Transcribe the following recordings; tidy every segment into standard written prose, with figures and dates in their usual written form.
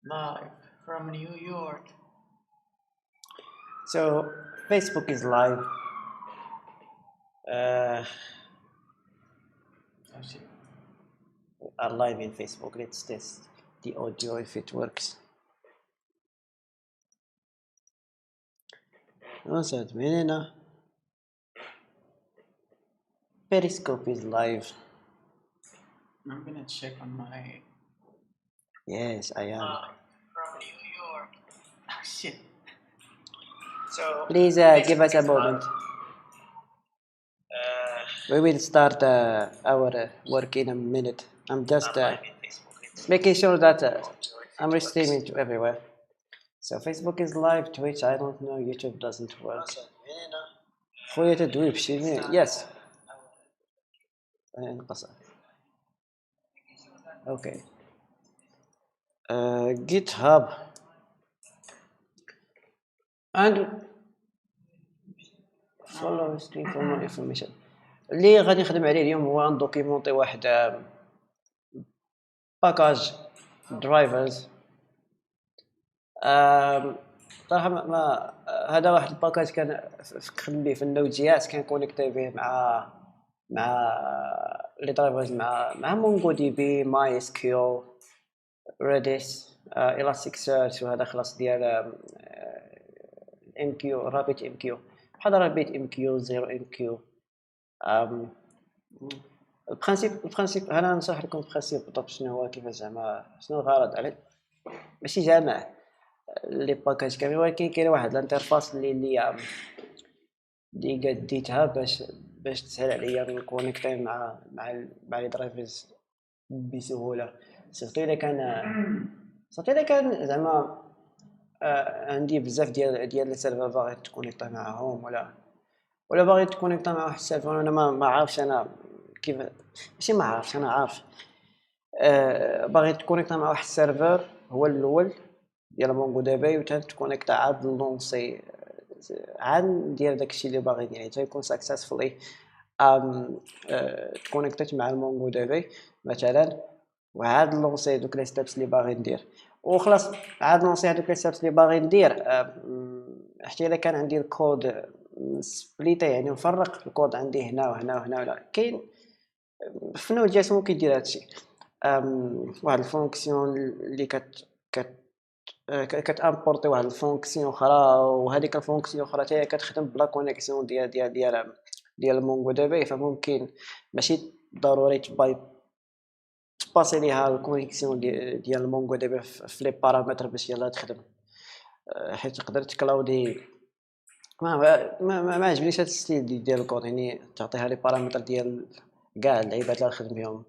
Live from New York. So Facebook is live. Uh, Oh shit. we are live in Facebook. Let's test the audio if it works. وصلت من هنا. Periscope is live. I'm gonna check on my Yes, I am. from New York. Oh shit. So Please give us a moment. We will start our work in a minute. I'm just making sure that I'm streaming to everywhere. So Facebook is live, Twitch, I don't know, YouTube doesn't work. خويا تدوي بشي yes. انقصر. Okay. GitHub and follow stream for more information. اللي غادي نخدم عليه اليوم هو ندوكيمونطي واحد باكاج درايفرز. صراحه ما هذا واحد الباكاج كان خدم به في النود جي اس، كان كونيكتي به مع لي درايفرز مع مونغو دي بي، ماي اس كيو، ريديس، الاستيك سيرش، وهذا خلاص ديال ام كيو، رابط ام كيو، بحال رابط ام كيو، زيرو ام كيو. البرانسيب انا نشرح لكم البرانسيب بالضبط شنو هو، كيفاش زعما شنو الغرض عليه. ماشي جامع لي باكاج كامل، ولكن كاين واحد الانترفاس اللي قديتها باش تسهل عليا نكونيكتي مع لي درايفرز بسهوله. صافي الا كان زعما عندي بزاف ديال لي سيرفر باغي تكونيكتا معاهم، ولا باغي تكونيكتا مع واحد السيرفر انا ما عارفش انا كيف، ماشي ما عارفش انا عارف. باغي تكونيكتا مع واحد السيرفر هو الاول ديال مونغو دي بي، وتكونيكتا عاد لونسي عاد ديال داكشي اللي باغي دير، يعني تيكون ساكسيسفولي تكونيكتيت مع المونغو دي بي مثلا، وعاد لونسي دوك لي ستابس اللي باغي ندير وخلاص. عاد لونسي هذوك لي ستابس اللي باغي ندير، حتى الا كان عندي الكود سبليتي، يعني نفرق الكود عندي هنا وهنا وهنا، ولا كاين في نود جي اس ممكن دير هادشي. واحد الفونكسيون اللي كتامبورتي واحد الفونكسيون اخرى، وهذيك الفونكسيون اخرى حتى هي كتخدم بلا كونيكسيون ديال مونغو دي بي، فممكن ماشي ضروري تباسي ليها الكونيكسيون ديال مونغو دي بي في لي بارامتر باش يلاه تخدم. حيت تقدر تكلاودي ما عجبنيش هذا الستيل ديال الكود، يعني تعطيها لي بارامتر ديال كاع اللعيبات اللي غنخدم بهم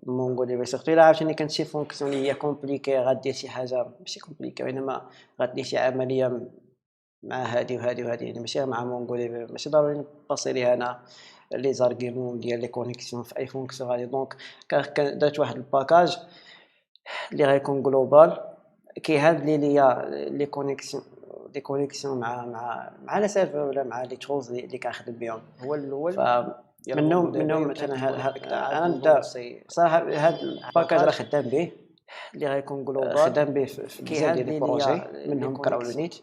مونغو دي بي. سيرتو الا عرفتي كانت شي فونكسيون اللي هي كومبليكي، غدير شي حاجه ماشي كومبليكي، وانما غدير شي عمليه مع هادي وهادي وهادي، يعني ماشي مع مونغو دي بي، ماشي ضروري نباسي ليها انا لي زارغيمون ديال لي كونيكسيون في اي فونكسيون غادي. دونك درت واحد الباكاج اللي غيكون جلوبال كيهاد ليا لي كونيكسيون مع لا سيرفر ولا مع لي تولز اللي كنخدم بهم. هو الاول منهم مثلا انا نبدا صراحه هاد الباكاج راه خدام به، اللي غيكون جلوبال خدام به في بزاف ديال لي بروجي، منهم كراول نيت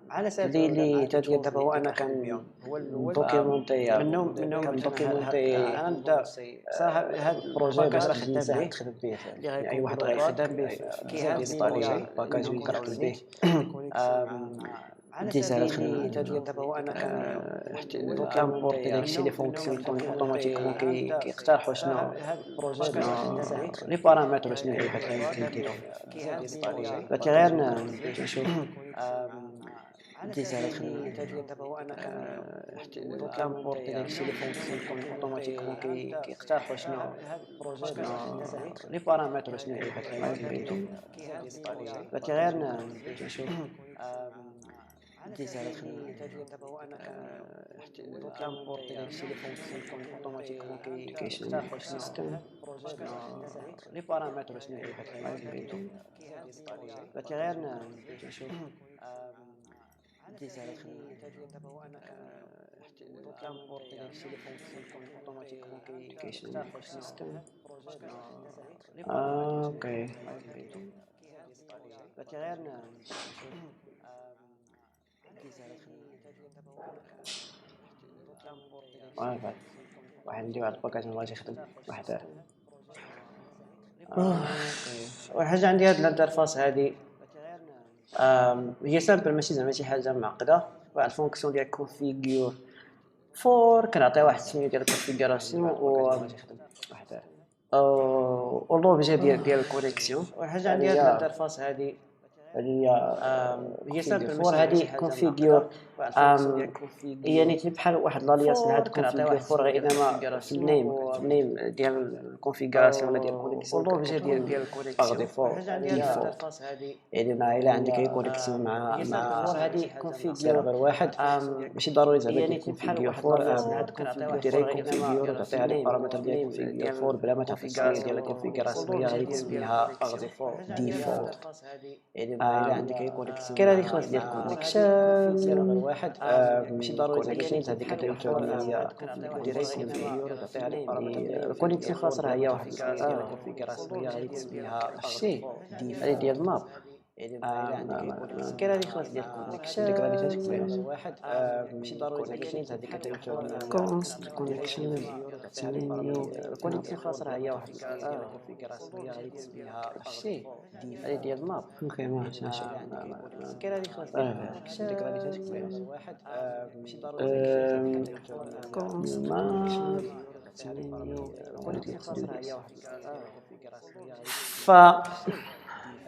على سيرفر اللي تدير دابا هو انا كان هو الاول دوكيمونتي منهم انا نبدا صراحه هذا بروجي الباكاج راه باش خدام نساعد به، تخدم به، اللي يعني اي غيكون واحد جلوبال غيخدم به في في بزاف ديال البروجي باكاج وين كنخدم به. ديزا لا تخدم تدير دابا هو انا حتى كامبورتي داكشي لي فونكسيون اوتوماتيكمون كيقترحوا شنو لي بارامتر شنو العيبات اللي يمكن نديرهم. فكي غير نشوف ديزا لا تخدم دابا هو انا حتى كامبورتي داكشي لي فونكسيون اوتوماتيكمون كيقترحوا شنو لي بارامتر شنو العيبات اللي يمكن نديرهم. فكي غير نشوف ديزا لا تخدم دابا هو انا حتى كامبورتي داكشي لي فونكسيون اوتوماتيكمون كيقترحوا شنو لي بارامتر شنو العيبات اللي يمكن نديرهم. فكي غير نشوف ديزا لا تخدم كنبورتي داكشي اللي فونكسيون اوتوماتيكمون كيختار فاش سيستم. اوكي بغيتي غير نشوف كيسهل تخدم واحد ندير واحد الباكاج ما بغاش يخدم واحد. اول حاجه عندي هاد الانترفاس هادي هي سامبل ماشي زعما شي حاجه معقده. واحد الفونكسيون ديال كونفيغور فور كنعطيها واحد السميه ديال الكونفيغوراسيون و لوبجي ديال الكونيكسيون. اول حاجه عندي هاد الانترفاس هادي هي سامبل فور هادي كونفيغور يعني بحال واحد لالياس لهاد كونفيغور فور غير انما في النيم ديال الكونفيغوراسيون ولا ديال الكونيكسيون لوبجي ديال الكونيكسيون ديفولت. يعني الا عندك اي كونيكسيون مع هادي كونفيغور واحد ماشي ضروري زعما يكون كونفيغور فور ديري كونفيغور وتعطيها لي بارامتر ديال كونفيغور فور بلا ما تعطي السميه ديال الكونفيغوراسيون هي غادي تسميها ديفولت. يعني الا عندك اي كونيكسيون كاين هذه خاص ديال الكونيكشن واحد ماشي ضروري كونيكشن هذيك كتعتبر هي ديري كونفيغور وتعطيها لي بارامتر الكونيكسيون خاص راه هي واحد السميه ديال الكونفيغوراسيون هي غادي تسميها شي هذه ديال الماب. كاين هذه خاص ديال الكونيكشن ديك غادي تكون واحد ماشي ضروري كونيكشن هذيك كتعتبر كونست كونيكشن الكونيكسيون خاص راه هي واحد السميه ديال الكونفيغوراسيون هي غادي تسميها شي هذه ديال الماب. اوكي ماشي كاين هذه خاص ديال الكونيكشن ديك غادي تكون واحد ماشي ضروري كونست الكونيكسيون خاص راه هي واحد ف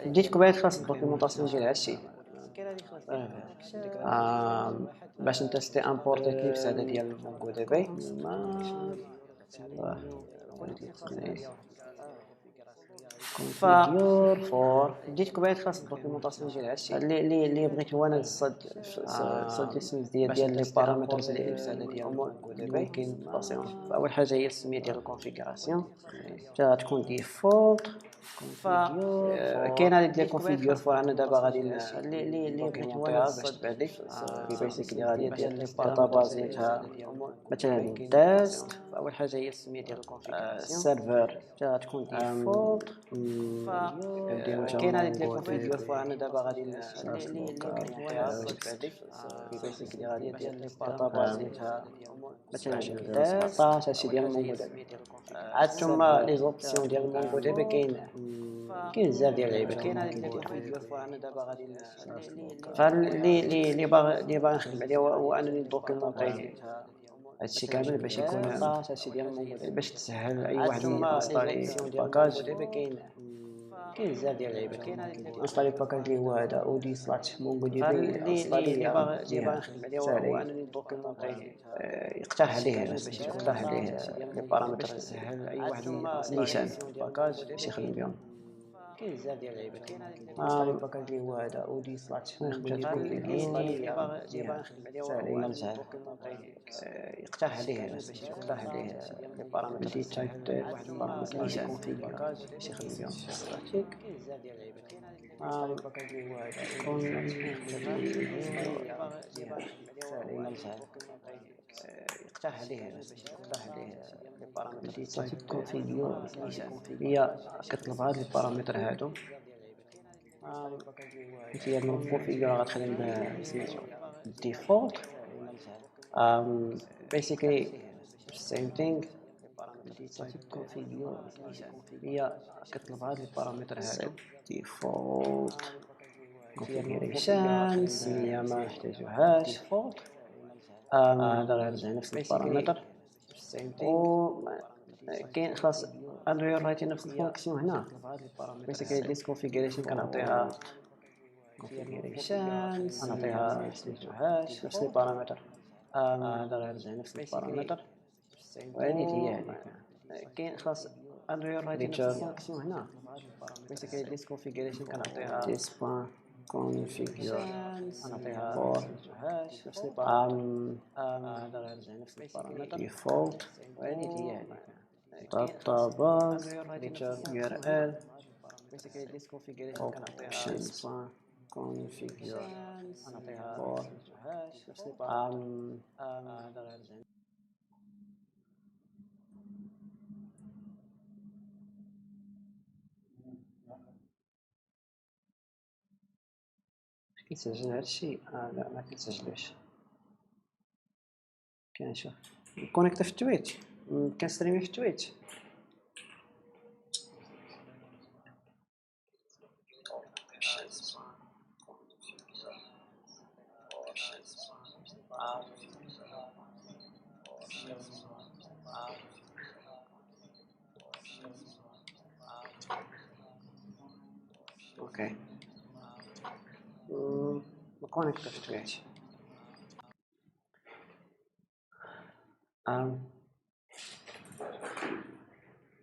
بديت بغيت خاص الدوكيومونطاسيون ديال هادشي باش نتستي امبورتي كليبس هذا ديال مونغو دي بي كونفيغور فور بديت بغيت خاص الدوكيومونطاسيون ديال هادشي اللي بغيت هو انا نصد ليسنس ديال لي بارامترز اللي ديال مونغو دي بي ممكن نباسيهم. فاول حاجه هي السميه ديال الكونفيغوراسيون غتكون ديفولت. كاين هذه ديال كونفيغور فور انا دابا غادي اللي بغيت هو انا باش تبان لك بيسيكلي غادي دير داتاباز سميتها مثلا تيست. اول حاجه هي السميه ديال الكونفيغوراسيون السيرفر غتكون ديفولت. كاين هذه ديال كونفيغور فور انا دابا غادي اللي بغيت هو انا باش تبان لك بيسيكلي غادي دير داتاباز سميتها مثلا تيست هادشي ديال مونغو دي بي. عاد ثم لي زوبسيون ديال مونغو دي بي كاين بزاف ديال اللعيبات كاين هذيك ديال انا دابا غادي اللي باغي نخدم عليه هو انني ندوكيومونطي هادشي كامل باش يكون هادشي ديال مونغو باش تسهل اي واحد ينستالي الباكاج. كاين بزاف ديال اللعيبات كاين هذيك انستالي الباكاج اللي هو هذا اودي سلاش مونغو دي بي اللي باغي نخدم عليه هو انني ندوكيومونطي يقترح عليه لي بارامتر تسهل اي واحد نيشان الباكاج باش يخدم بهم. كاين بزاف ديال اللعيبات كاين هذيك الباكاج اللي هو هذا اودي سلاش اللي باغي نخدم عليه هو انني يقترح عليه لي بارامتر دي تايب نيشان الباكاج باش يخدم بهم ستاتيك. كاين بزاف ديال اللعيبات كاين هذيك الباكاج اللي هو هذا يقترح عليه لي بارامتر دي تايب كونفيغور هي كتطلب هاد لي بارامتر هادو هي الكونفيغور غتخدم بسميتو ديفولت basically same thing كونفيغور هي كتطلب هاد لي بارامتر هادو ديفولت كونفيغوريشن السميه ما نحتاجوهاش هذا غيرجع نفس البارامتر و كاين خاص اندرويد رايتي نفس الفونكسيون هنا بيسيكلي ديس كونفيغوريشن كنعطيها كونفيغوريشن غنعطيها سميتوهاش نفس البارامتر هذا غيرجع نفس البارامتر وهذه هي هذيك. كاين خاص اندرويد رايتي نفس الفونكسيون هنا بيسيكلي ديس كونفيغوريشن كنعطيها ديس كونفيغور غنعطيها سميتوهاش نفس البارامتر هذا غيرجع نفس البارامتر ديفولت وهذه هي هذيك. database URL options configure نعطيها for نفس النظام. هذا غير زين. كيتسجل هذا الشيء؟ لا ما كيتسجلوش. كنشوف كونيكت في تويتش، كنستريمي في تويتش. اوكي كونيكت في تويتش.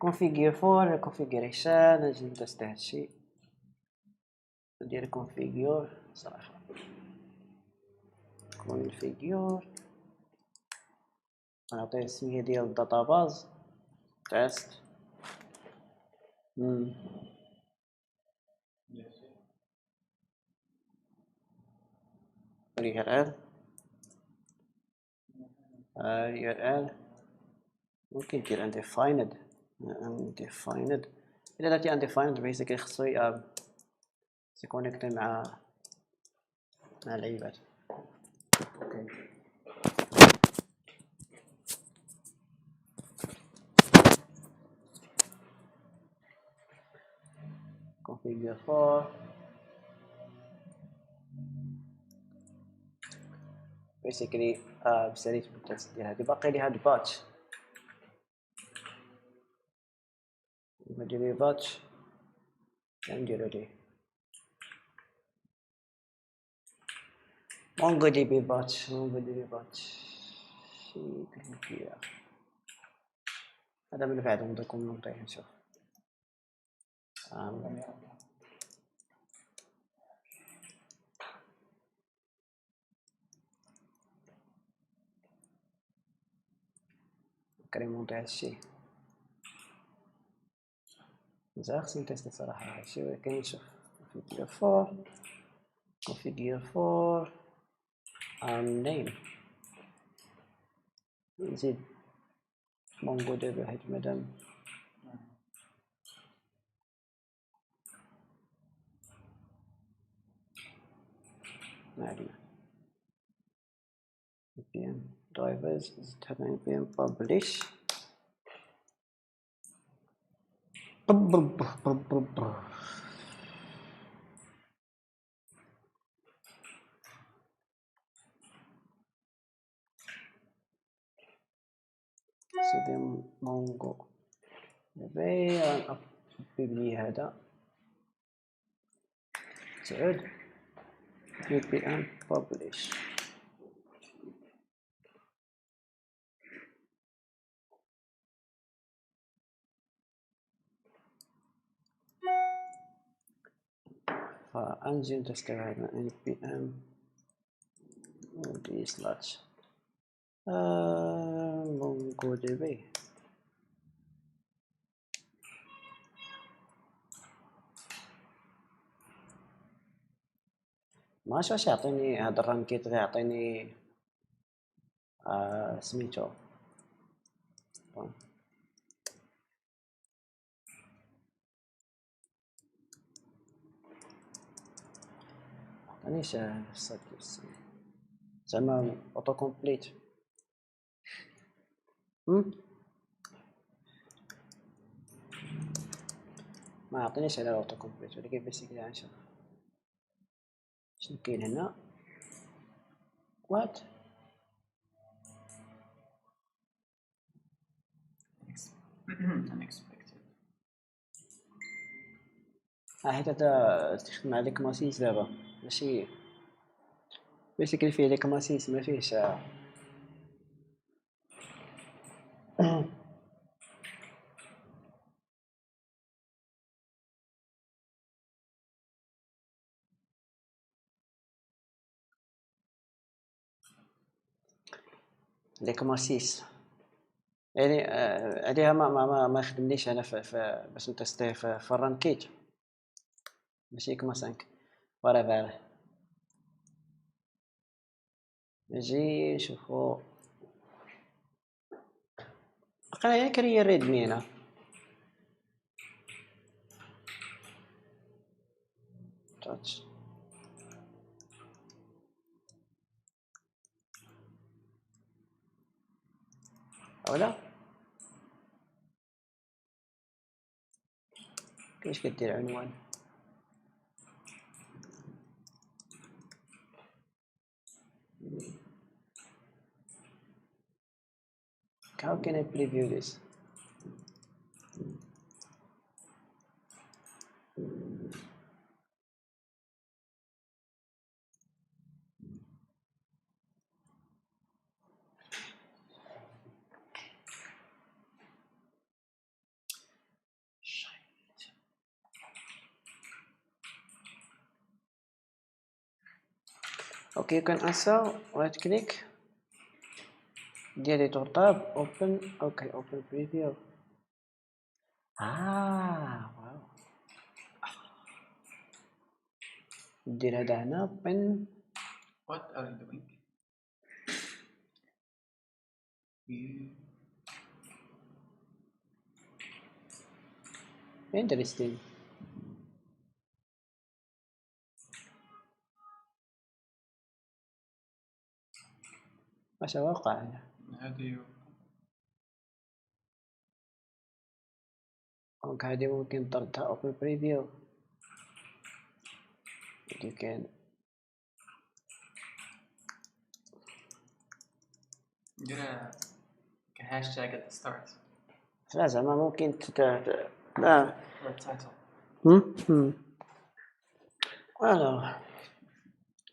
configure for configuration. نجي ندست هاد الشيء، ندير configure صراحة configure، نعطيه السمية ديال الداتاباز test URL ممكن دير undefined. إلا درتي undefined basically خصو يكونيكتي مع العباد. اوكي configure for basically بساليت بالتست ديال هادي. باقي لي هاد باتش، ندير ليه باتش نديرو ليه MongoDB باتش شي كبير. هذا من بعد نديركم نعطيه نشوف. كريمونطي هادشي مزال خصني نتيستي صراحة هادشي، ولكن نشوف configure for name نزيد MongoDB حيت مادام ما علينا. npm drivers زدت npm publish سيدي مونغو دابا غنبيبلي هذا تعود npm publish فأنجي ندستر هذا npm // MongoDB ما عرفتش واش يعطيني هذا الرانكيت، غيعطيني سميتو عطينيش الصاد كيف السمي زعما اوتو كومبليت. ما عطينيش على الاوتو كومبليت، ولكن بيسيكلي غنشوف شنو كاين هنا. وات unexpected. حيت هذا تخدم على كماسيس دابا ماشي بيسيكلي فيه لي كماسيس ما فيهش لي كماسيس يعني عليها ما خدمنيش انا باش نتستيه في الرانكيت ماشي كما 5. whatever. نجي نشوفو قرايه كريه ريدمي هنا. touch أو لا كيفاش كدير عنوان؟ how can I preview this? Okay, you can also right click, the editor tab, open. Okay, open preview. Wow. ندير هذا هنا pin. What are you doing? Interesting. واش واقع هنا؟ How do you? دونك هذه ممكن طردها open preview. you can ندير كهاشتاج at the start. لا زعما ممكن لا Or title. الوغ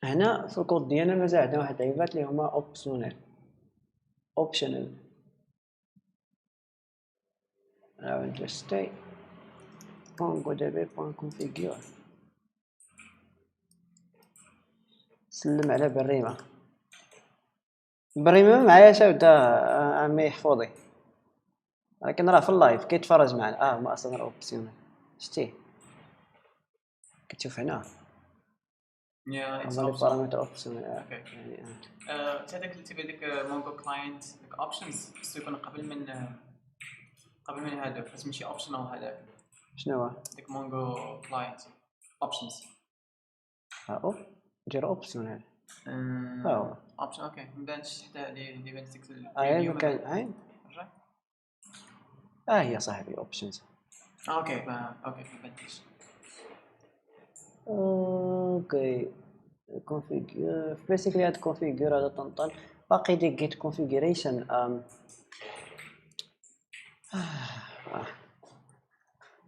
هنا في الكود ديالنا مازال عندنا واحد العيبات اللي هما optional. now just stay mongodb.configure. سلم على بريمة. بريمة معايا شاودا عمي حفوظي، لكن راه في اللايف كيتفرج معنا. ما اصلا راه اوبسيونيل. شتيه كتشوف هنا Yeah, it's هما لي optional. بارامتر اوبسيونيل. Okay. يعني هذاك اللي تبي ديك مونجو كلاينت ديك اوبشنز خصو يكون قبل من هذاك، بس ماشي اوبشنال هذاك. شنو هو؟ ديك مونجو كلاينت اوبشنز. دير اوبسيونيل. اوبشن اوكي. نبدا نشد حتى اللي بانت ديك هاي مكان هاي رجع. هي صاحبي اوبشنز. اوكي ما بانتش. اوكي configure basically هاد configure هذا طنطن باقي ديك git configuration.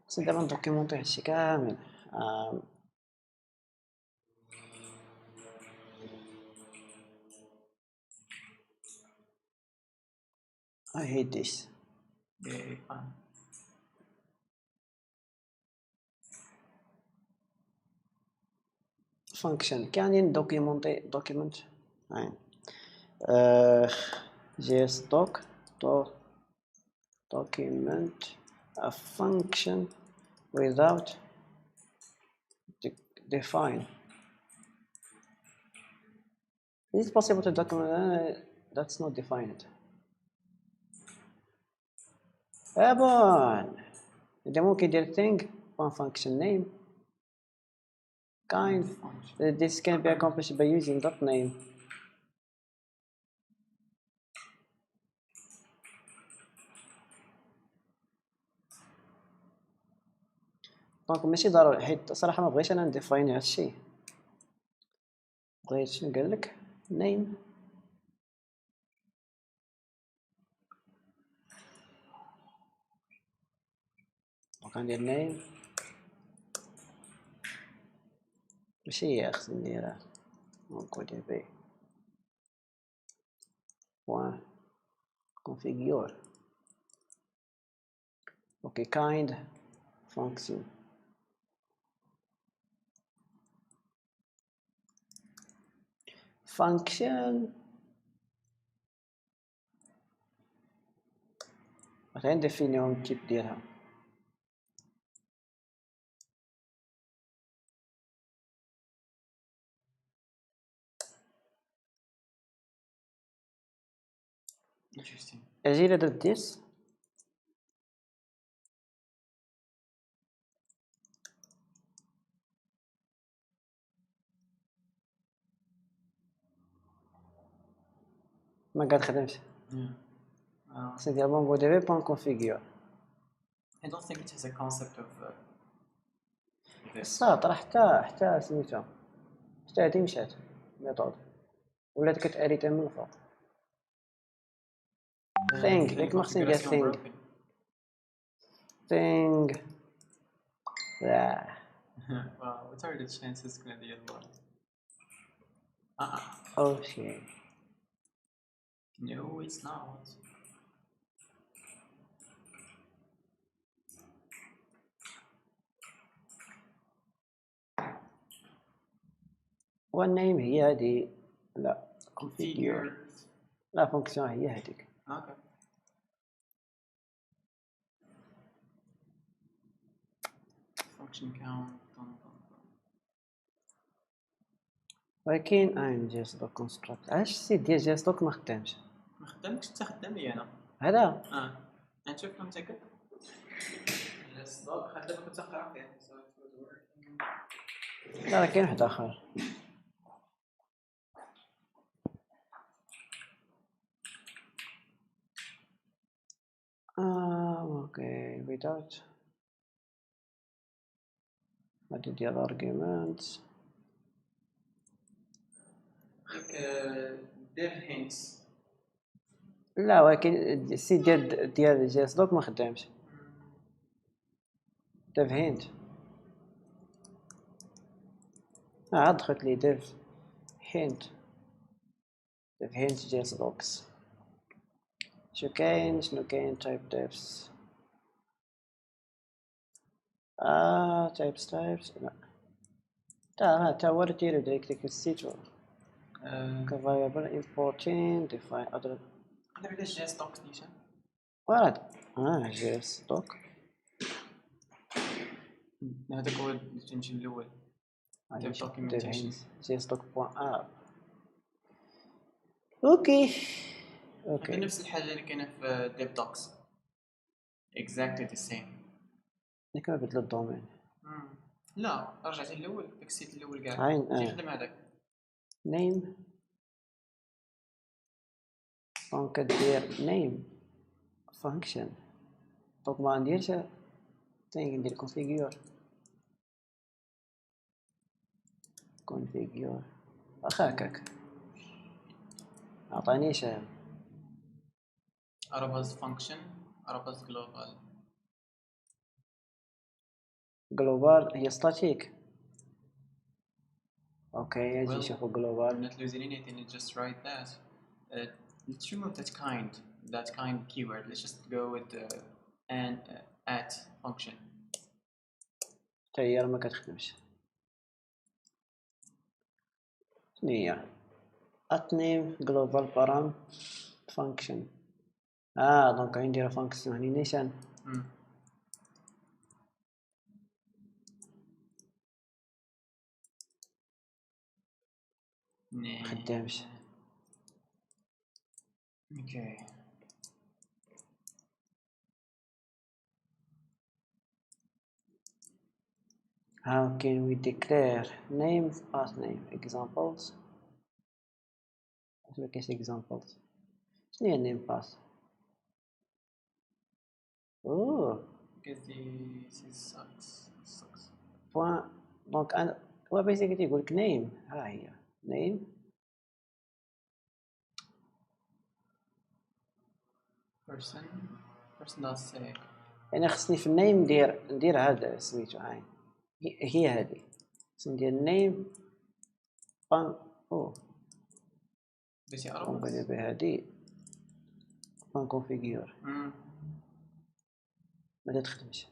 خصني دابا ندوكيمونطي هادشي كامل. I hate this. function كان ندوكيمونطي document هاي js doc document a function without define. Is it possible to document that's not defined? إذا ممكن يدير thing one function name kind. This can be accomplished by using dot name. دونك ماشي ضروري، حيت صراحة ما بغيتش أنا نديفايني هادشي. بغيت شنو قالك name وكندير name ماشي هي خصني نديرها mongodb point configure. okay kind function غنديفينيو التيب ديالها. interesting. اجي لدى this ما قاعد خدمش خصني ندير mongodb.configure I don't think it has a concept of this. الساطر حتى سميتو حتى هادي مشات ميثود ولات كتاريتا من الفوق thing ياك ما خصني ندير thing thing Wow, what are the chances كنا ديال الوقت؟ oh shit No, it's not. one name هي هادي لا configure Configured. لا فونكسيون هي هاديك Okay. Function count. ولكن I'm just the construct علاش السيت ديال جاستوك ما خدامش ما خدامكش انت خدام لي انا. هذا نشوف كم متأكد. Just log خدامك كنت تقرا فيه. So it was working. لا كاين واحد اخر اوكي without هادي ديال arguments div hints. لا ولكن السيت ديال جاستوك ما خدامش ديف هينت عاد دخلت لي ديف هينت جيس بوكس شنو كاين تايب ديفز تايبس لا تا هو اللي تيرو ديريكت السيت كفايبل importing define other قدر على جي ستوك نيشان. ورد جيس دوك هذاك هو التنشن الاول. documentation. جيس دوك بوان اب اوكي هذا نفس الحاجه اللي كاينه في ديف دوكس. exactly the same. لكن ما بدلوا الدومين لا رجعتي الاول داك السيت الاول كاع عين تيخدم هذاك نيم دونك كدير نيم فانكشن دونك ما نديرش ندير configure واخا هكاك عطانيش arabas function arabas global جلوبال هي ستاتيك اوكي اجي نشوفو we're جلوبال not losing anything. Let's just write that. Let's remove that kind keyword. Let's just go with the and at function. حتى هي ما كتخدمش شنو هي at name global param function دونك عندي فانكسيون هني نيشان خدامش Okay. How can we declare name path name examples شنو كاين examples شنو هي name path Because this sucks. point دونك انا هو بيسيكلي يقول لك name ها هي name person dot seg. يعني خصني في النيم ندير هذا سميتو هاي هي هذه خصني ندير نيم بان بس نقول بهذه بان كونفيغور ما تخدمش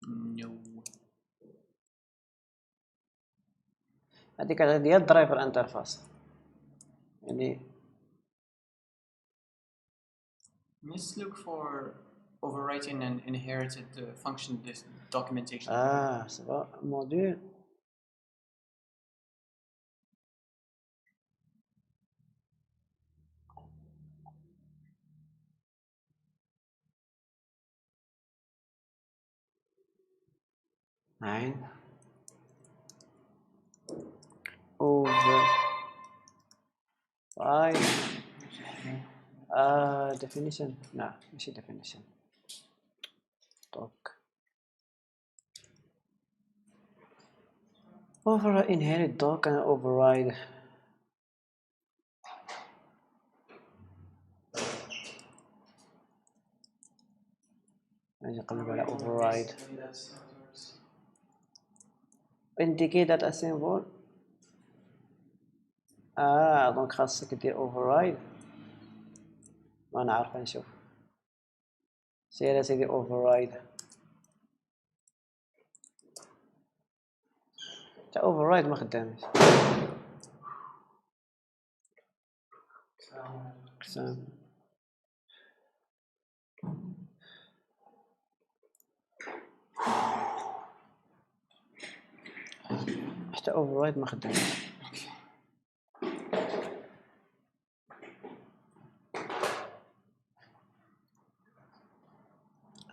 نو هذيك ديال درايفر انترفاس يعني let's look for overwriting and inherited function documentation. سبا موديل عين over right definition لا ماشي definition talk over inherit doc and override نجي نقلب على override indicate that a symbol دونك خاصك دير override ما نعرف نشوف سير اسيدي override تا override ما خدامش قسم حتى override ما خدامش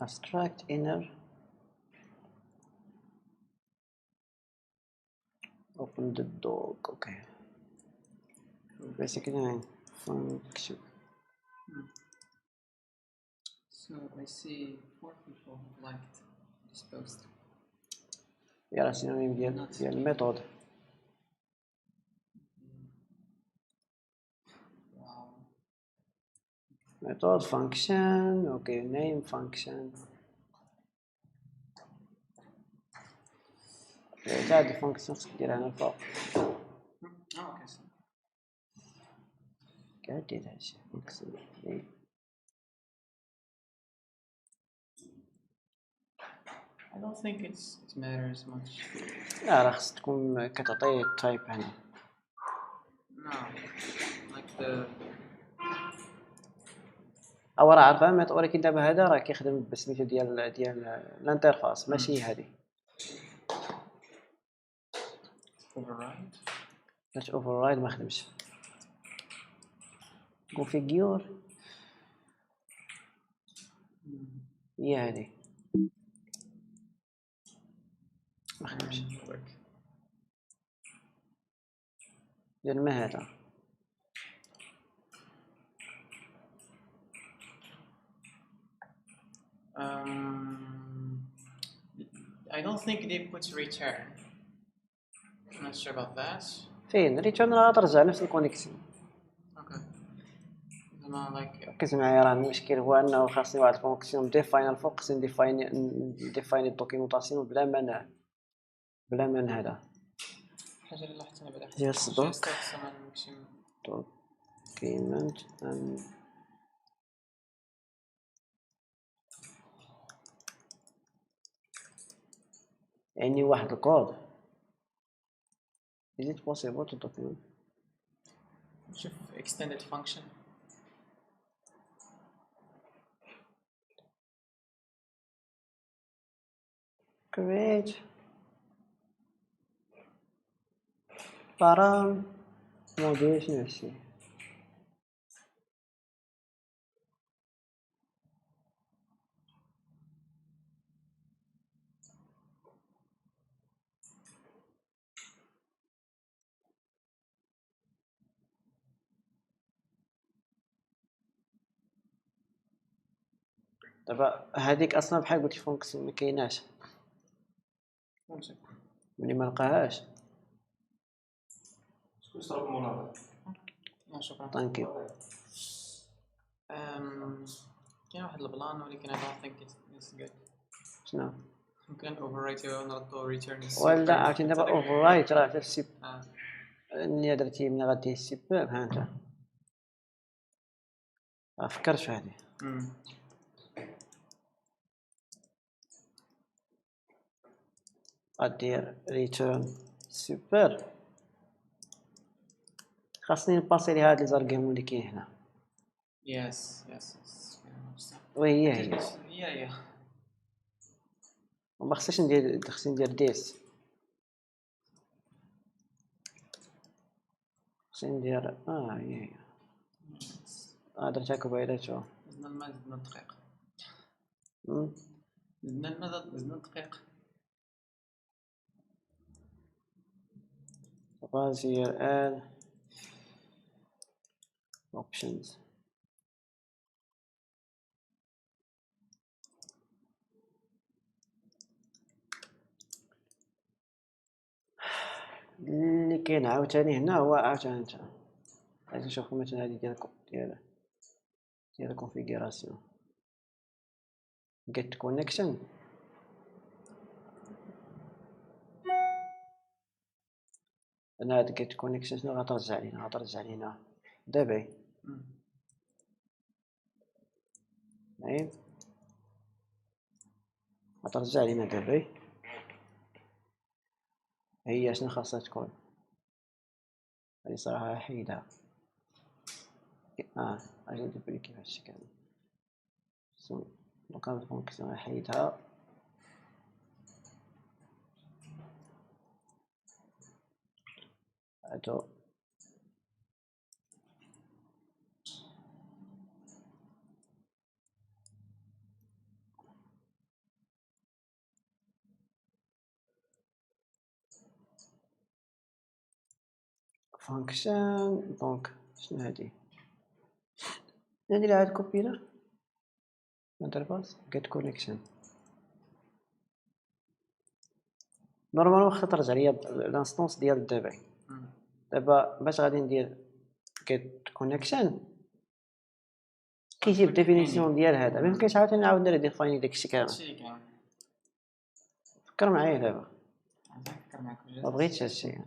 abstract inner open the dog okay basically function So I see 4 people have liked this post. يلا سينونيم ديال الميثود Wow. method function okay name function تاع دي فونكسيون خصك ديرها هنا الفوق Okay. So كاع دير هادشي فونكسيون I don't think it matters much. لا راه خصك تكون كتعطي التايب هنا No, like the او راه عارفها ميثود ولكن دابا هذا راه كيخدم بسميتو ديال الانترفاس ماشي هذه override. درت override ما خدمش configure هي هذه ما خدمش ديال ما هذا I don't think they put return. I'm not sure about that. فين ريتيرن راه ترجع نفس الكونيكسيون Okay. I'm like ركز معايا راه المشكل هو انه خاصني واحد الفونكسيون ديفاين الفوق خصني ديفاين الدوكيومونطاسيون بلا من هذا حاجة اللي لاحظت أنا بعدا ديال الصدوق maximum. document and يعني واحد الكود is it possible to document شوف extended function. create param module شنو هادشي دابا هذيك اصلا بحال قلت فونكسيون ما كايناش ملي ما لقاهاش شكرا. ثانك يو كاين واحد البلان ولكن I don't think it's good. شنو ممكن overwrite ونردو return. ولا عرفتي دابا override راه في السيب آه. اللي درتي ملي غدير السيباب ها انت فكرت في هذه غدير ريتيرن سوبر خاصني نباسي لي هاد لي زارغيمون اللي كاين هنا Yes. وهي هي هي وما خصنيش ندير خصني ندير ديس خصني ندير هي درتها كبيرة شو زدنا الماء زدنا الدقيق. زدنا الماء زدنا الدقيق. غازي الآن options. اللي كاين عاوتاني هنا هو عاوتاني انت غادي نشوفو مثلا هادي ديال الكونفيغوراسيون get connection. انا هاد get connection شنو غترجع لينا دابا نعم غترجع لينا دابا هي شنو خاصها تكون هادي صراحة حيدها اجي ندير كيف هادشي كامل دونك الفونكسيون حيدها هادو فانكشن. دونك شنو هادي ندير هاد كوبيلا انترفاس get connection نورمالمون خاطر ترجع ليا لانستونس ديال دابا باش غادي ندير get connection كيجيب ديفينيسيون ديال هذا ما يمكنش عاوتاني نعاود ندير ديفايني داكشي كامل فكر معايا دابا ما بغيتش هادشي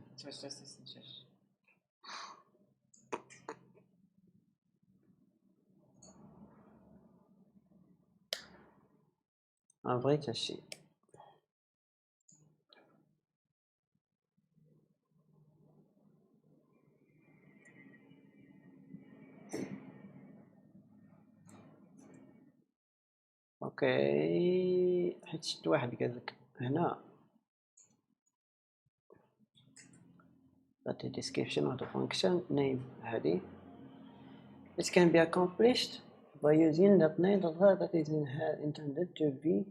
ما بغيتش هادشي اوكي حيت شفت واحد قال لك هنا that description of the function name هذه it can be accomplished by using that name that is intended to be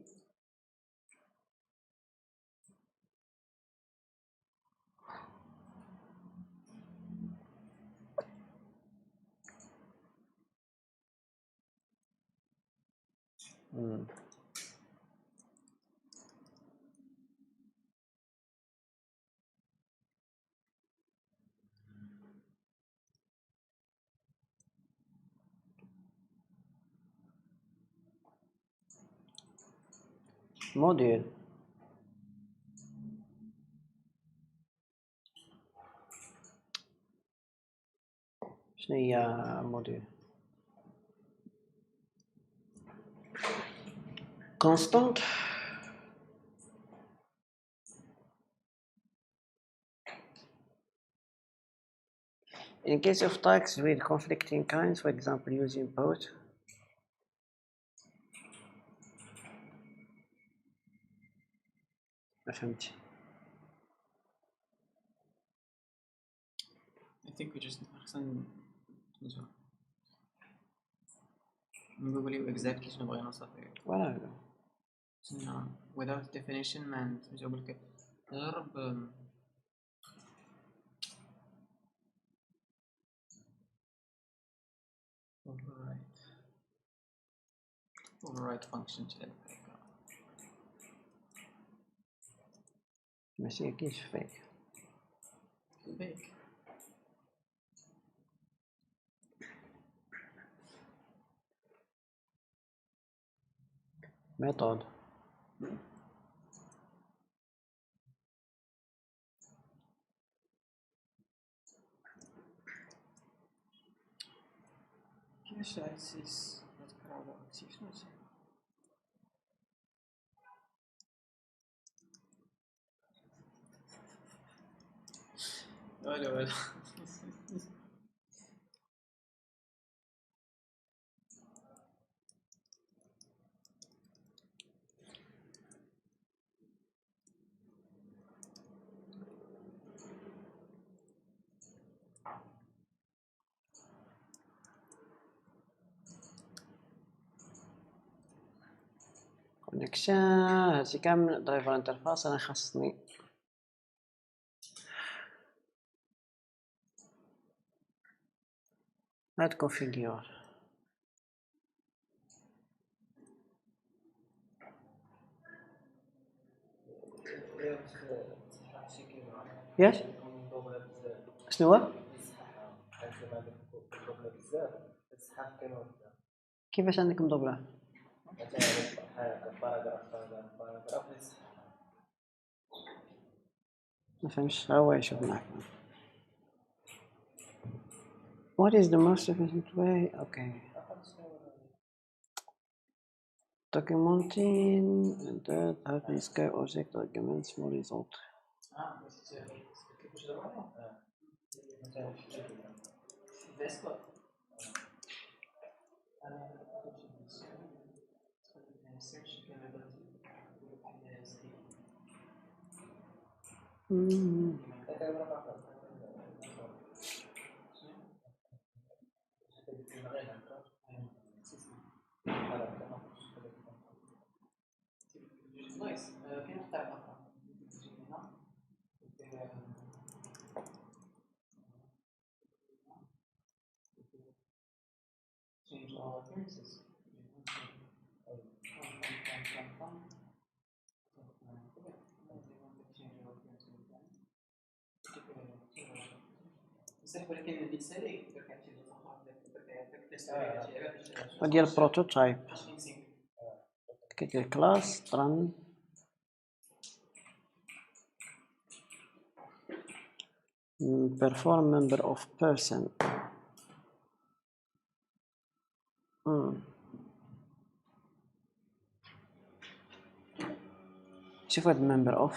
module شنو هي module constant in case of tags with conflicting kinds, for example using both ما فهمتش I think we just أحسن نقول لي exactly شنو بغينا نوصل فيه ولا without definition ما نقول لك نجرب override function ماشي كيش فيك fake method كيفاش عزيز نتكرر عزيز شنو ولا connection هادشي كامل درايفر انترفاس انا خاصني هاد configure ياش شنو هو كيفاش عندكم دوبله ما فهمش هو يشوف معك what is the most efficient way okay documenting that have this guy object arguments for result وديال prototype كيدير class run perform member of person شوف هاد member of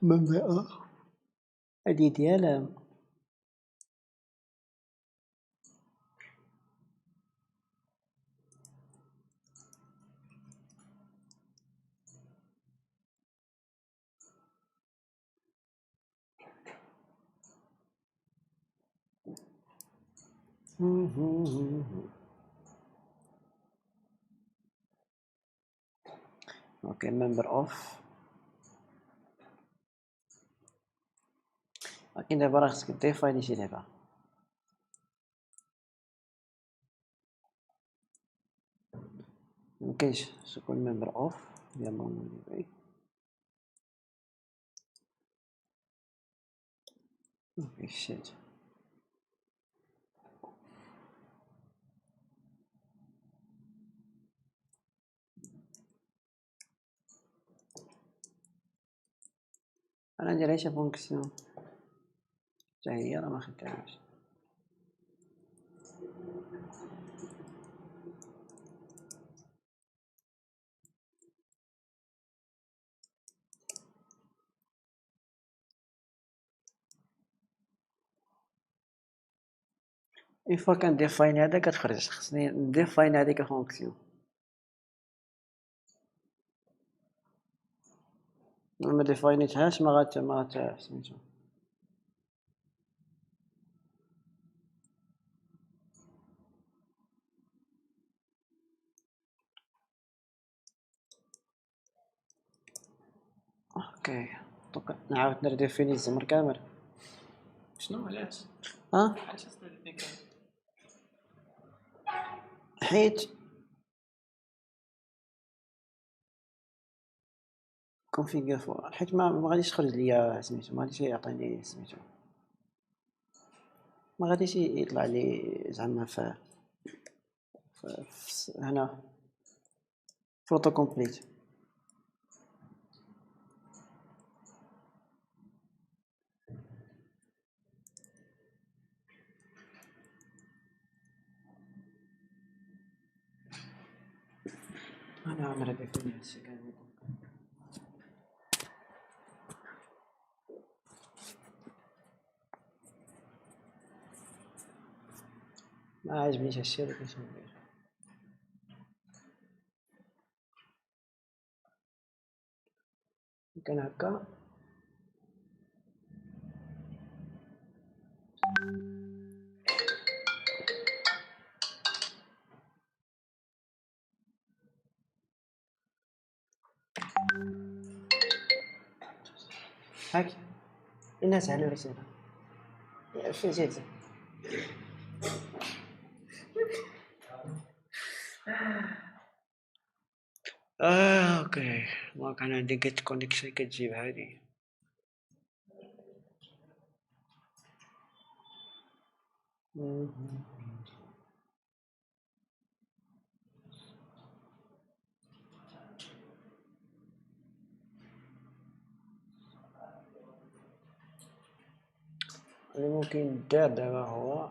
member of هادي ديالها okay member of لكن دابا راه خصك ديفايني شي لعبة ممكنش تكون member of ديال MongoDB okay shit انا ندير شي فونكسيون حتى هي راه ما خدامش اون فوا كنديفاين هذا كتخرج خصني نديفاين هذيك الفونكسيون ما ديفاينيتهاش ما غات سميتو اوكي دونك نعاود نديفيني الزمر كامل شنو علاش؟ علاش خصنا الاثنين كامل؟ حيت كونفيغور فور حيت ما غاديش تخرج ليا سميتو ما غاديش يعطيني سميتو ما غاديش يطلع لي زعما هنا فوتو كومبليت انا عمري ديفيني هادشي كامل ما عجبنيش هادشي اللي كنت ندير يمكن هكا هاك الناس هنا رسالة في زيد اوكي ما كان عندي جيت كونكشن كتجيب هادي اللي ممكن يدار دابا هو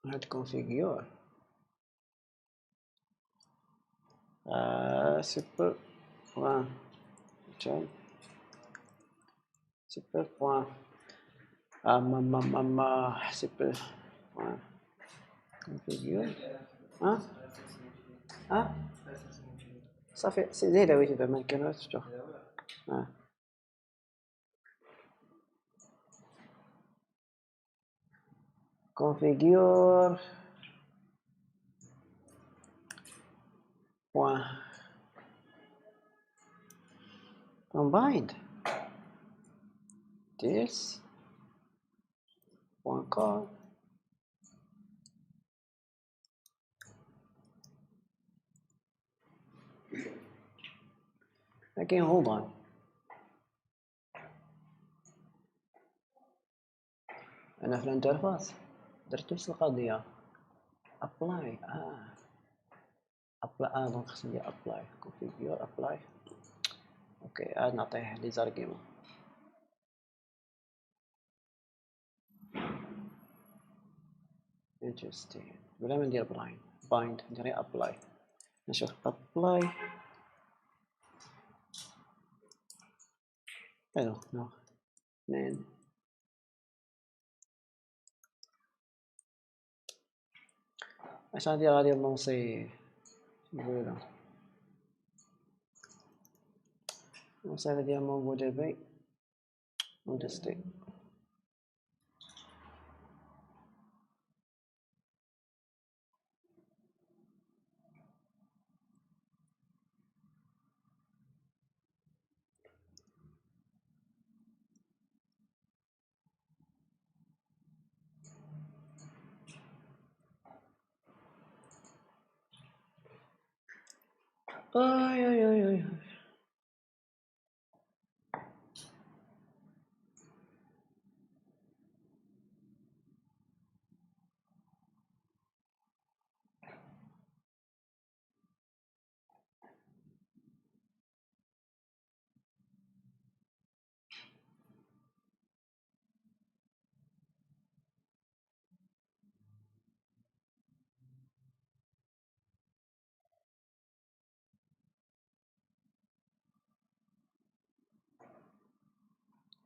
هاد كونفيغيور سوبر بوان تشان سوبر بوان سوبر بوان كونفيغيور صافي زيد ويتي دابا ما كانوش شفتو configure point combined this point call again hold on أنا في الانترفاس درت نفس القضية apply apply دونك خصني ندير apply configure apply اوكي عاد نعطيه لي زارغيمون interesting بلا ما ندير bind ندير غير apply نشوف apply حلو نو اثنين اش غادي نلونسي نقولو نلونسي ديال مونغو دي بي ونتستي اي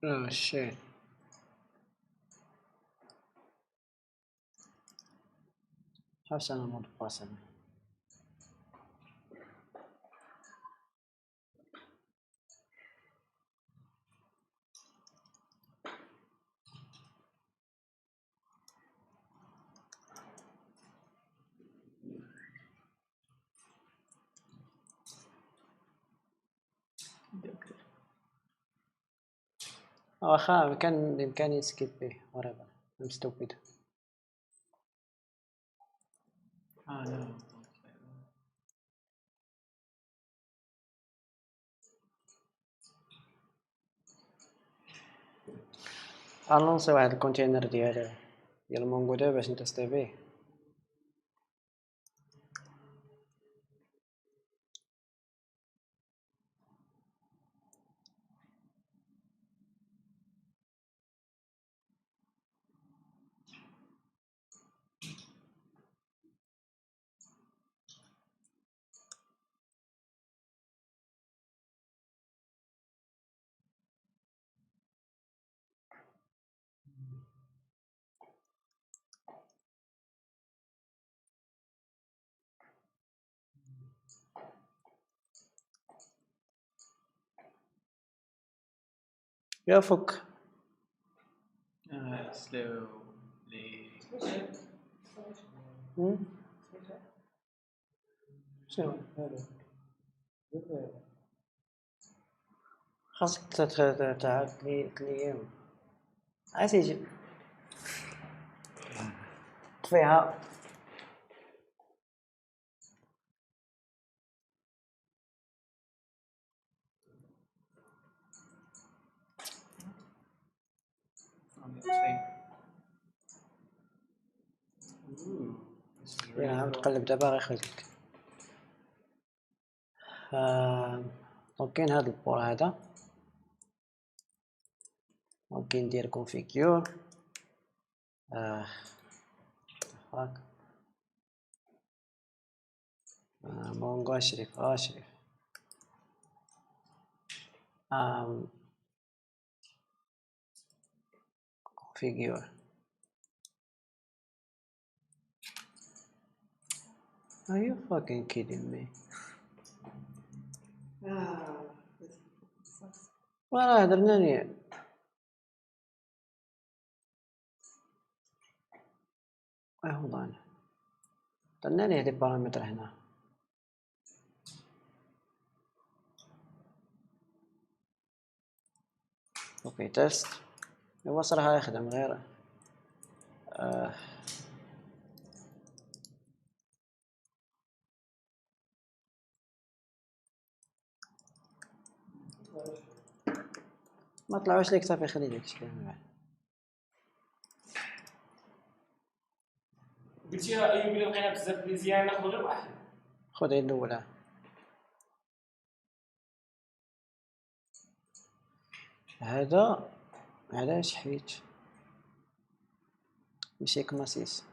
oh shit حبس انا مود باسل واخا كان بإمكاني سكيبي whatever I'm stupid no. غنلونسي واحد الكونتينر ديال مونغو دي باش نتستي بيه يا فك Slowly. شنو خاصك تعاود 3 أيام عسيتي طفيها. On the side. Ooh, this is really عاود cool. تقلب دابا غيخرجلك. دونك كاين هاد البور هذا، ممكن ندير configure هاك مونغو اشرف configure. Are you fucking kidding me? وراه درنا لي hold on درنا ليه دي بارامتر هنا. اوكي تيست هو صراحة يخدم غير ما طلعوش ليك صافي خلي داك الشيء من بعد. قلتي راه ايوب اللي لقينا بزاف مزيان ناخذ غير واحد. خذ هي الاولى. هذا علاش حيت ماشي كماسيس.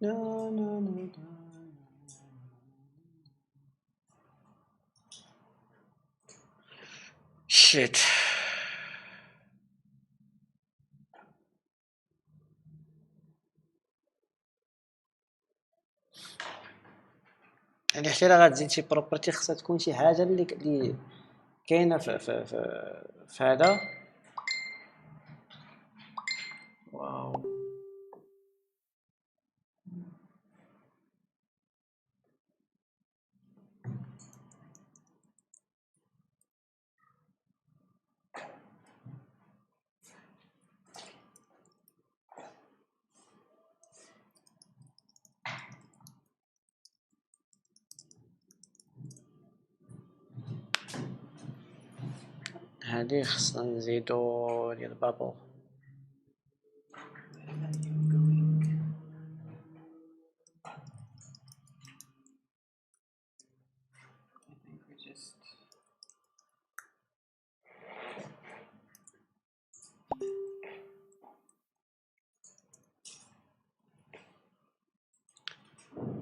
لا لا لا shit. يعني حتى الا غتزيد شي بروبرتي خصها تكون شي حاجه اللي كاينه في هذا. Wow. هذه خصنا نزيدو ديال بابل. Where are you going? I think we just.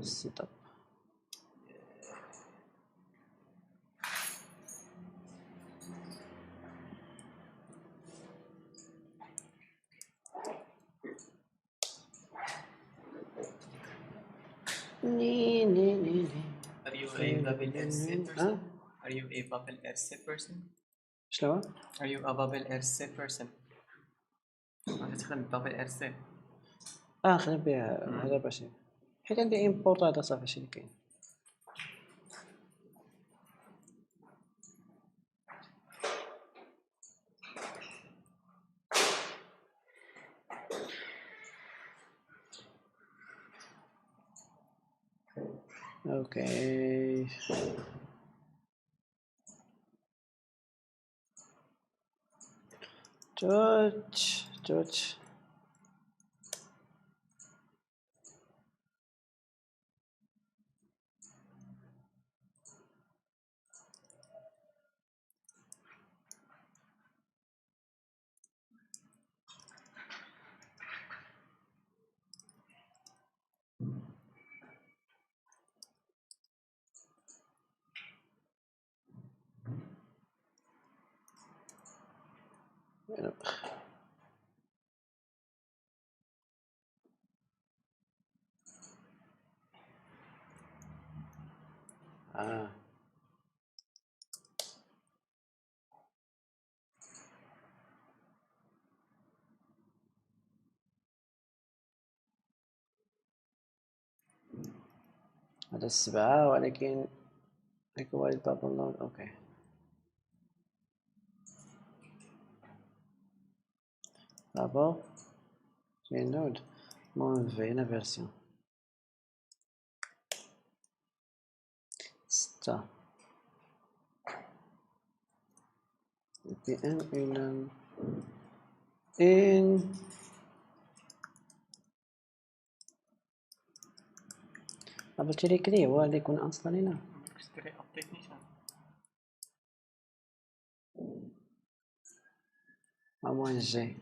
سيت اب. ني ني ني ني. Are you a bubble RC person? Are you a bubble RC person? شنو؟ Are you a bubble RC person? أنت تخدم bubble RC. نخدم بها هذا باش حيت عندي امبورت هذا صافي شي اللي كاين. اوكي توتش هذا 7 ولكن required bubble load. اوكي bubble chain node move هنا فيرسيون 6 npm إلى in قبل كذي هو اللي يكون أصلا هنا تشتري ابديت نيشان. وين جاي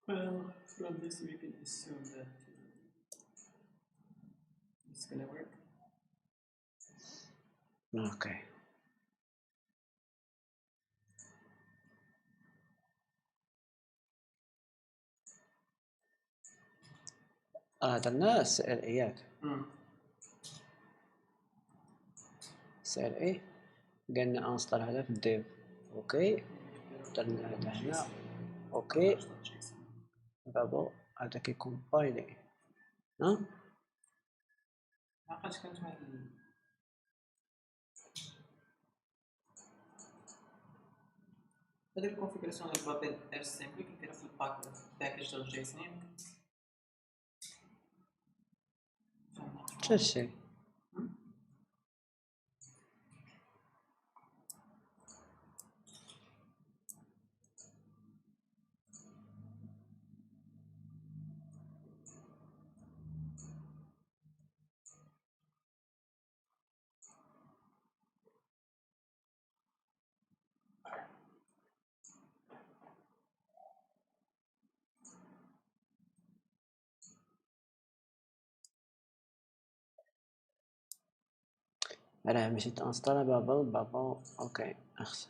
Well, from this we can assume that it's gonna work. اوكي درنا سؤال إياك سؤال إيه قلنا أنسطر هذا في الديف أوكي درنا هذا هنا أوكي بابا هذا كيكومبايلي ها عقلت كانت واحد هذيك الكونفيغوراسيون ديال بابيل ار سيمبل كنديرها في الباكج ديال جيسون. شو الشيء أنا مشيت أنسطر بابل أوكي أخس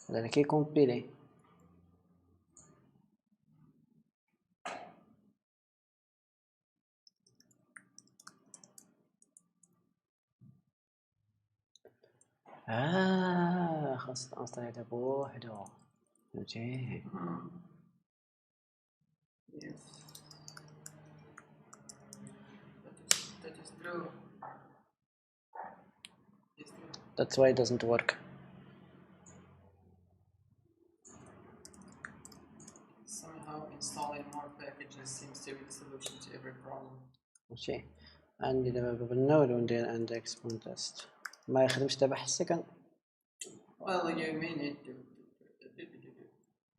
هذا كيكومبيلي خاص أنسطر هذا بوحدو فهمتي Yes. That is true. Yes, true. That's why it doesn't work. Somehow installing more packages seems to be the solution to every problem. ماشي عندي دابا بابل نود وندير اندكس بوينت تيست ما يخدمش دابا حسك Well, you may need to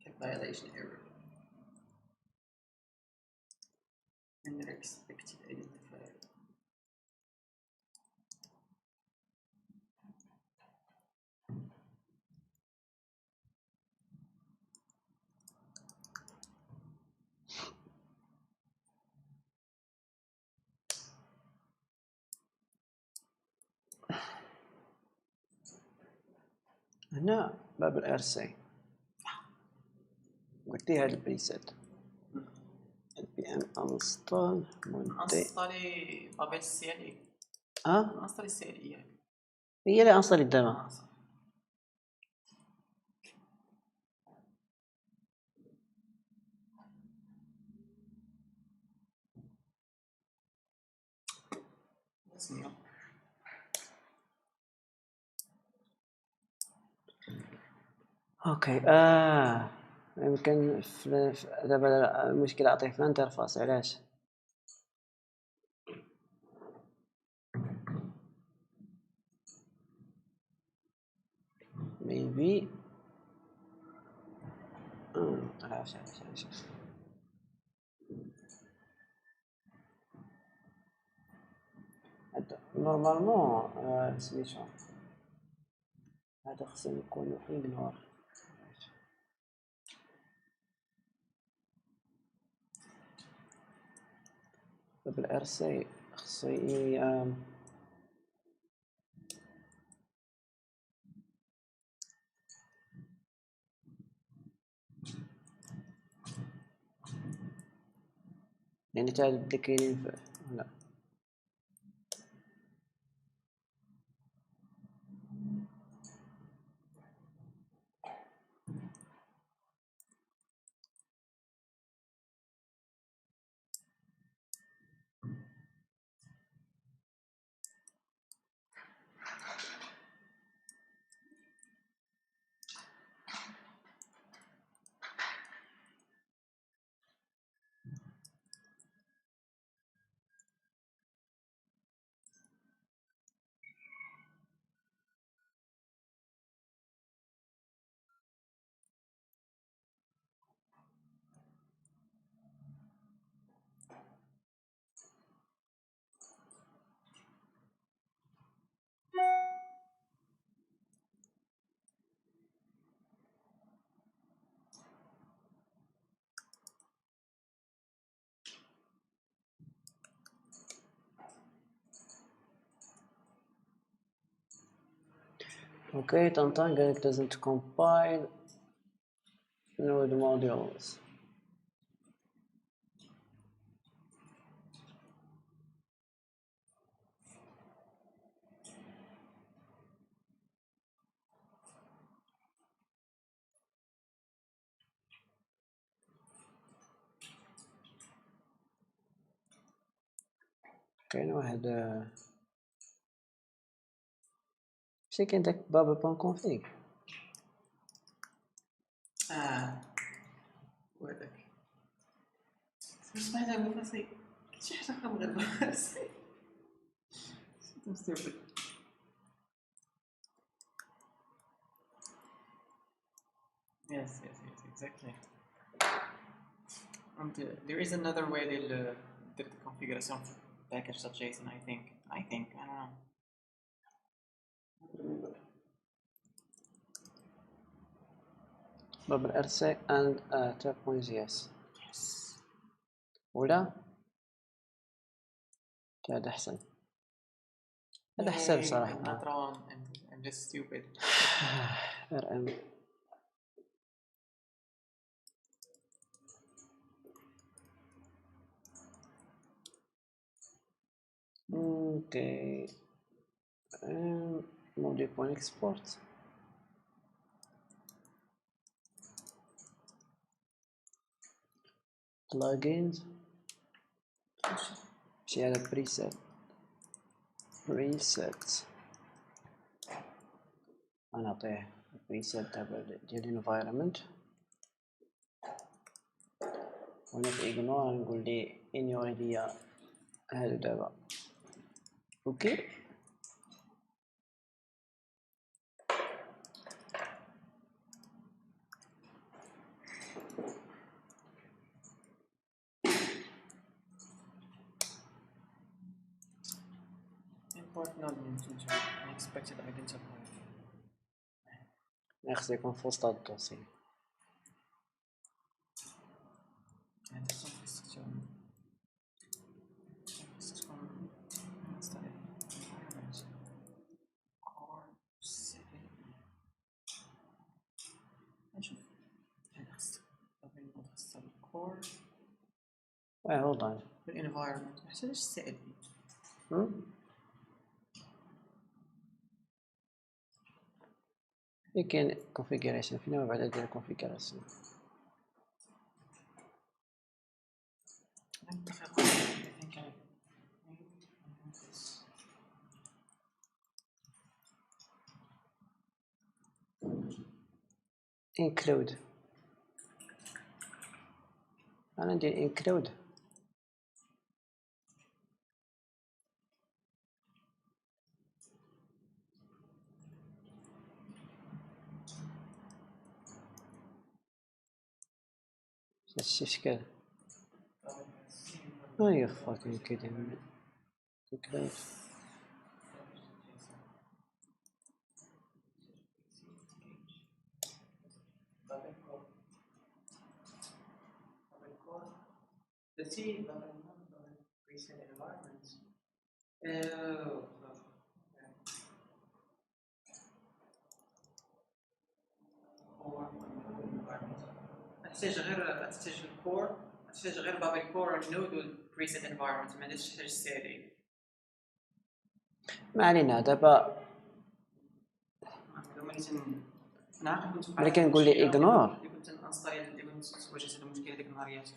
compilation error and the expected identifier. هنا بابل ار سي قلت لي هاد البريسيت البي ام انستال مودي انستالي بابيل السي ال اي. انستالي السي ال اي. هي اللي انستالي دابا اوكي يمكن دابا المشكله اعطيه في الانترفاس علاش ميبي علاش نورمالمون سميتو هذا خصهم يكونوا اغنور. بالار سي خصو يعني تاع بدا كاينين لا اوكي طنطان قالك doesn't compile node modules. كاين واحد شي كاين داك بابل بون كونفيغ وهذاك سمعت هذا الفصيل شي حاجه اخرى من غير الفصيل stupid. Yes, exactly. And there is another way they'll do the configuration package.json, I think, I don't know. بابل ارسي and tab.js Yes. ولا هذا احسن هذا احسن بصراحه. I'm not wrong, I'm just stupid. rm اوكي module.export plugins مشي على preset غنعطيه preset ديال environment وهنا في ignore نقول ليه ignore ليا هادو دابا. اوكي Import node mentions unexpected identifier. خصو يكون في وسط هاد الدوسي. And this one is to core hold on environment. محتاج السائل. كاين configuration فينا ما بعد ديال configuration. include أنا ندير include هادشي شكال هاي fucking kidding me include Let's see preset environments. Oh, تحتاج الكور، تحتاج غير باب الكور النود والبريسيت انفايرمنت، ما عندكش تحتاج السي ما علينا دابا. ملي كنقول لي اغنور كنت انستايل كنت واجهت هاد المشكله ديك النهاريات.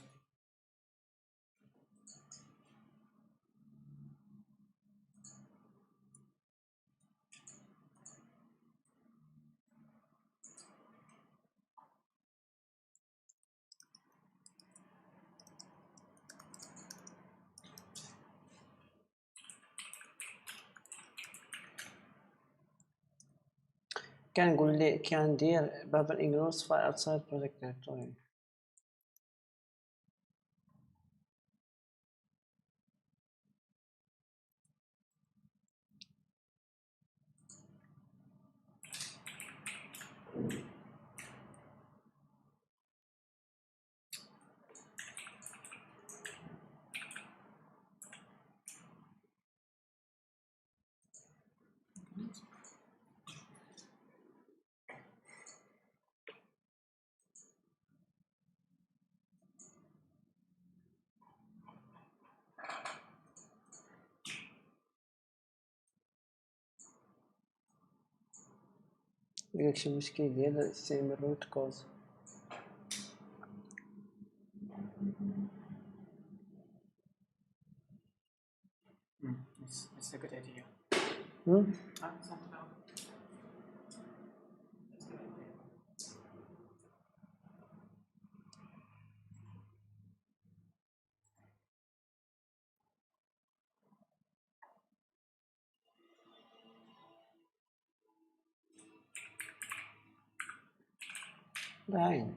كنقول لي كندير باب الاغنور فايل اوتسايد بروجيكت ديريكتوري. ياك شي مشكل ديال استعمال الروت كوز. It's a good idea. باين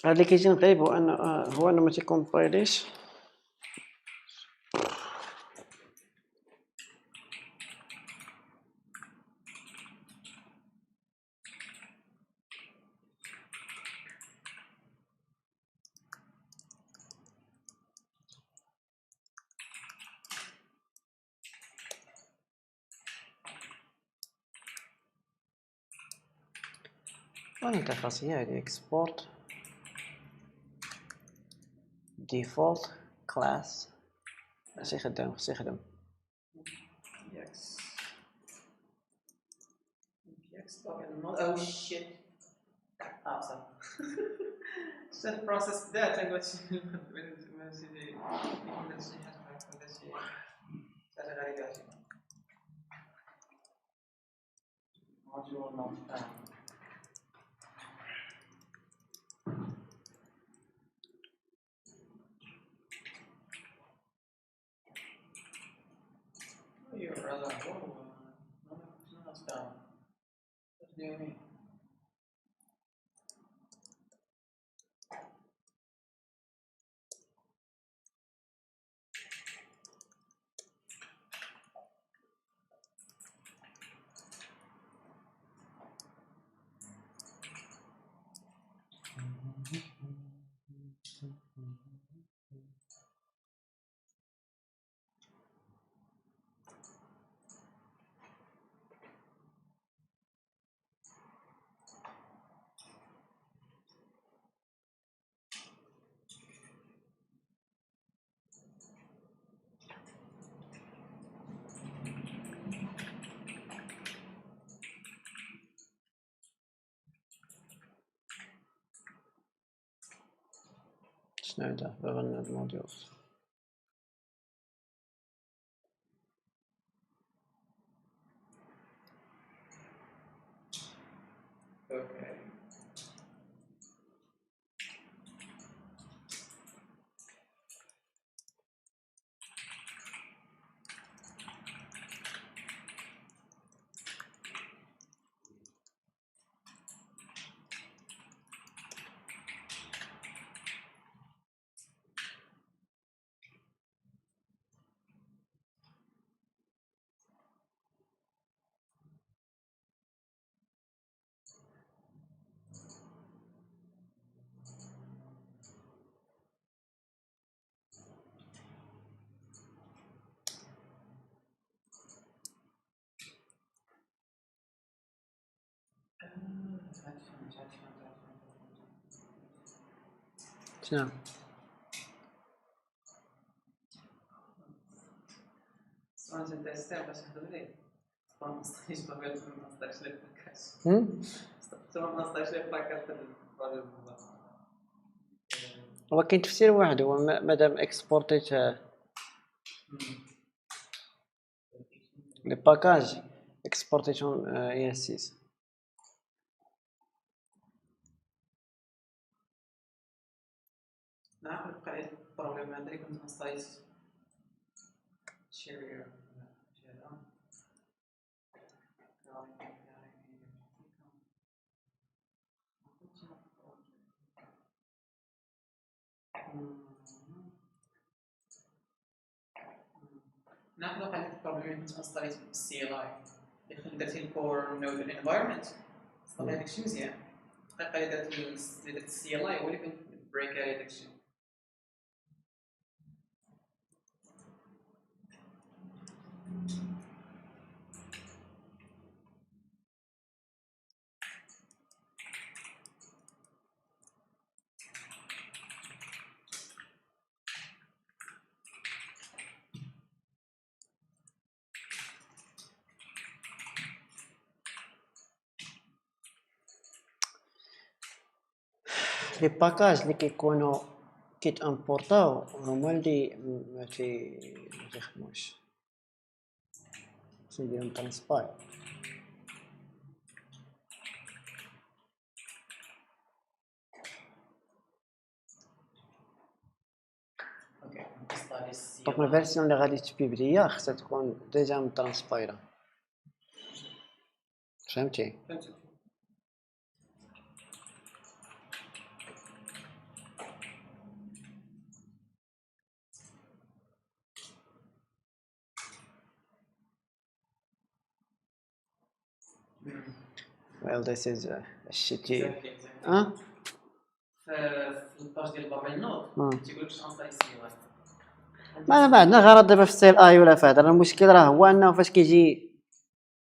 هاد اللي كيجي غريب هو ان ما تيكومبايليش. الانترفاس هي هادي export default class. خصو يخدم Oh shit. Awesome. Set process that and what's module not found. You're rather not found. What do you mean? شنو هذا رن الموديولز. Okay. شنو؟ سؤال انت استاذ باش نهضر ليه ما نستطيعش باغي ما نستطيعش لك هم؟ ما نستطيعش لك باكاش هو كاين تفسير واحد، هو مادام اكسبورتيت لي باكاج اكسبورتيشن اي اس 6. نعرف قاعد البروبليم عندي كنت نستطيع شير ناخذ قاعدة البروبليم كنت نستطيع السي ال اي اللي خلي درتي الكور نود الانفايرمنت استطيع داكشي مزيان الطريقة اللي درت السي ال اي هو اللي كنت بريك عليه داكشي. لي باكاج اللي كيكونوا كيتامبورطاو هما اللي ما تيخدموش، خصني نديرهم ترانسباي. اوكي نستطيع السي دونك الفيرسيون اللي غادي تبيبليا خصها تكون ديجا مترانسبايرا، فهمتي؟ فهمت. well this is shitty. في الباج ديال بابل نوت تيقول لك شنو نستطيع السي ال اي ما عندنا غرض دابا في السي اي ولا في هذا، المشكل راه هو انه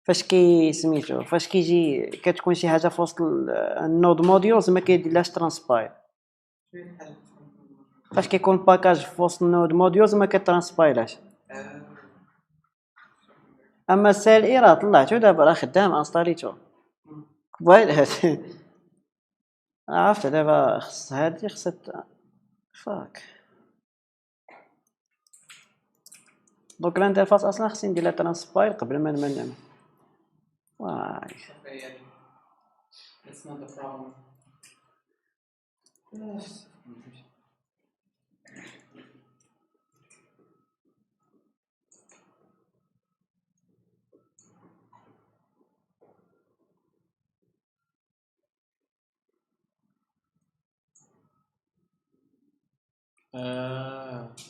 فاش كي سميتو فاش كيجي كتكون شي حاجه في وسط النود موديولز ما كيديرلاش ترانسباير. فاش كيكون باكاج في وسط النود موديولز ما كترانسبايلاش. اما السيل اي راه طلعتو دابا راه خدام انستاليتو قبيل عرفت دابا خص هادي خصها فاك. دونك الانترفاس اصلا خصني ندير لها ترانسباير قبل ما نعمل واي. That's not the problem.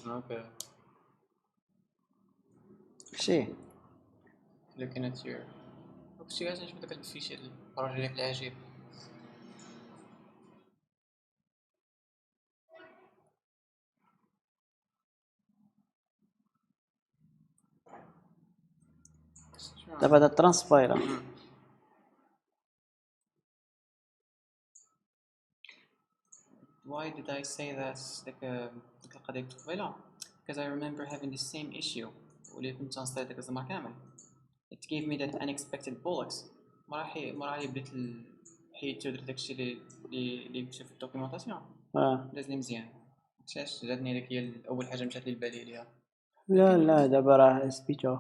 Okay. شي Looking at your. شي حاجة نشوف داك الفيشي البروجي ديالك العجيب. دابا هذا ترانسباير. Why did I say that ديك القضية كنت قبيلة؟ Because I remember having the same issue واللي كنت نستعد داك الزمر كامل. It gave me that unexpected bollocks. ما راح بديت حيدت درت داكشي اللي مكتوب في الدوكيومونطاسيون. داز لي مزيان. علاش جاتني هذيك هي أول حاجة مشات لي البالي ليها. لا دابا راه سبيتو.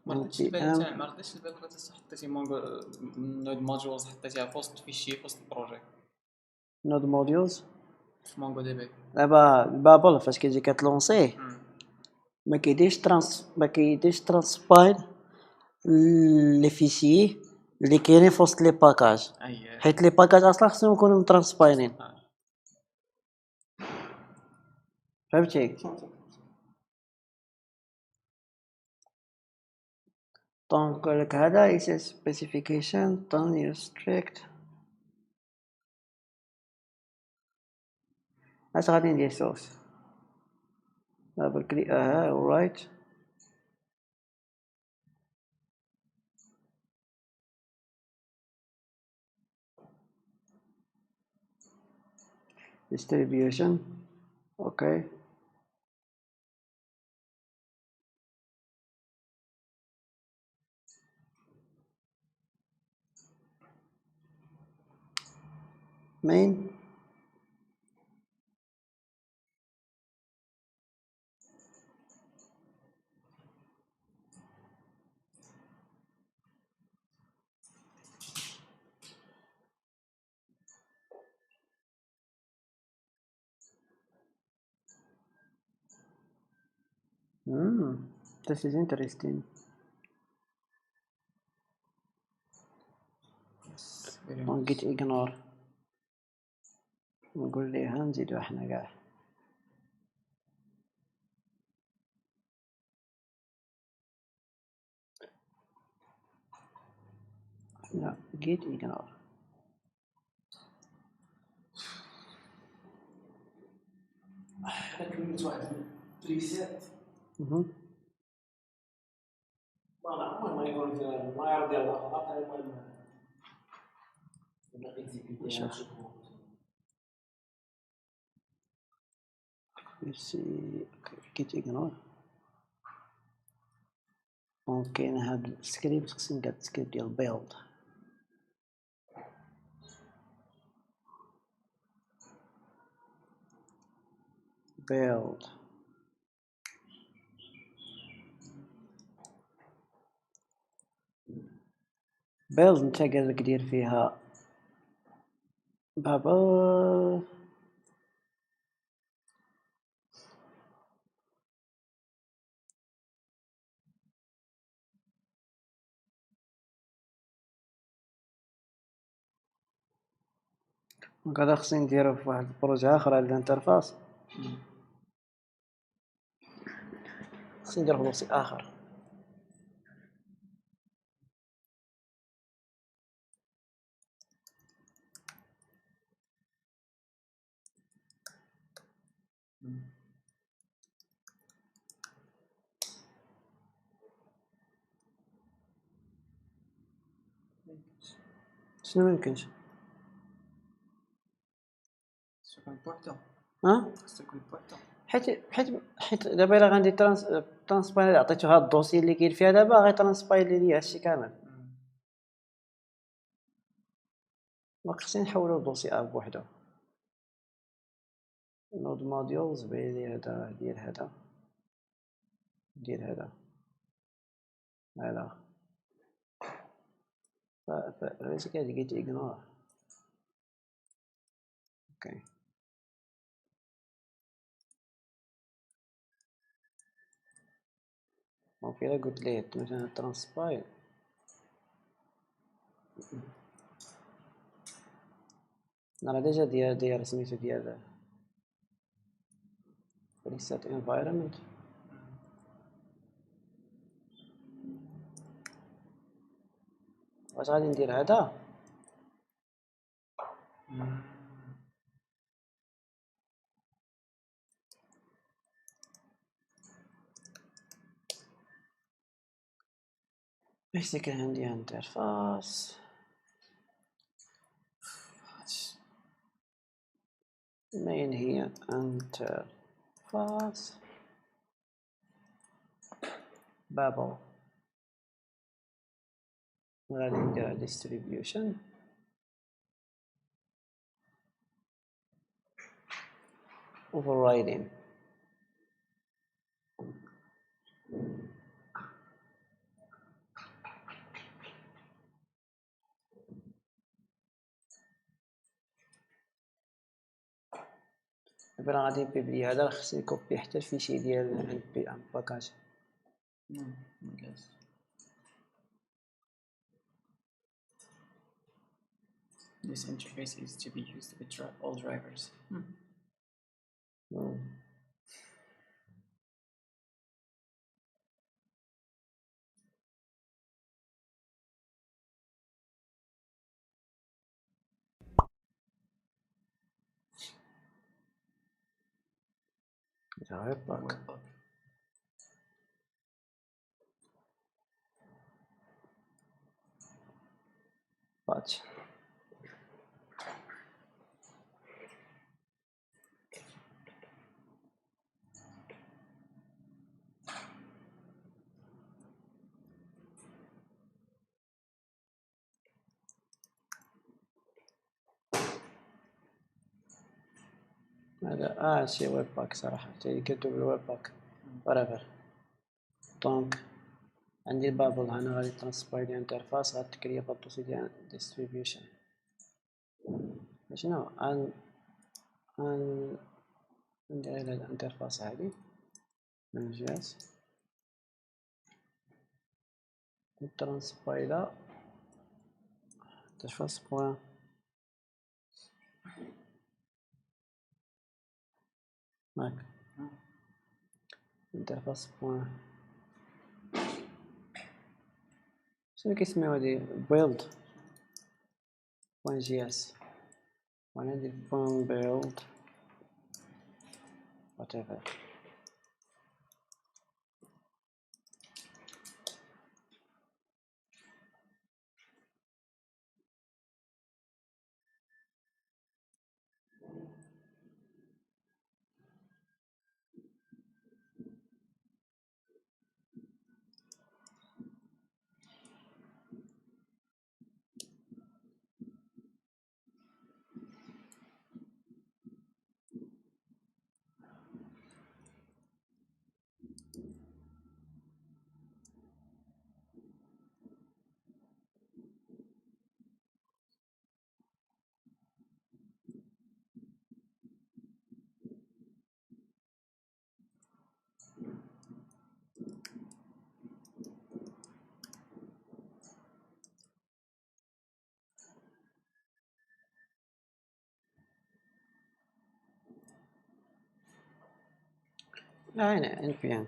ما ردتش البال ما حطيتي مونغو نود موديولز حطيتيها في وسط فيشي في وسط البروجي نود موديولز في مونغو دي بي. دابا البابل فاش كيجي كتلونسيه ما كيديرش ترانسباير لي فيشي اللي كاينين في وسط لي باكاج، حيت لي باكاج اصلا خصهم يكونوا مترانسبايرين. فهمتي؟ دونك لك هذا is a specification don't restrict. اش غادي ندير سورس دبل كليك alright. distribution. Okay. main. This is interesting. git ignore. نقول ليها نزيدو احنا قاع. لا git ignore. حنا كلمت واحد البريسيت المهم ما يقول ما يعرف يدير الخطا المهم git ignore. ممكن هاد السكريبت خصني ندير السكريبت ديال build. build انت قالك دير فيها بابا هذا خصني نديرو في واحد البروجي اخر على الانترفاس. خصني نديرو في دوسي اخر. شنو ما يمكنش؟ تكون بوحدو. تكون بوحدو. حيت دابا الا غندير ترانسبايل عطيتو هاد الدوسي اللي كاين فيها دابا غير ترانسبايل ليا هادشي كامل. ما خصني نحولو لدوسي اب بوحدو. نود موديولز بيدير هذا ديال هذا ديال هذا هذا فليس كاد جيت ignore. اوكي دونك الا قلت ليه مثلا ترانسبايل راه ديجا داير سميتو ديال reset environment. واش غادي ندير هذا باش كان عندي انترفاس main هي interface بابل غادي ندير distribution overriding. دابا غادي نبيبلي هذا خصني كوبي حتى الفيشي ديال الباكاج. This interface is to be used with all drivers. web pack. Patch. هذا شي ويب باك صراحة كتب الويب باك whatever. دونك عندي البابل هنا غادي ترانسباي ديال الانترفاس غتكريا بالدوسي ديال ديستريبيوشن. شنو ندير هاد الانترفاس هادي من جهة ترانسباي لا interface point هاك interface point شنو كيسميو هادي build .js وانا ندير build whatever. لا هنا npm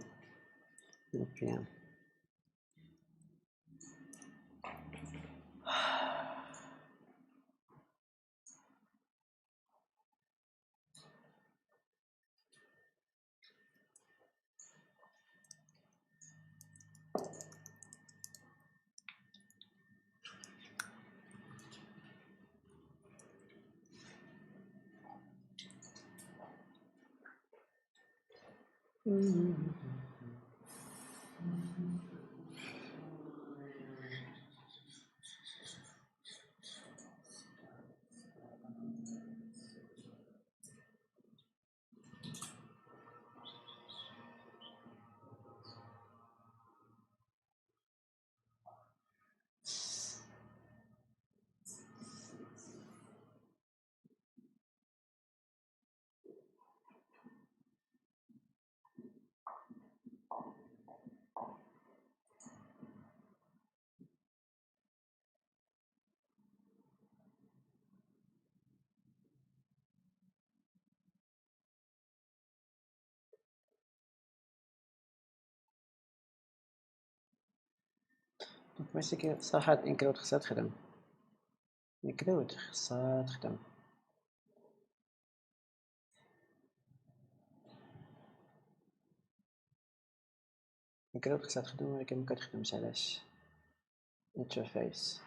ماشي صراحة انكلود خصها تخدم انكلود خصها تخدم ولكن مكتخدمش علاش interface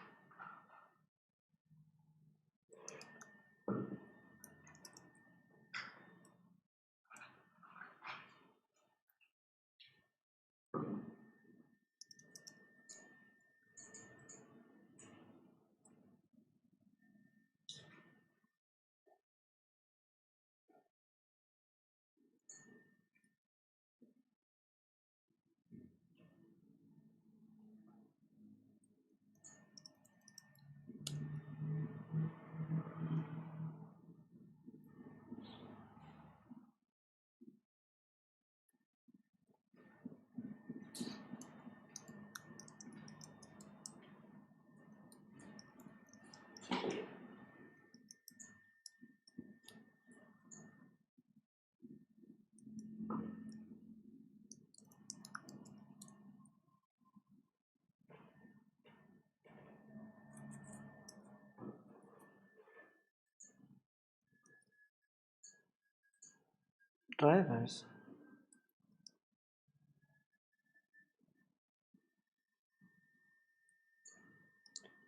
drivers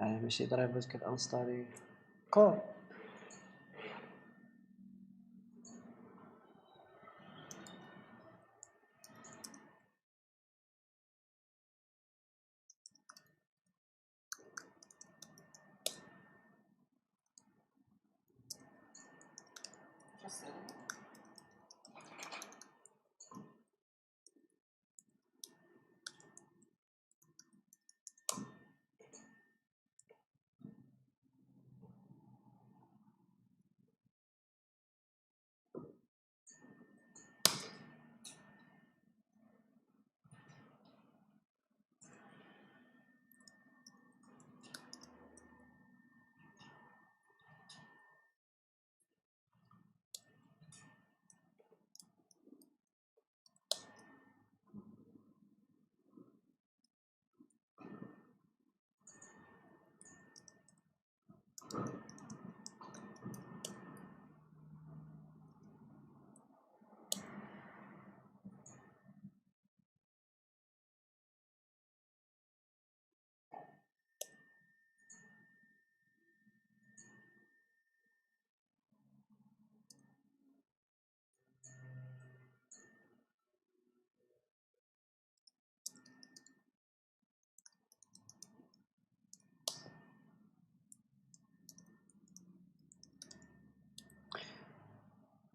ماشي درايفرز كتانستالي كور.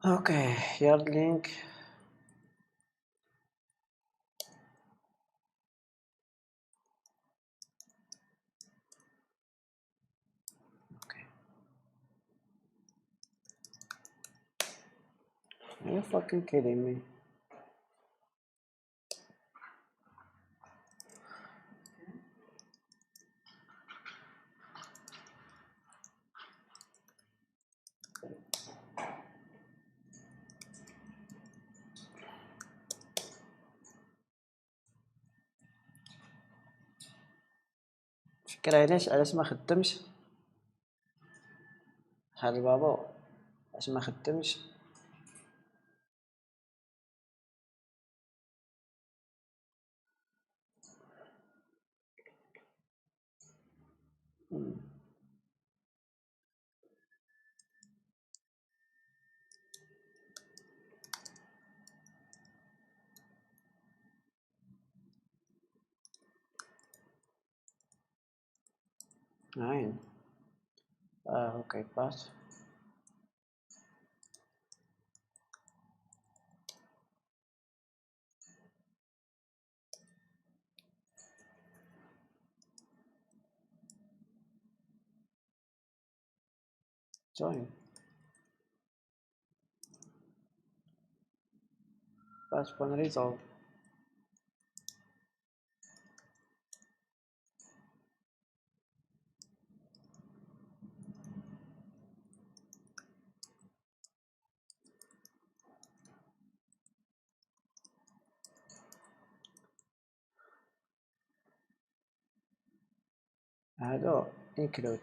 اوكي يارد لينك. Are you fucking kidding me? فكرة علاش ما خدمش هاد البابو، علاش ما خدمش. عين اوكي باس. join pass one resolve. هادو include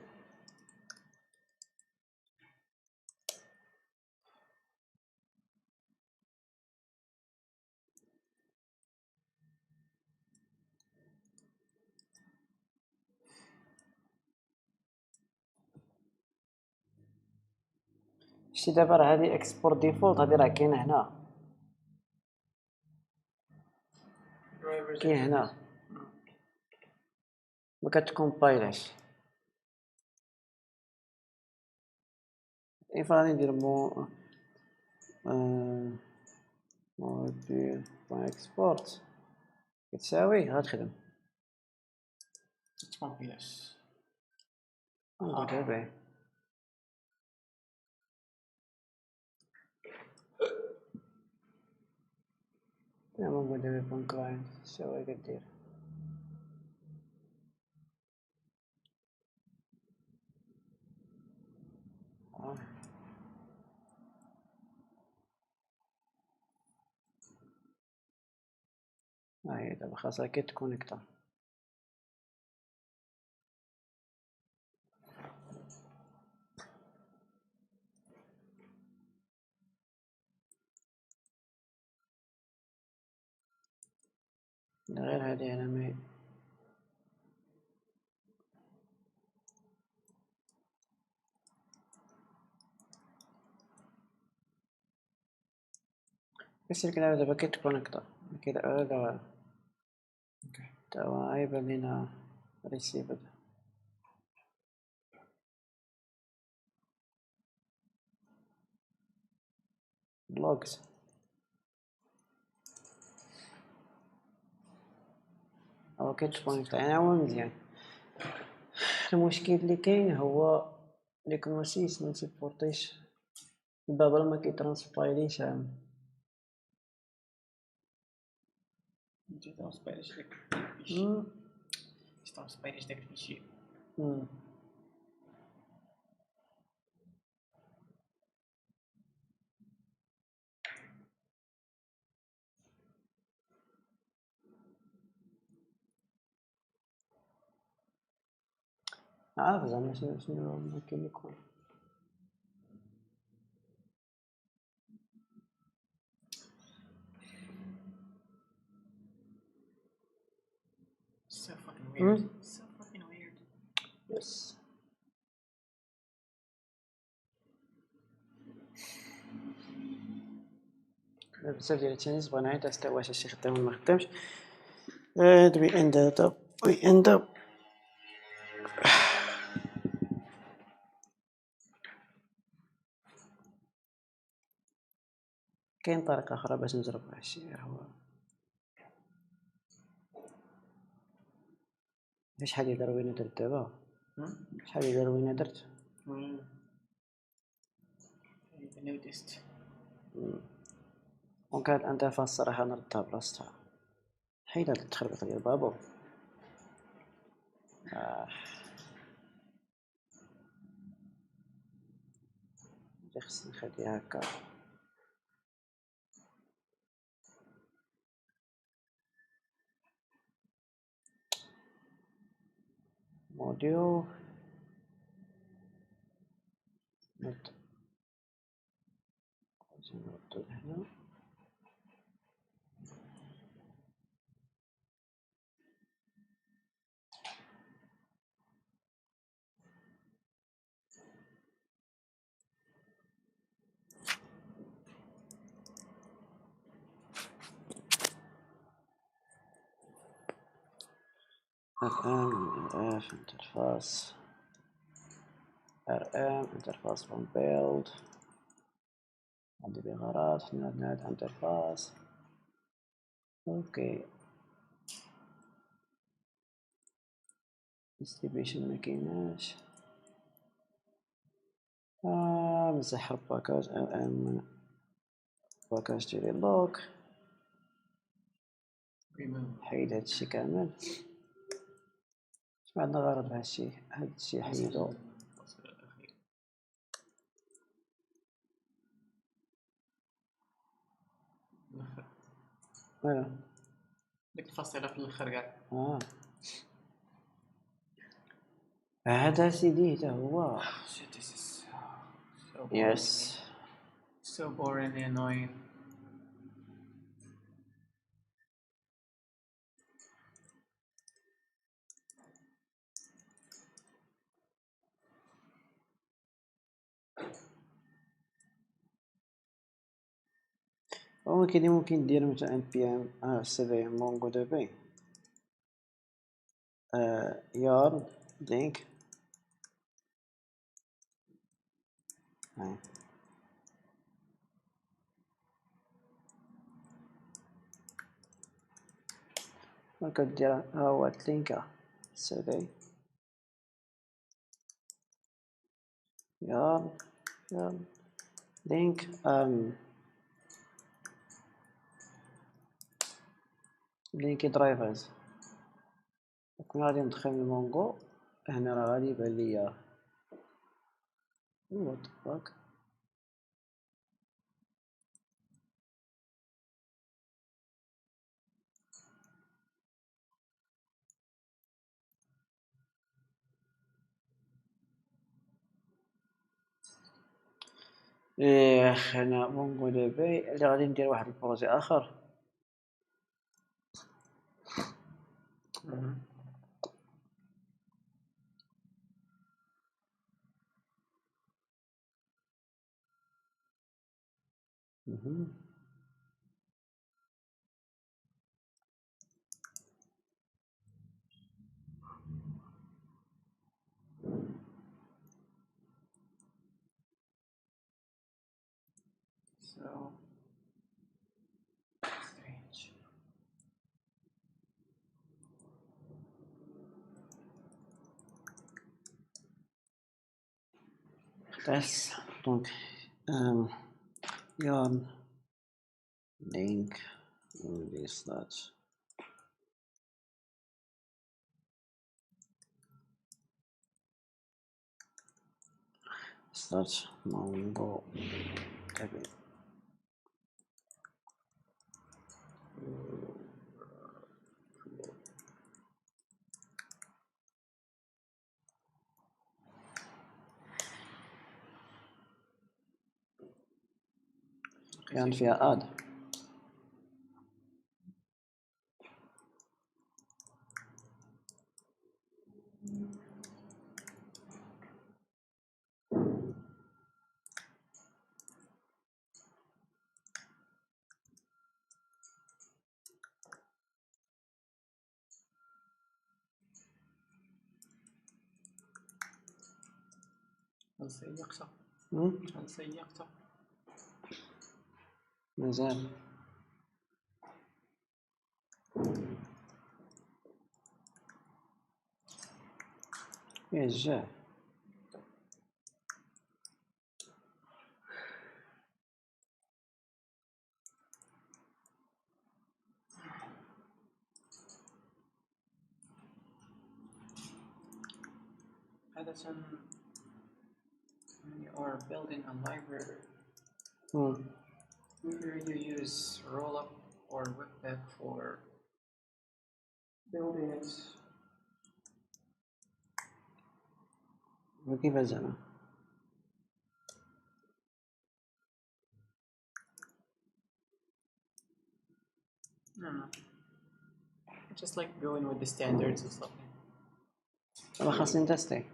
شتي دابا راه هادي اكسبورت ديفولت، هادي راه كاينه هنا، كاين هنا ما كتكومبايلاش. غادي ندير مو موديل اكسبورت كتساوي غتخدم. تتكومبيلاش. نقولها باهي. زعما موديل بون كلاينت تساوي كدير هي دابا خاصها كتكونيكتا. غير هادي انا مي بس كده دابا كيتكونيكتا كده هذا توا يبان لينا ريسيفد لوجز. هو كيتكونيكتا يعني هو مزيان. المشكل اللي كاين هو ديك الموسيس منسيبورتيش البابا ما كيترانسبايليش انت ترانسبيريش داك ترانسبيريش داك الفيشي. عارف زعما شنو ممكن يكون. So fucking weird. So fucking weird. يس بزاف ديال التنس بغينا غير تيستيو واش هادشي خدام ولا ما خدامش. and we end up كاين طريقة أخرى باش نجرب هادشي هو شحال يدير وين درت دابا شحال يدير وين درت I noticed. دونك هاد الانترفاس الصراحة نردها بلاصتها. حيد هاد التخربيق ديال بابو. خصني نخليها هكا. موديو نرد هنا rm interface rm interface from build عندي بغرض ناد interface اوكي distribution مكيناش مسح الباكاج rm باكاج ديالي لوك حيد هادشي كامل. عندنا غرض هادشي حيدو. ديك الفاصلة في الاخر كاع. هذا سيدي حتى هو. Shit, this is so boring. Yes. So boring and annoying. ممكن دير مثلا npm cv mongodb yarn link كدير ها هو لينك cv yarn link لينك درايفرز. كون غادي ندخل المونغو هنا راه غادي يبان ليا what the fuck. انا مونغو دي بي اللي غادي ندير واحد البروجي اخر. So strange. That's donc your link is that Mongo tagging. كان فيها اد هل سيقطع؟ هل سيقطع؟ مازال يا جاه عادة when you are building a library, either you use Rollup or Webpack for building it. وكيف زعما No. Just like going with the standards and stuff. دابا خاصني نتستي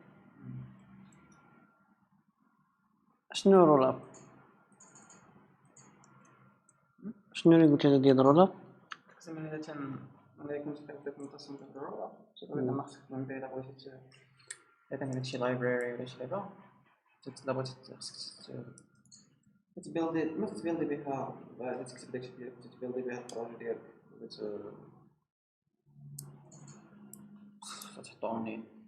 شنو رولاب شنو اللي قلت لي ديال رولاب تقسم عادة ملي كنت كنبدا نتصل بالرولاب تقريبا ما خصك من بعد بغيتي إذا كان عندك شي library ولا شي لعبة دابا خصك تبيلدي ما تبيلدي بها تكتب داكشي ديالك تبيلدي بها البروجي ديالك تحطو اونلاين.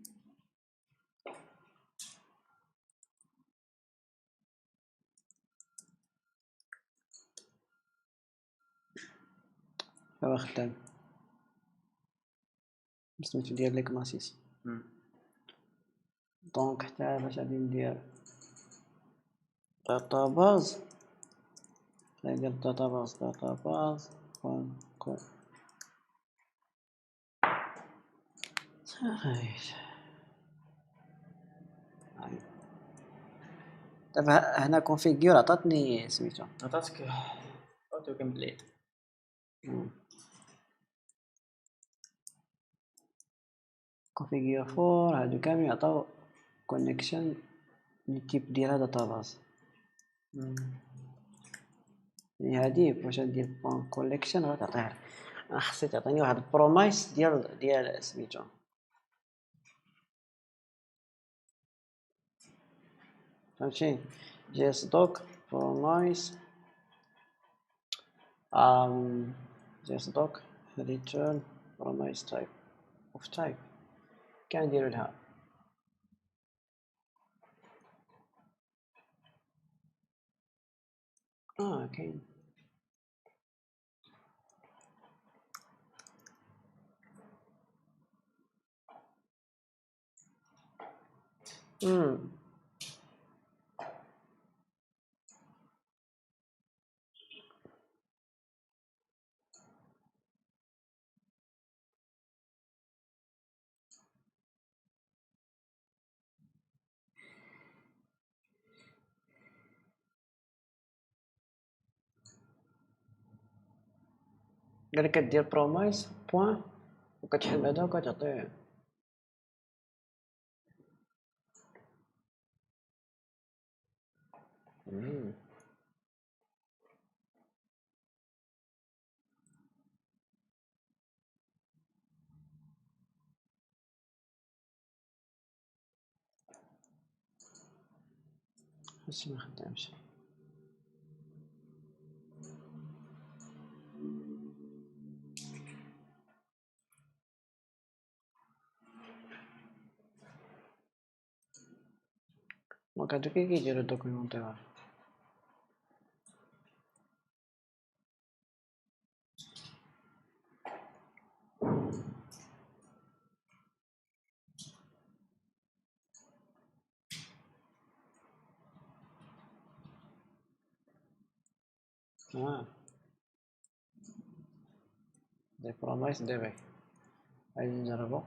هو خدام سميتو ديال ليك ماسيس دونك حتى باش غادي ندير داتاباز ندير داتاباز كون صحيح دابا هنا كونفيغور عطاتني سميتو عطاتك اوتو كومبليت كونفيغور فور هادو كامل يعطاو كونيكشن للتيب ديال داتاباز يعني هادي باش ندير بون كوليكشن غتعطيها انا خصني تعطيني واحد البرومايس ديال سميتو فهمتي جيس دوك برومايس جيس دوك return promise type of type كنديرو لها كاين قال كدير برومايس بوين وكتحل هذا وكتعطيه هادشي ما خدامش دونك هادو كي كيديرو الدوكيومونتير. دي بروميس دي في هاي نجربو.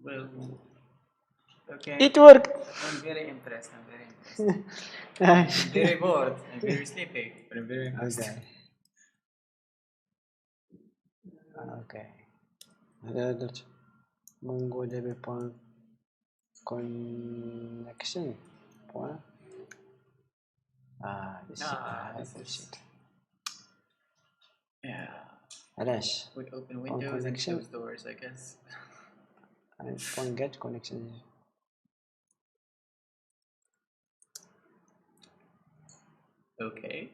Well, okay. It worked. I'm very impressed. I'm very bored. I'm very sleepy, but I'm very impressed. اوكي هذا درت مونغو دي بي بوان كونكشن بوان This is... Yeah. علاش We open windows and connection. close doors, I guess. بوان جيت كونكشن. Okay.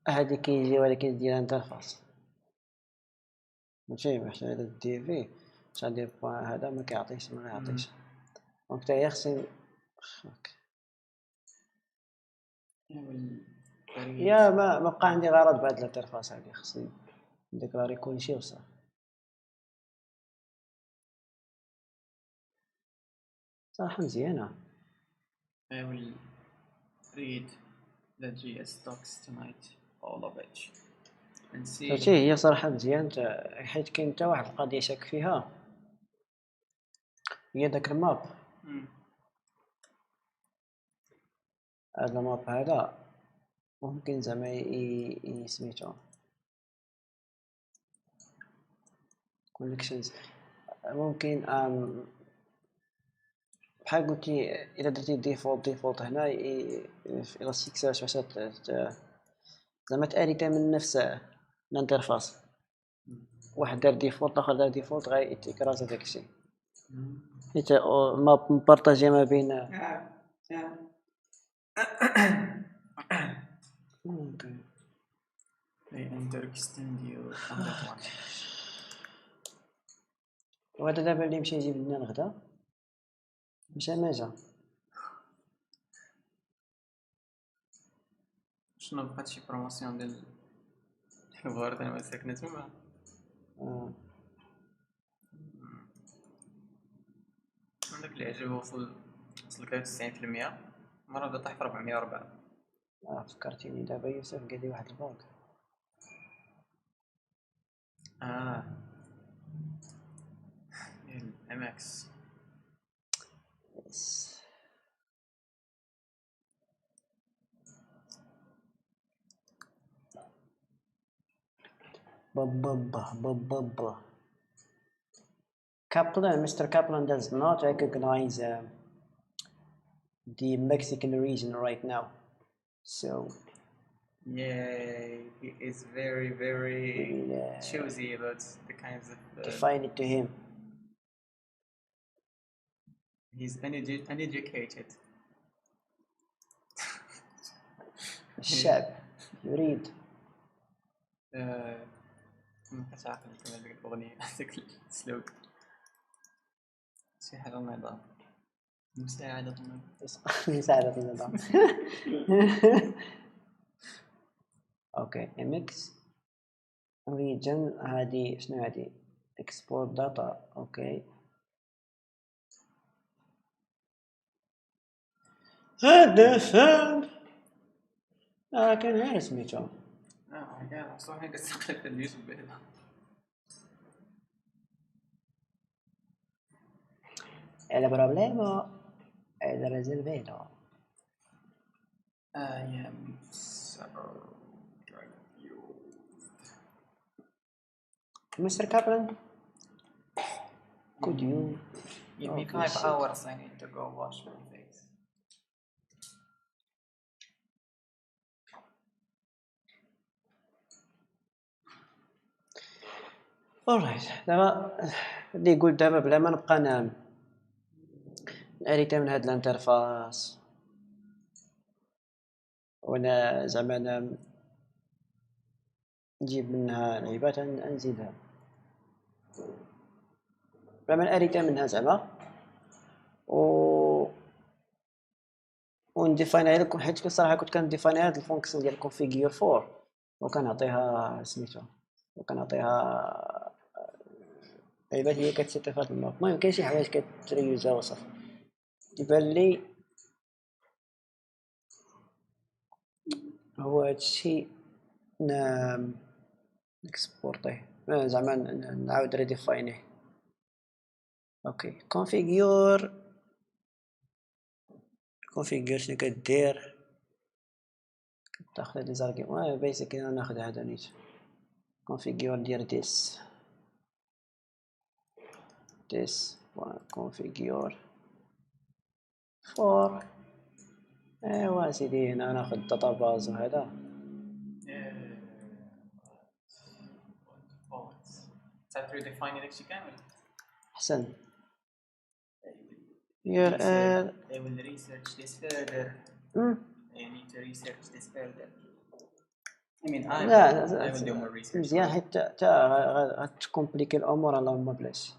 هادي كيجي ولكن ديال انترفاس ماشي محتاج هذا دير فيه تدير بوان هذا ما كيعطيش دونك حتى هي خصني يا ما بقى عندي غرض بهاد الانترفاس هادي خصني نديكلاري كلشي وصافي. صراحة مزيانة. I will read the GS docs tonight, all of it, and see. فهمتي هي صراحة مزيان حيت كاين حتى واحد القضية شاك فيها هي داك الماب. هذا الماب هذا ممكن زعما سميتو كونيكشنز ممكن بحال قلتي الا درتي ديفولت هنا الى سيكساش باش زعما تاريتا من نفس الانترفاس. واحد دار ديفولت الاخر دار ديفولت غيتكرازا داكشي حيت ماب مبارطاجي ما بين They understand you on that one. وهذا دابا اللي مشى يجيب لنا الغدا مشى ما جا. شنو بقات شي بروموسيون ديال البارد انا ساكنه تما. عندك اللي عجبو وصل 93% مرة بدا طاح في 404. فكرتيني دابا يوسف قال لي واحد البوك. MX. Mr. Kaplan does not recognize the Mexican region right now, so yeah, he is very choosy about the kinds of define it to him. He's uneducated. الشعب يريد ما كتعرف كما ديك الاغنيه ديك السلوك شي حاجه النظام مساعدة النظام. اوكي MX region هادي شنو هادي export data. اوكي هذا فهم كان غير سميتو كاع صراحه كتستقلب اليوتيوب هذا. El problema es resolverlo. I am so confused. Mr. Kaplan, could you give me 5 hours? I need to go wash my face. اورايت دابا اللي يقول دابا بلا ما نبقى ناريتا من هاد الانترفاس وانا زعما نجيب منها لعيبات نزيدها بلا ما ناريتا منها زعما و ونديفاينها لكم حيت الصراحه كنت كنديفاينها هاد الفونكسيون ديال configure for وكنعطيها سميتو وكنعطيها لعيبات هي كتسيتي في هاد النوط. المهم كاين شي حوايج كتريوزها وصافي. تيبان لي هو هادشي نكسبورطيه زعما نعاود ريديفاينيه. اوكي configure شنو كدير كتاخذ لي زارغيومون بيسيكلي انا ناخذ هذا نيت configure ديال this configure for ايوا سيدي هنا ناخذ داتاباز وهذا تعرف redefine داكشي كامل. احسن URL I will research this further. I need to research this further. I mean I will do more research. مزيان حيت غتكومبليكي الامور. اللهم بلاش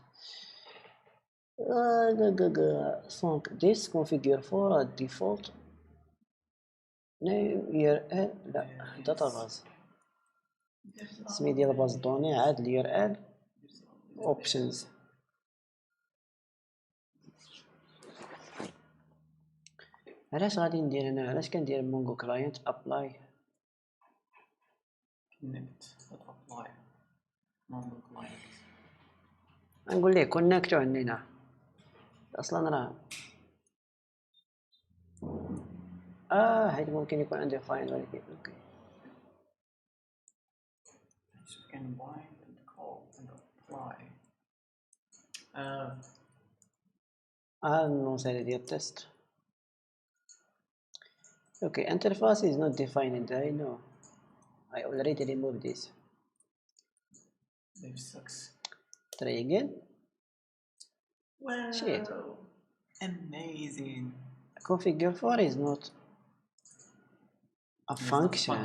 دونك this configure for default name URL لا database اسمي ديال باز دوني عاد URL options علاش غادي ندير هنا علاش كندير مونغو كلاينت ابلاي connect apply mongo client نقول ليه كونيكتو عندنا اصلا راه حيت ممكن يكون عندي فاين ولكن اوكي so can bind and call and apply نوصل ديال التست. Okay, interface is not defined. I know. I already removed this. this sucks. Try again. Wow. Shit. Amazing. Configure for is not a function.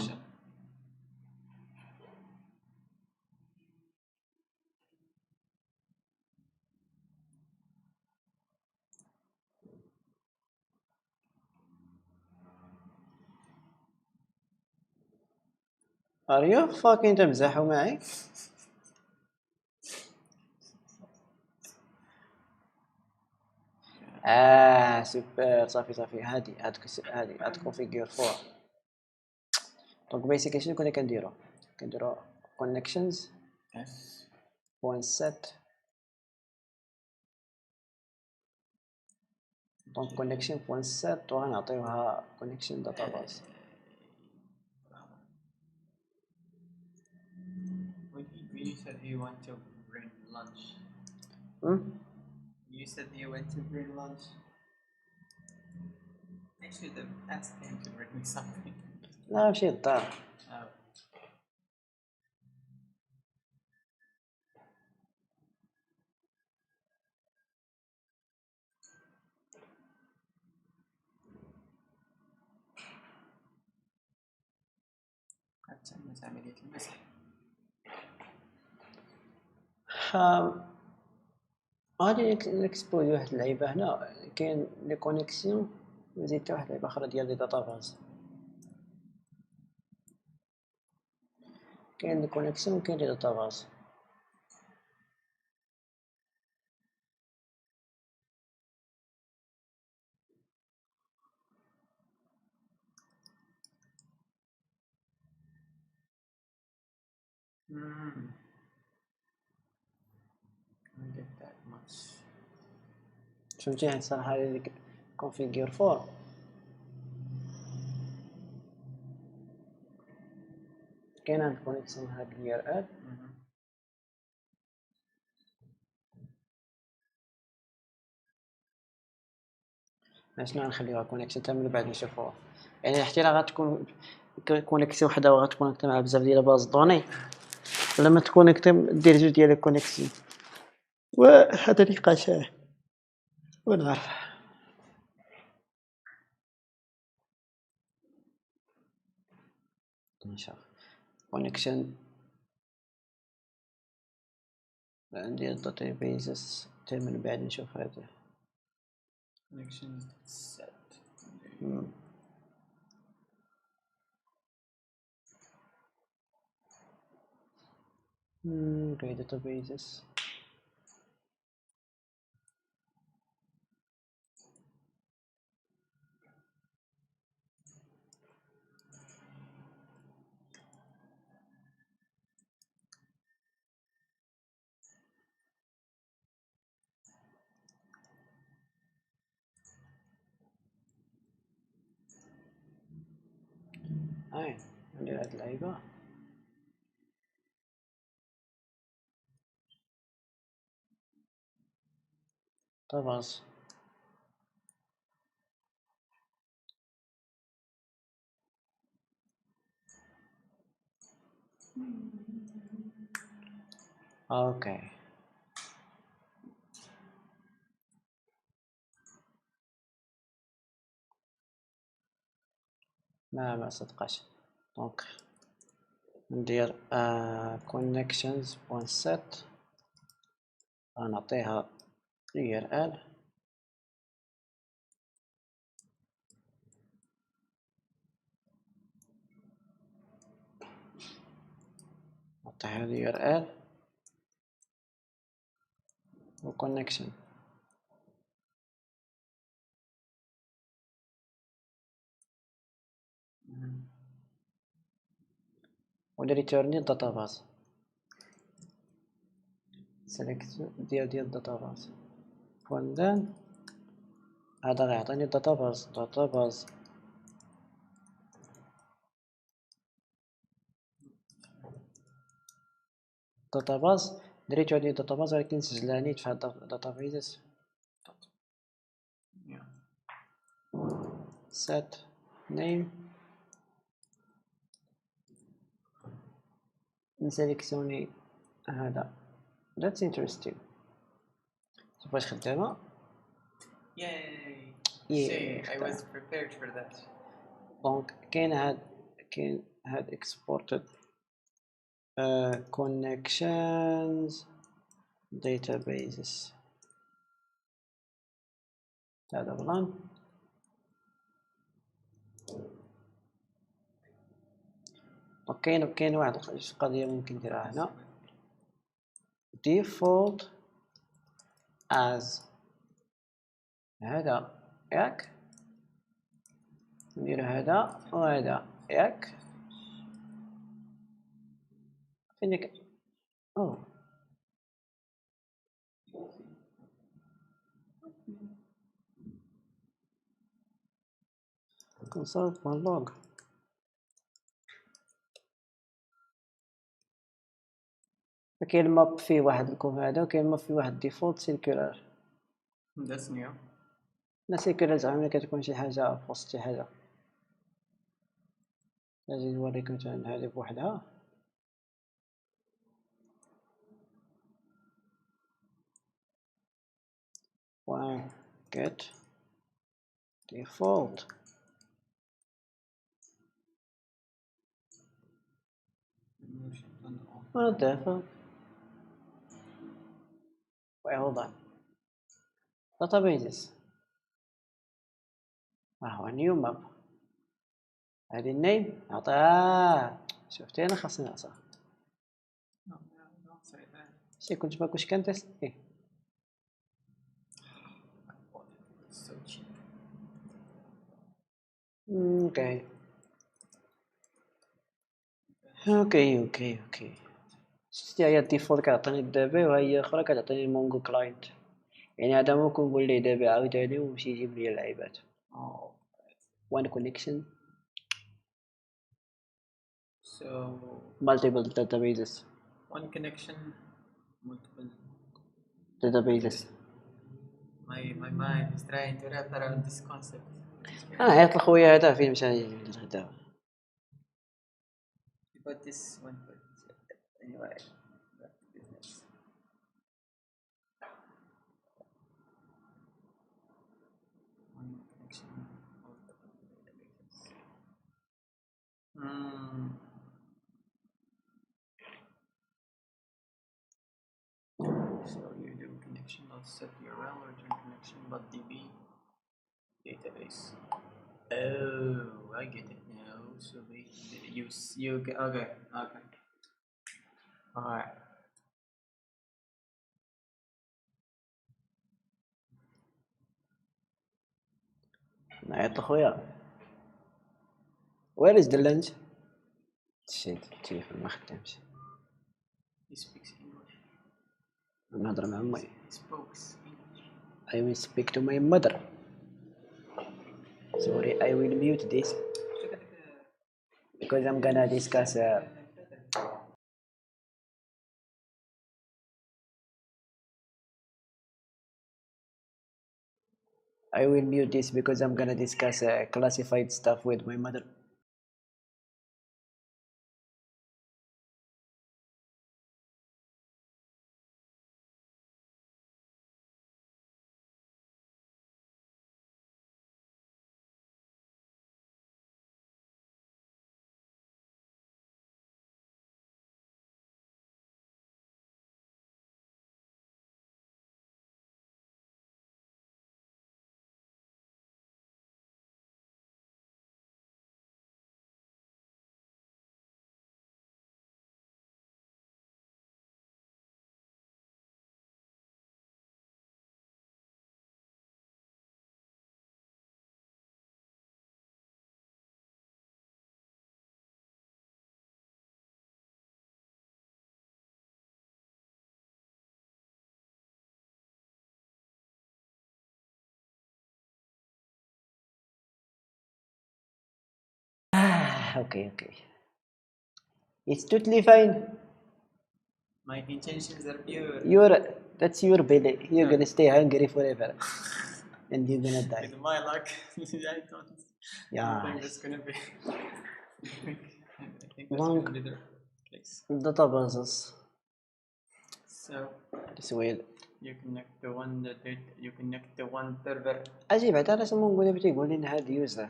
Are you fucking تمزحوا معي؟ سوبر صافي هاد configure for. دونك بيسيكلي شنو كنا كنديرو connections yes point set دونك connection point set وغنعطيوها connection database. When you said you want to bring lunch. You said you went to bring lunch. I should have asked him to bring me something. لا مشي للدار. تمت عملية المسح. غادي نكسبوزي واحد اللعيبه هنا كاين لي كونيكسيون وزيد حتى واحد اللعيبه اخرى ديال لي داتاباز. كاين لي كونيكسيون وكاين لي داتاباز. I get that much. فهمتي حيت صراحه هذيك configure for كاين هاد الكونيكسيون هاد URL شنو غنخليوها كونيكسيون حتى من بعد نشوفوها يعني حتى راه غتكون كونيكسيون وحده وغتكونيكت مع بزاف ديال باز دوني لما تكونيكتي دير جوج ديال الكونيكسيون وهذا اللي قاشاه ونعرف نشوف كونيكشن عندي الداتا بيزس حتى من بعد نشوف هذا connection set. okay databases هاي ندير هاد اللعيبة طبعا اوكي ما صدقاش دونك ندير connections set غنعطيها URL نعطيها URL و connection و return database select ديال database and then هذا غيعطيني database دريت هذه database ولكن نسجلها في هاد databases set name نسيليكسيوني هذا that's interesting شوف واش خدامة Yay! Yeah, See, I was خدامة. prepared for that. دونك كاين هاد exported connections databases هذا بلان كاين واحد القضية ممكن نديرها هنا default as هذا ياك ندير هذا وهذا ياك فينك اوه consult my log كاين ماب فيه واحد الكوم هذا وكاين ماب فيه واحد ديفولت سيركولار That's new. لا سيركولار زعما ملي كتكون شي حاجة في وسط شي حاجة نجي نوريكم مثلا هذه بوحدها get default what the fuck wait hold on databases هو new map هذه النيم عطاها شفتي انا خاصني نعطيها No, don't say that. شي كنت باكوش كنتستي It's so cheap. اوكي شتي هي الديفولت كتعطيني الدابي وهي اخرى كتعطيني المونغو كلاينت يعني هذا ما كنقول ليه دابي عاوتاني ويمشي يجيب لي اللعيبات Oh. one connection So multiple databases one connection, multiple. databases My mind is trying to wrap around this concept. عيط لخويا هذا فين مشى للغدا But this one, anyway, back to business. Connection of the databases. So you do connection of set URL return connection .db database. Oh, I get it now. So you okay. Alright. نعيط خويا. Where is the lunch? شيت التليفون ما خدامش. He speaks English. نهضر مع امي. He speaks English. I will speak to my mother. Sorry, I will mute this because I'm gonna discuss. I will mute this because I'm gonna discuss classified stuff with my mother. Okay. It's totally fine. My intentions are pure. That's your belly. You're gonna stay hungry forever, and you're gonna die. With my luck, I don't think that's gonna be. I think that's gonna be the case. Databases. So سويل. you connect the one server. عجيب عاد علاش مونغو بغيتي يقول لنا هاد يوزر.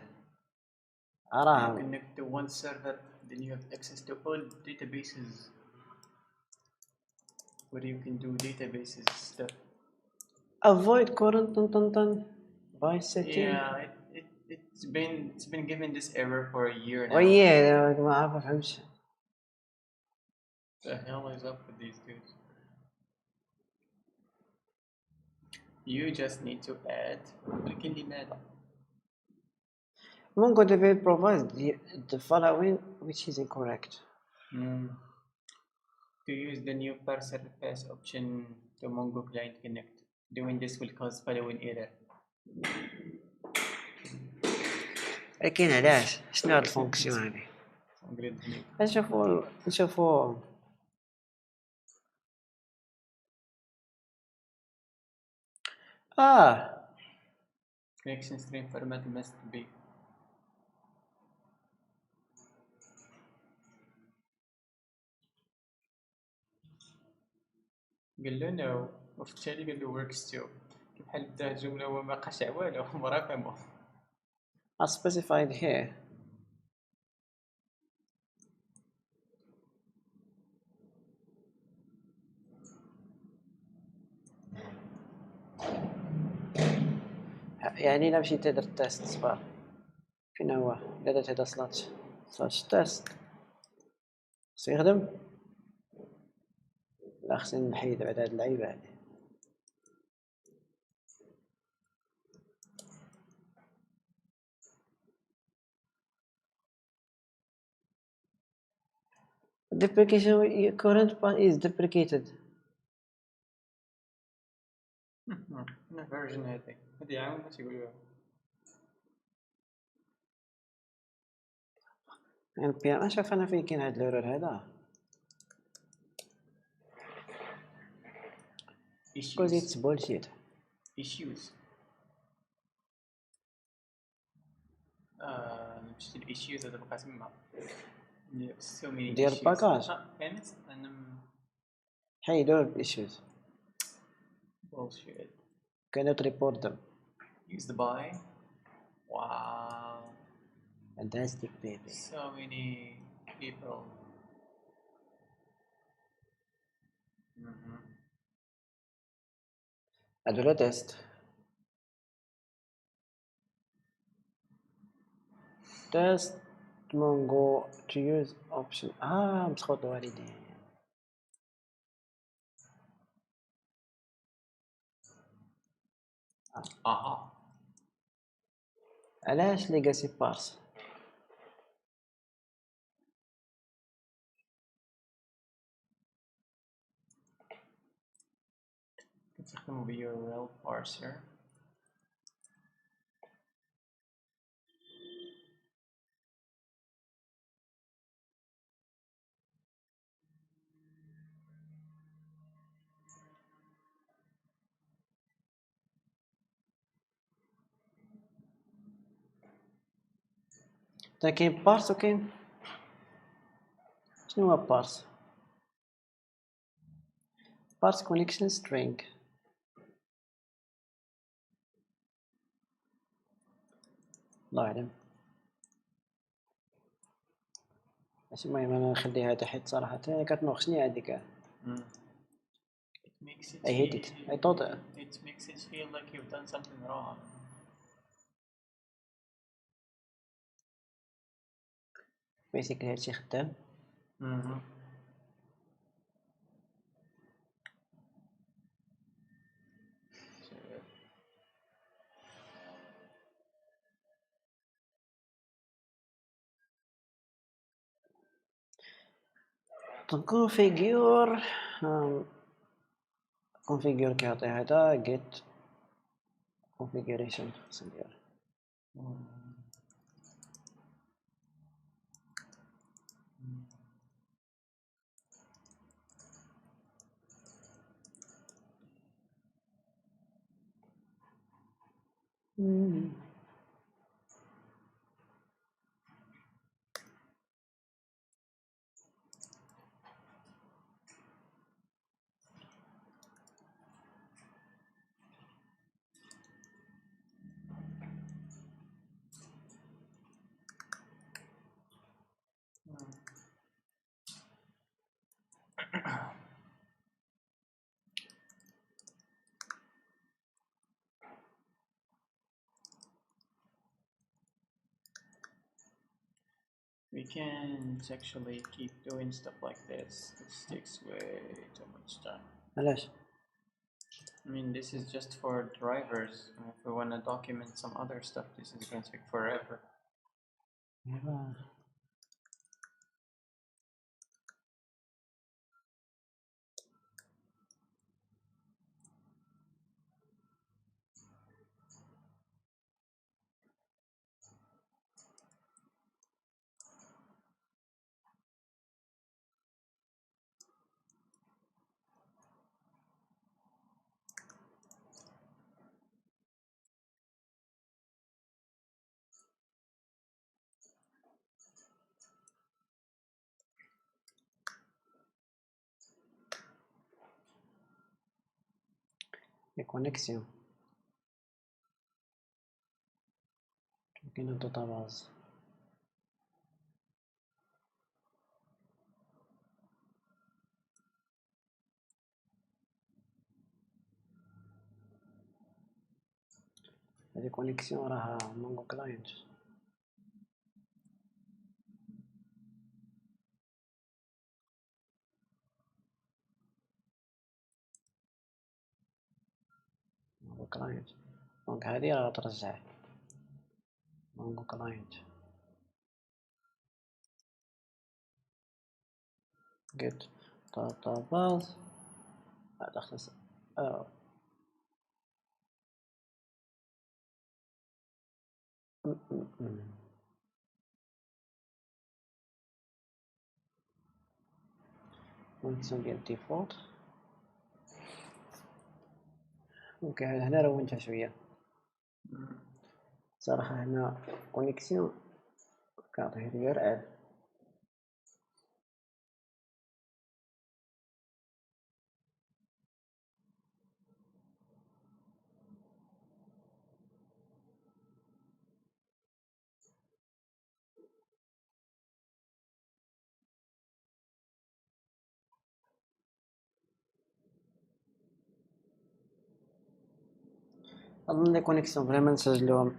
You راه connect to one server, then you have access to all databases where you can do databases stuff. avoid current by setting. Yeah, it's been given this error for a year now. Oh yeah, ما عارف فهمش. The hell is up with these dudes? You just need to add الكلمات. MongoDB provides the following, which is incorrect. To use the new parser pass option to Mongo Client Connect. Doing this will cause following error. لكن علاش؟ شنو هاد الفونكسيون هادي؟ نشوفو Connection string format must be. قال له no وفي التالي قال له works too. كيف حال بدا الجملة وما قشع والو مرة فهمو. as specified here. يعني إلا مشيت تدير التيست صباح فين هو؟ إلا درت هذا سلاش تيست سيخدم؟ لا خصني نحيد بعد هاد اللعيبة هادي. Deprecation current is deprecated. version هذه عاود ما تيقولوها. NPM نشوف أنا فين كاين هاد الإيرور هذا. Because it's bullshit. Issues. مشيت الissues هذا بقى تما. Yeah, so many ديال issues. الباكاج. كانت انا حيدوا الايشوز. bullshit. cannot report them. Used by. Wow. Fantastic baby. So many people. هادو تيست. test mongo to use option مسخوط الوالدين. اها. علاش legacy parse؟ كنستخدمو ب URL parser. تا كاين بارس وكاين شنو هو بارس؟ بارس كونيكشن سترينغ. الله اعلم. ماشي المهم انا نخليها هذا حيت صراحه كتناقشني هذيك. It makes it I hate it. I thought it makes it feel like you've done something wrong. basically هادشي خدام. configure configure كيعطي هذا get configuration خصنا ندير. We can't actually keep doing stuff like this. This takes way too much time. علاش؟ I mean, this is just for drivers. If we want to document some other stuff, this is going to take forever. les connexions. كاين database. هذه كونيكسيون راها مونغو كلاينت. مونغو كلاينت دونك هذه راه ترجع مونغو كلاينت get database. هذا خص فونكسيون ديال ديفولت. اوكي هنا رونتها شويه صراحه. هنا كونيكسيون كنعطيه URL اظن لي كونيكسيون فريمون نسجلوهم.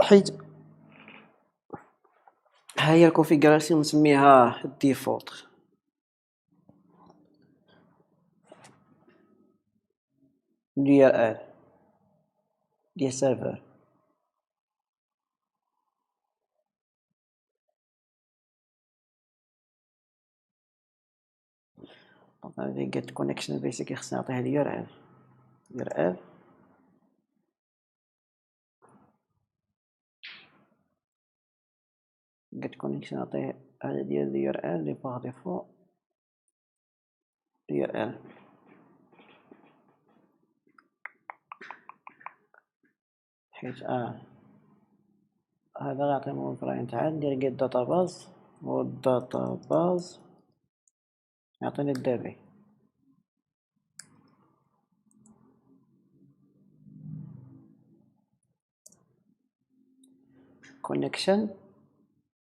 حيت ها هي الكونفيغوراسيون نسميها الديفولت ديال السيرفر. دونك هادي get connection basic خصني نعطيه اليو ار ال get connection نعطيه هذا ديال اليو ار ال لي باغ ديفو اليو ار ال. حيت هذا غيعطي مول كلاينت عاد ندير get database والداتاباز يعطيني الدابي. connection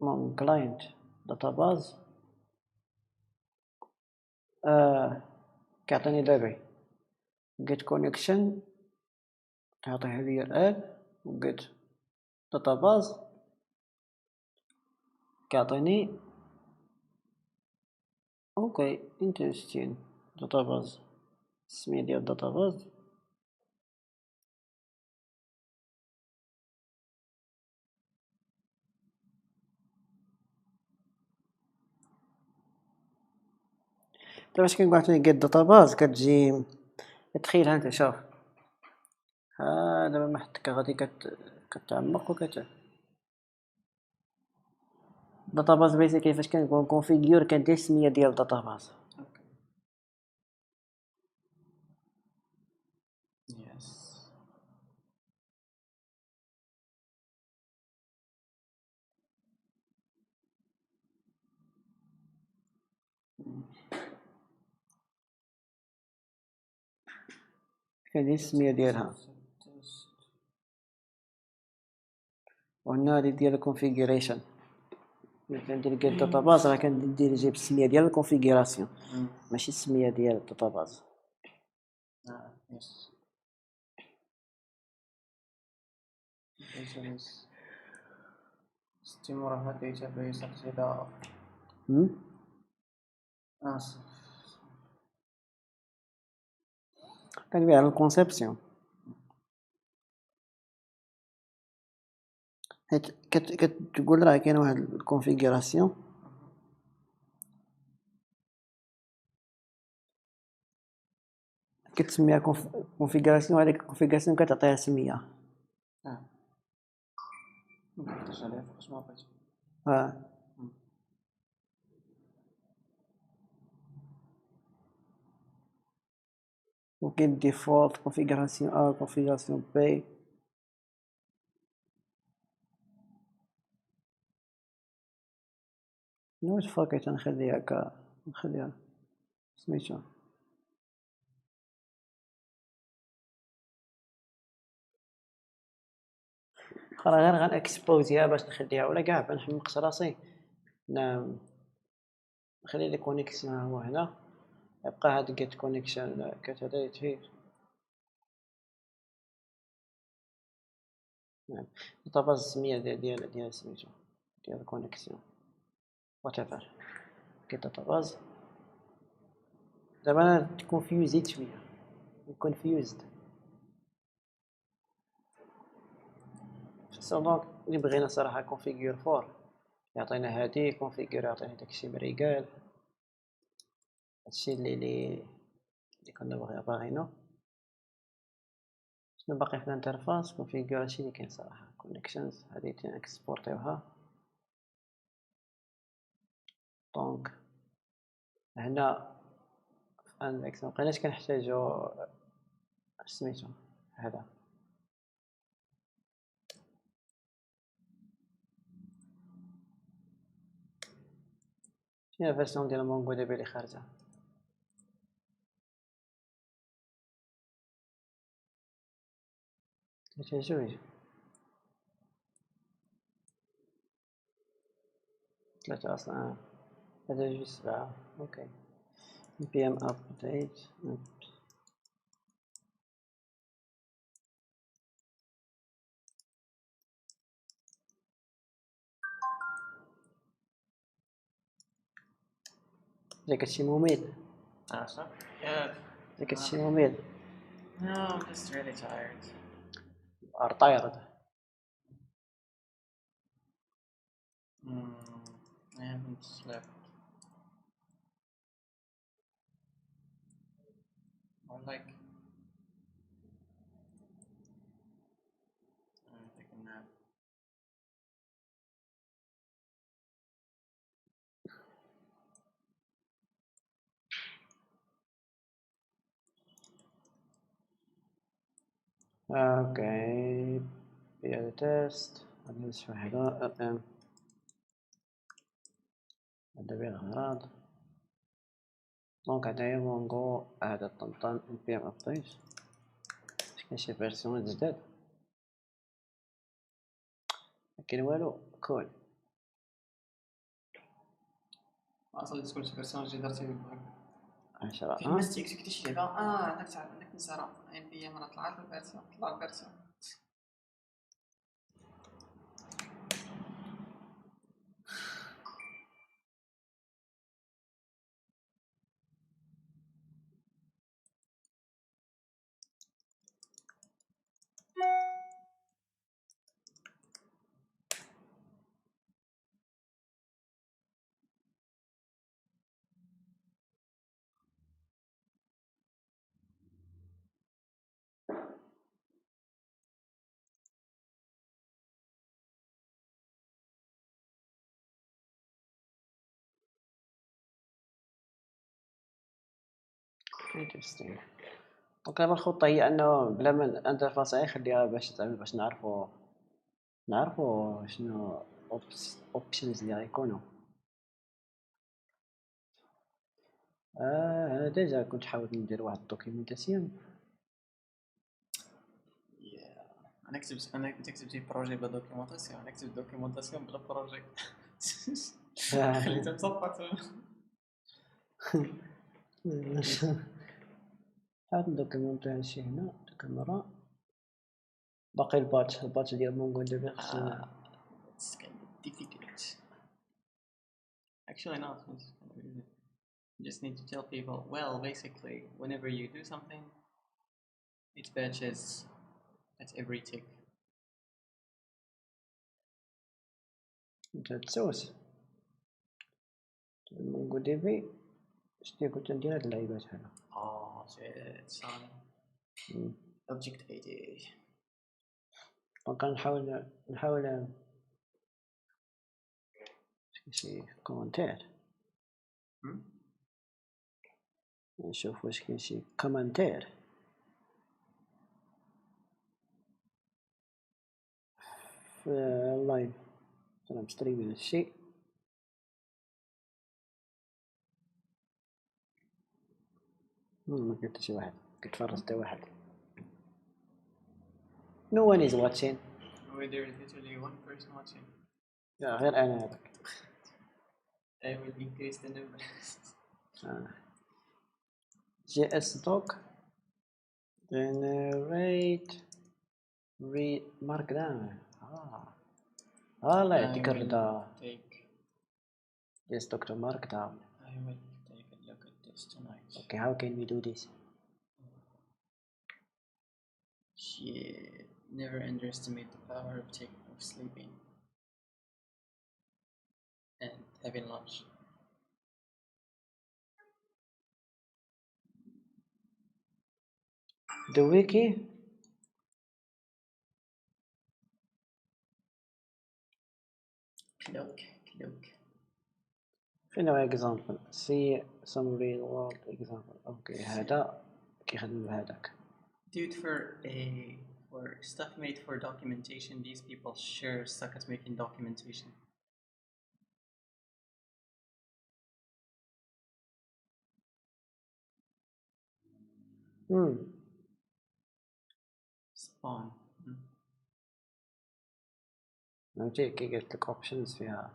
من client database كيعطيني دابي. get connection كيعطيه لي ال و get database كيعطيني اوكي interesting database. السمية ديال database باش كنقول عطيني get database كتجي تخيلها انت. شوف دابا ما حدك غادي كتعمق database بيسيكلي كيفاش كنقول configure كندير السمية ديال database. Yes. كندير السمية ديالها وهنا هادي ديال الكونفيغوريشن. ملي كندير get database راه كندير نجيب السمية ديال الكونفيغوراسيون ماشي السمية ديال الداتاباز. Yes. database استمرار database اقتضاء آسف كندوي على الكونسيبسيون. حيت كتقول راه كاين واحد الكونفيغوراسيون كتسميها كونفيغوراسيون. هذيك الكونفيغوراسيون كتعطيها سمية. نقدرش عليها فوقاش ما بغيت. وكاين ديفولت كونفيغوراسيون كونفيغوراسيون بي. واش فاكيت نخليها هكا نخليها سميتو خرا غير غنكسبوزيها باش نخليها ولا كاع بنحمقش راسي. نعم نخلي لي كونيكسيون هو هنا يبقى هاد جيت كونيكشن كتعطي فيه. نعم دابا السمية ديال سميتو ديال الكونيكسيون whatever كيت داباز. دابا انا كونفيوزيت شويه كونفيوزد دونك اللي بغينا صراحه كونفيغور فور يعطينا هادي كونفيغور يعطينا داكشي مريقال. هادشي اللي كنا باغينو. شنو باقي في الانترفاس كونفيغور هادشي اللي كاين صراحه. كونيكشنز هادي تنكسبورتيوها. دونك هنا اندكس مابقيناش كنحتاجو سميتو هذا. شنو الفيرسيون ديال مونغو دي بي اللي خارجه؟ جوج 3 اصلا 3.7 اوكي. npm update ذاك الشي ممل صح؟ Yeah. ذاك الشي ممل No, I'm just really tired. طايرد I haven't slept. Or like, I'm taking a nap. اوكي بيا تيست نشوف هذا هذا بيه اغراض دونك هدايا مونغو هذا طنطان npm update كاين شي فيرسيون جداد مكاين والو كول اصلا تكون شي فيرسيون جديده درتي هكا 10 فين ما ستيكسكتي شي لعبه عندك تعرف عندك نسرا ام بي ام راه طلعت الفيرسيون طلع الفيرسيون انتريستين دونك دابا الخطه هي انه بلا ما الانترفاس يخليها باش تعمل باش نعرفوا شنو اوبشنز اللي غيكونوا انا ديجا كنت حاولت ندير واحد الدوكيومونطاسيون انا تكتب شي بروجي بلا دوكيومونطاسيون انا كتبت دوكيومونطاسيون بلا بروجي خليتها مصطط حاولت ندوكيومونطي هادشي هنا ديك المره باقي الباتش ديال مونغو دي بي خصنا It's kind of difficult. Actually, not. It's kind of easy. You just need to tell people, well, basically, whenever you do something, it batches at every tick. انت تسوس مونغو دي بي شتي كنت ندير هاد اللعيبات هنا Oh, shit, son. Object-A. دونك نحاول شي كومنتير نشوف واش كاين شي كومنتير في اللايف انا مستريم هادشي ما كاين حتى شي واحد كيتفرج حتى واحد no one is watching Where there is literally one person watching. غير انا هذاك I will increase the number. JS doc generate read markdown الله يعطيك الرضا Take. JS doc to markdown I will take a look at this tonight. okay how can we do this Shit. Never underestimate the power of sleeping and having lunch. the wiki Cloak. فين هو example see some real world example okay هذا كيخدم بهذاك Dude, for stuff made for documentation, these people sure suck at making documentation. Spawn. فهمتي كي قلت لك options فيها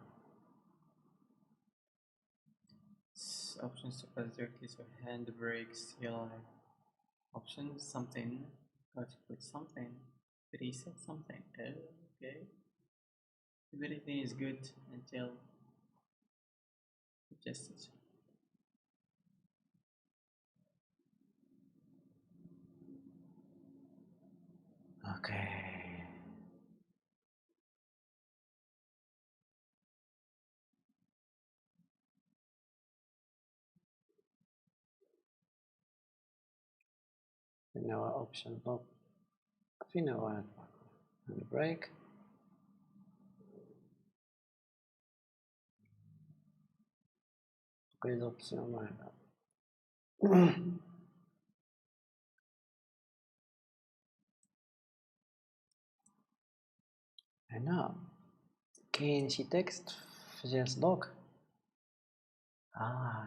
options to pass directly to handbrakes, CLI. Options something, got to put something, preset something. Okay. Everything is good until adjusted. اوكي. هنا هو اوبشن لوك، فينا هو هاند بريك. كل اوبشن معنا. هنا كاين شي تكست في جهاز دوك.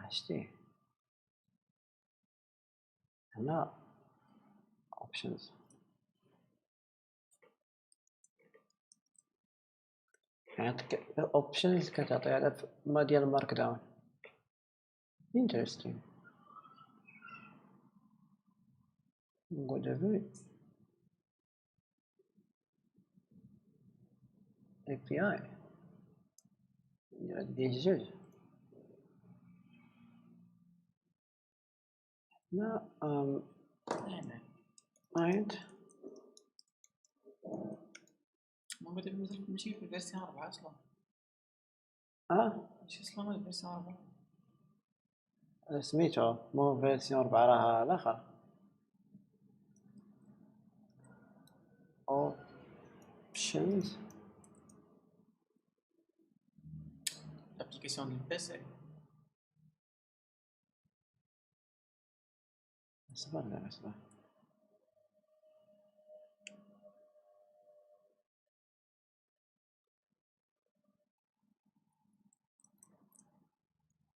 شتيه هنا options يعطيك options كتعطي على ما ديال المارك داون. interesting. نقول دابا API ديال جوج. لا اينت ما قلت لك ماشي في الفيرسيون 4 اصلا. ماشي اصلا هو الفيرسيون 4. سميتو مو فيرسيون 4 راه الاخر. options l'application du PC. اصبر لا اصبر.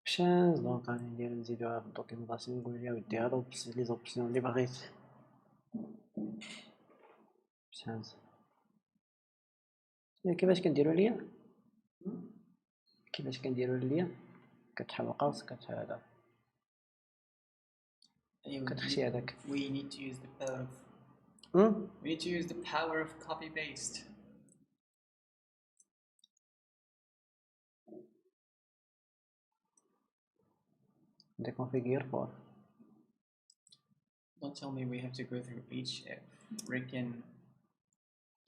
options دونك غادي ندير نزيدوها في الدوكيومونطاسيون نقول ليها ودي هادو لي زوبسيون اللي بغيت. options كيفاش كنديروا ليا كتحل القوس هذا كتخشي هذاك. We need to use the power of we need to use the power of copy paste. deconfigure for. Don't tell me we have to go through each freaking.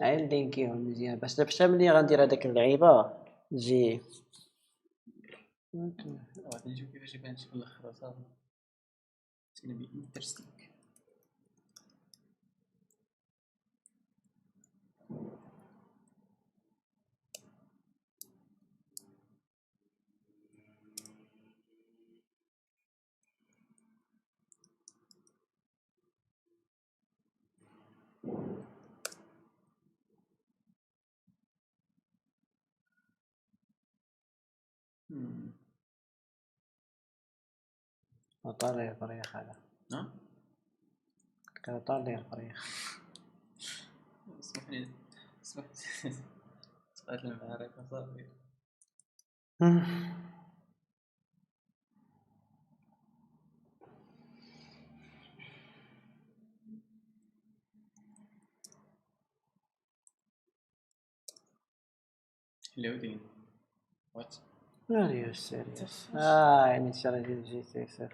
عندي مزيان باش دابا ملي غندير هذاك اللعيبه تجي غادي نشوف كيفاش يبان شي في الاخر صافي. It's gonna be interesting. طار لي الفريخ هذا. كان طار لي الفريخ. اسمحني سمعت المعارك صافي. Loading. What? Are you serious? يعني شريت الجي تي 6.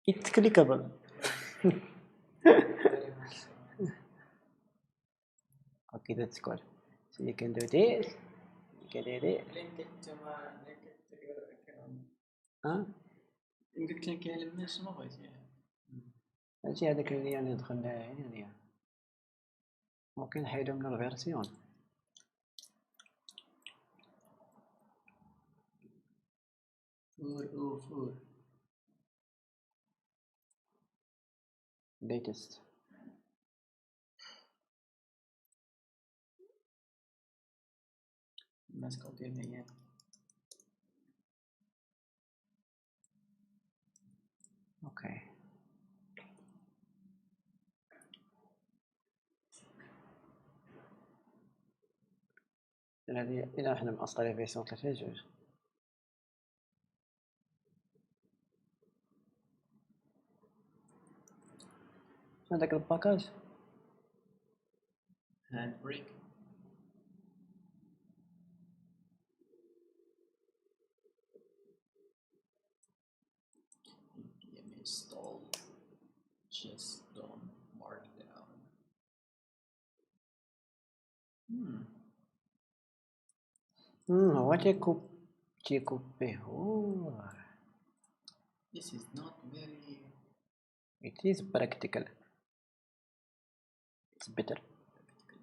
It's clickable. Okay, that's good. So you can do this. You can do this. يمكن كان كيعلم الناس ما بغيتي. هادشي هذاك اللي يعني دخلنا يعني ممكن نحيدو من الفيرسيون. فور latest. ماسكة ديالنا هي اوكي هذه إذا احنا مأصلين فيرسيون 3.2 شنو داك الباكاج هاند بريك. npm install just don't markdown. هو تيكوبيه This is not very it is practical it's better practical.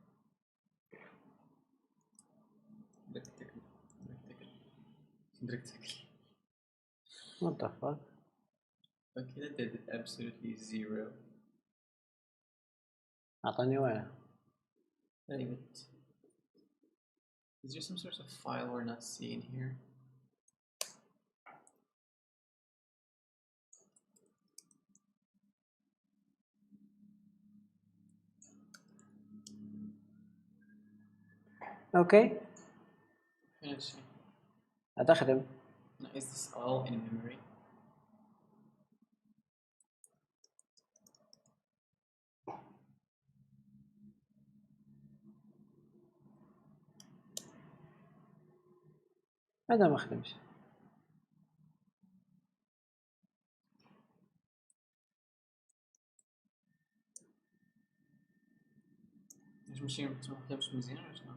what the fuck Okay, that did absolutely zero. أعطاني واحد Very good. Is there some sort of file we're not seeing here? اوكي Finish. هذا خدم Now, is this all in memory? هذا ما خدمش مش مزيان ولا شنو؟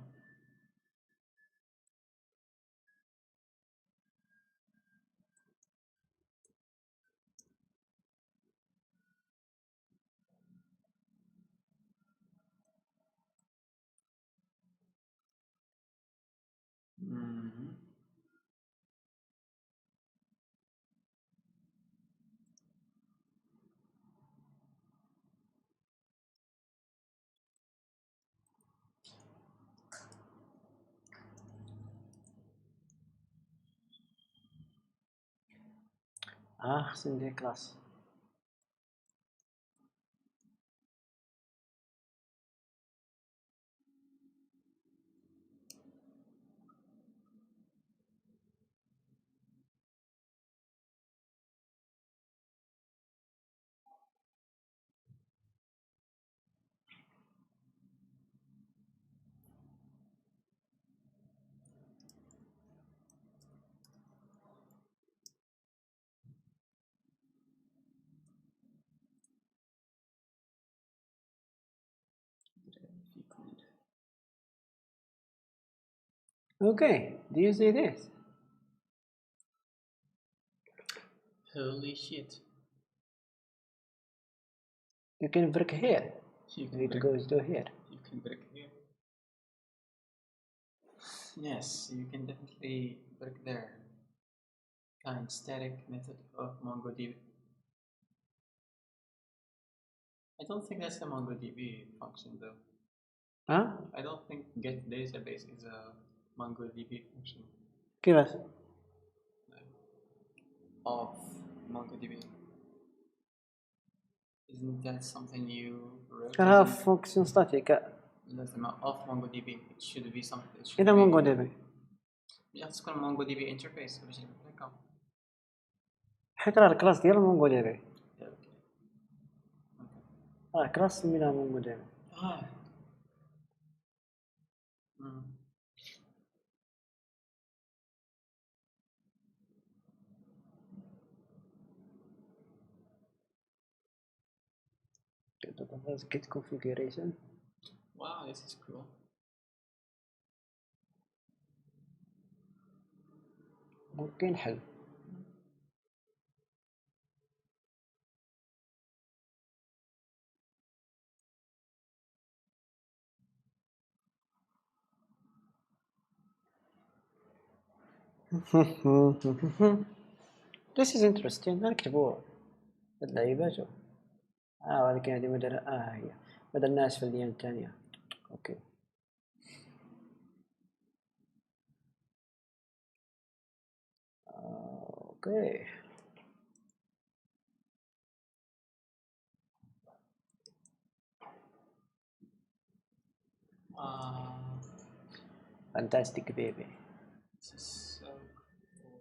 خصني ندير كلاس okay do you see this Holy shit. you can break here You can it break, goes to here you can break here. Yes, you can definitely break there. Kind static method of MongoDB. I don't think that's a MongoDB function though. I don't think get database is a MongoDB function كيفاش of MongoDB. Isn't that something you wrote? كانها فونكسيون ستاتيك لازم of MongoDB. It should be something. It should إذا be مونغو دي بي just تكون MongoDB interface باش نبقى. حيت راه الكلاس ديال مونغو دي بي Okay. كلاس سميناها مونغو دي بي Ah. git configuration Wow, this is cool. ممكن حل This is interesting نكتبوا هاد اللعيبات ولكن هذه مدر هي ما درناهاش في الديان الثانية اوكي اوكي فانتاستيك بيبي. This is so cool.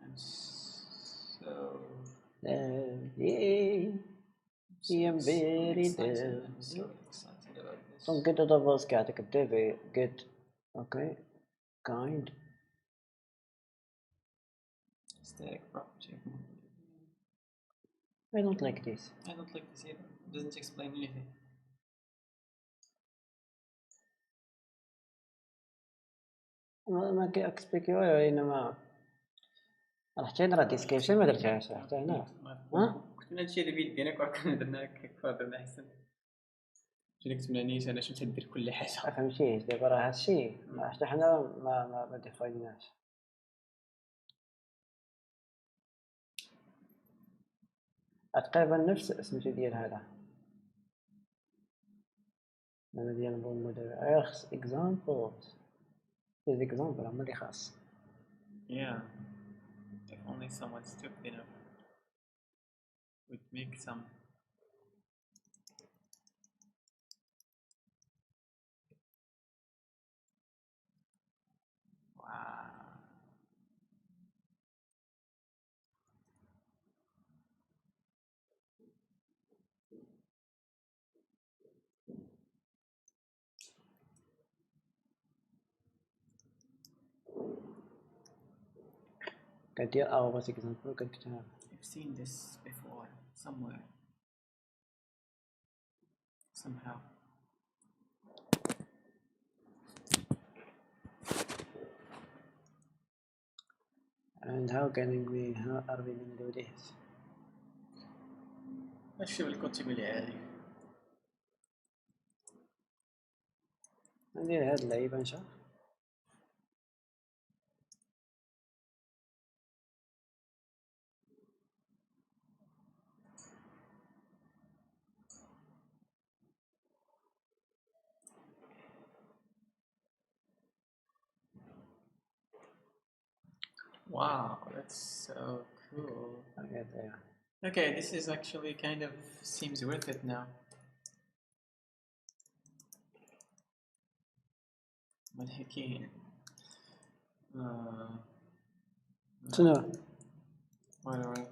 I'm so ياي I am very excited. I'm so down. excited about this. Don't get the voice كاتك الديفي get okay kind. Static property. I don't like this. I don't like this either. It doesn't explain anything. ما كيكسبليكي والو انما رحت هنا راه ديسكريبشن ما درتهاش رحت هنا ها كنت هادشي اللي بيد ديالك وكنا درنا هكاك درنا احسن اللي كتبنا نيت انا شفت ندير كل حاجه فهمتيش دابا راه هادشي حتى حنا ما ديفايناش تقريبا نفس سميتو ديال هذا انا ديال بون موديل اخس اكزامبلز في اكزامبل هما اللي خاص yeah if only someone stupid enough would make some wow كدير بس اكزامبل كتكتب I've seen this before somewhere somehow and how are we going to do this ماشي بالكتب اللي عادي ندير هاد اللعيبه نشوف wow that's so cool okay this is actually kind of seems worth it now مضحكين شنو وي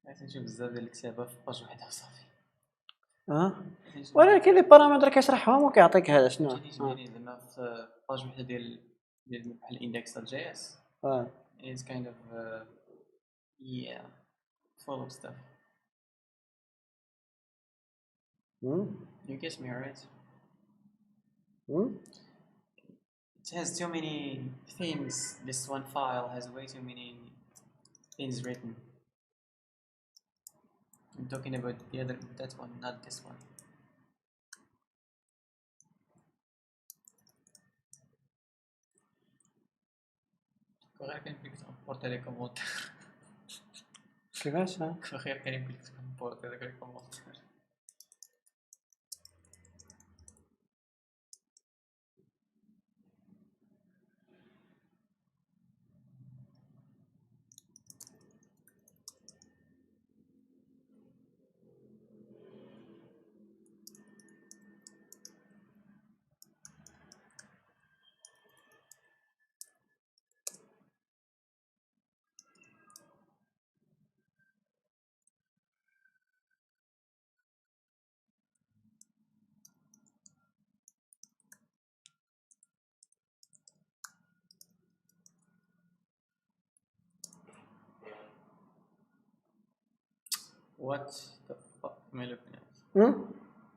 عايز نشوف بزاف ديال الكتابة في باج وحدة صافي ولكن لي بارامتر كيشرحهم وكيعطيك هذا شنو يعني زعما في باج وحدة ديال بحال index.js is kind of yeah full of stuff you get me right it has too many themes this one file has way too many things written I'm talking about the other that one not this one غير كان يمكن تمبورتي لي كومونتير كيفاش غير كان يمكن تمبورتي لي كومونتير What the fuck am I looking at?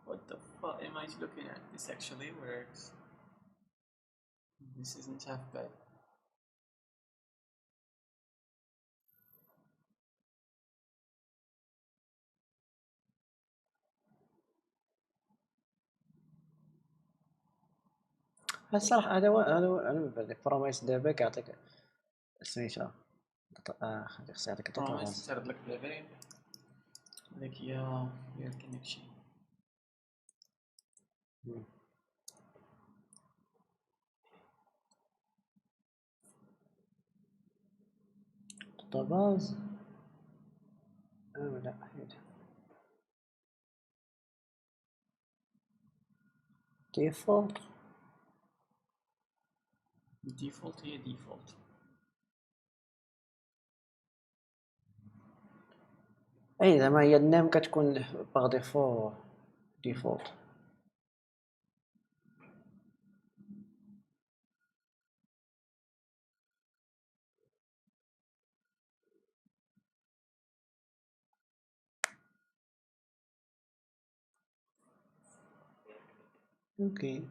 What the fuck am I looking at? This actually works. This isn't half bad. الصراحه هذا هو انا من بعد بروميس دابا كيعطيك سميتو خصو يعطيك Promise تعرض لك دابا هذيك هي الكونيكشن database لا default الديفولت هي ديفولت. اي زعما هي النام كتكون باغ ديفو ديفولت. اوكي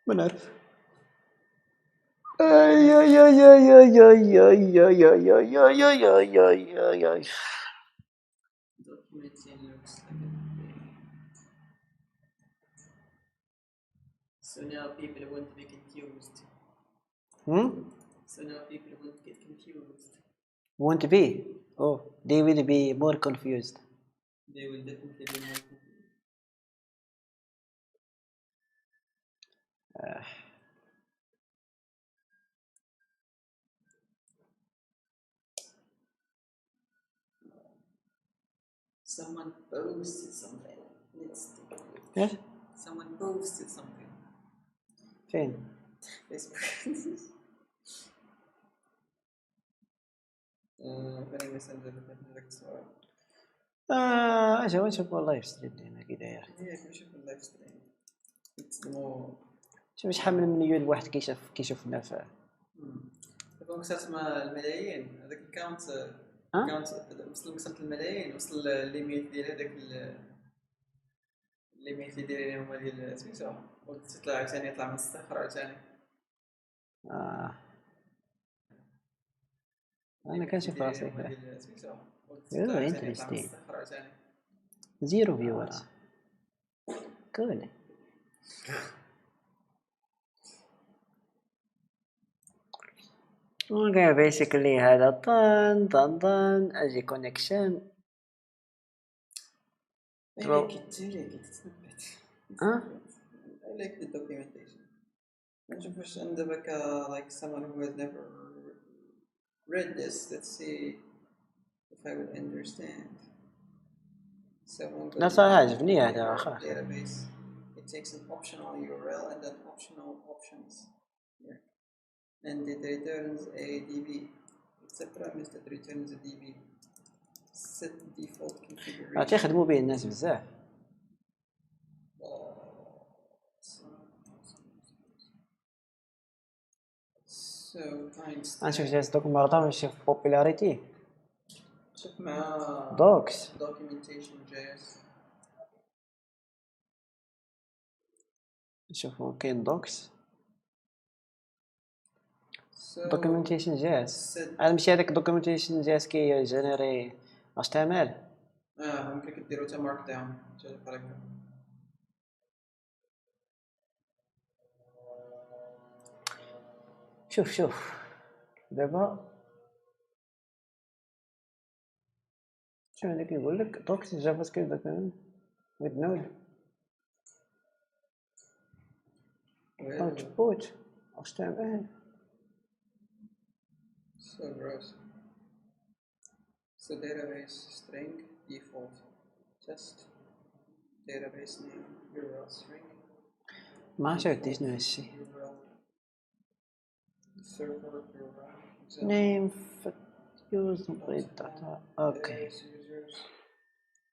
ما نعرف. اي اي اي اي اي اي اي اي اي اي اي اي اي اي اي. Documenting looks like a thing. So now people won't be confused. So now people won't get confused. Won't be. Oh, they will be more confused. They will definitely be more confused. Someone posted something. Let's take a look. Yes? Someone posted something. فين؟ Facebook. خليني مسنجر لك السؤال. اجا نشوفوا اللايف ستريم ديالنا كي داير. هيك نشوف اللايف ستريم. It's more. شوف شحال من مليون واحد كيشوفنا في دونك وصلت مع الملايين هذاك الكاونت وصلت الملايين وصل الليميت ديال هذاك الليميت اللي دايرين هما ديال سميتو وتطلع عاوتاني يطلع من الصفر عاوتاني. انا كنشوف راسي ديال سميتو انتريستين زيرو فيورز كول. Okay, basically هذا طن اجي كونكشن. I like it. It's not bad. Huh? I like the documentation. نشوف واش عندك like someone who has never read this. Let's see if I will understand. Someone لا صراحة عجبني هذا آخر. database. It takes an optional URL and then optional options here. And it returns a DB. It's a premise that returns a DB. Set default configuration. تيخدموا به الناس بزاف. So timestamp. نشوف جالس دوك مرة نشوف popularity. شوف مع docs. documentation.js. نشوفوا كاين docs. documentation.js. هذا ماشي هذاك documentation.js كي جينيري HTML. ممكن كديرو تا مارك داون جا بحال شوف دابا شنو اللي كيقول لك docs جافا سكريبت document with node output HTML. So gross. So database string default test database name URL string. ما عرفتي شنو هادشي. Server URL name use data. Okay. users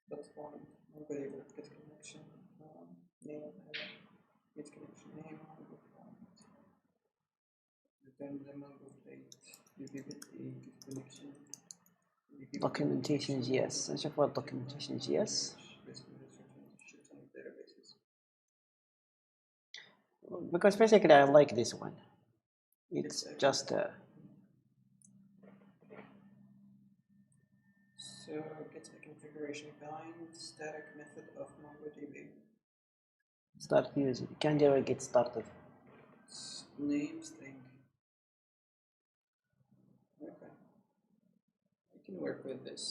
platform nobody will get connection name get connection name return the number plate UBBT get connection documentation.js. نشوف هاد documentation.js because basically I like this one. It's just so get a configuration kind static method of MongoDB. start using. Can you get started? Name string. Okay, I can work with this.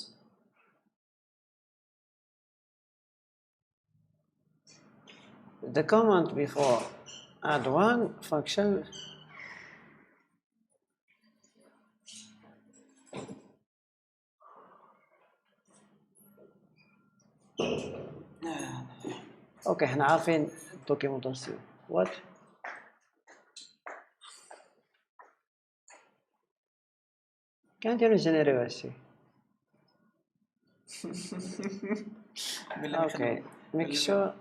the command before add one function اوكي احنا عارفين documentation what كان ديروا جينيريو هادشي اوكي ميك شور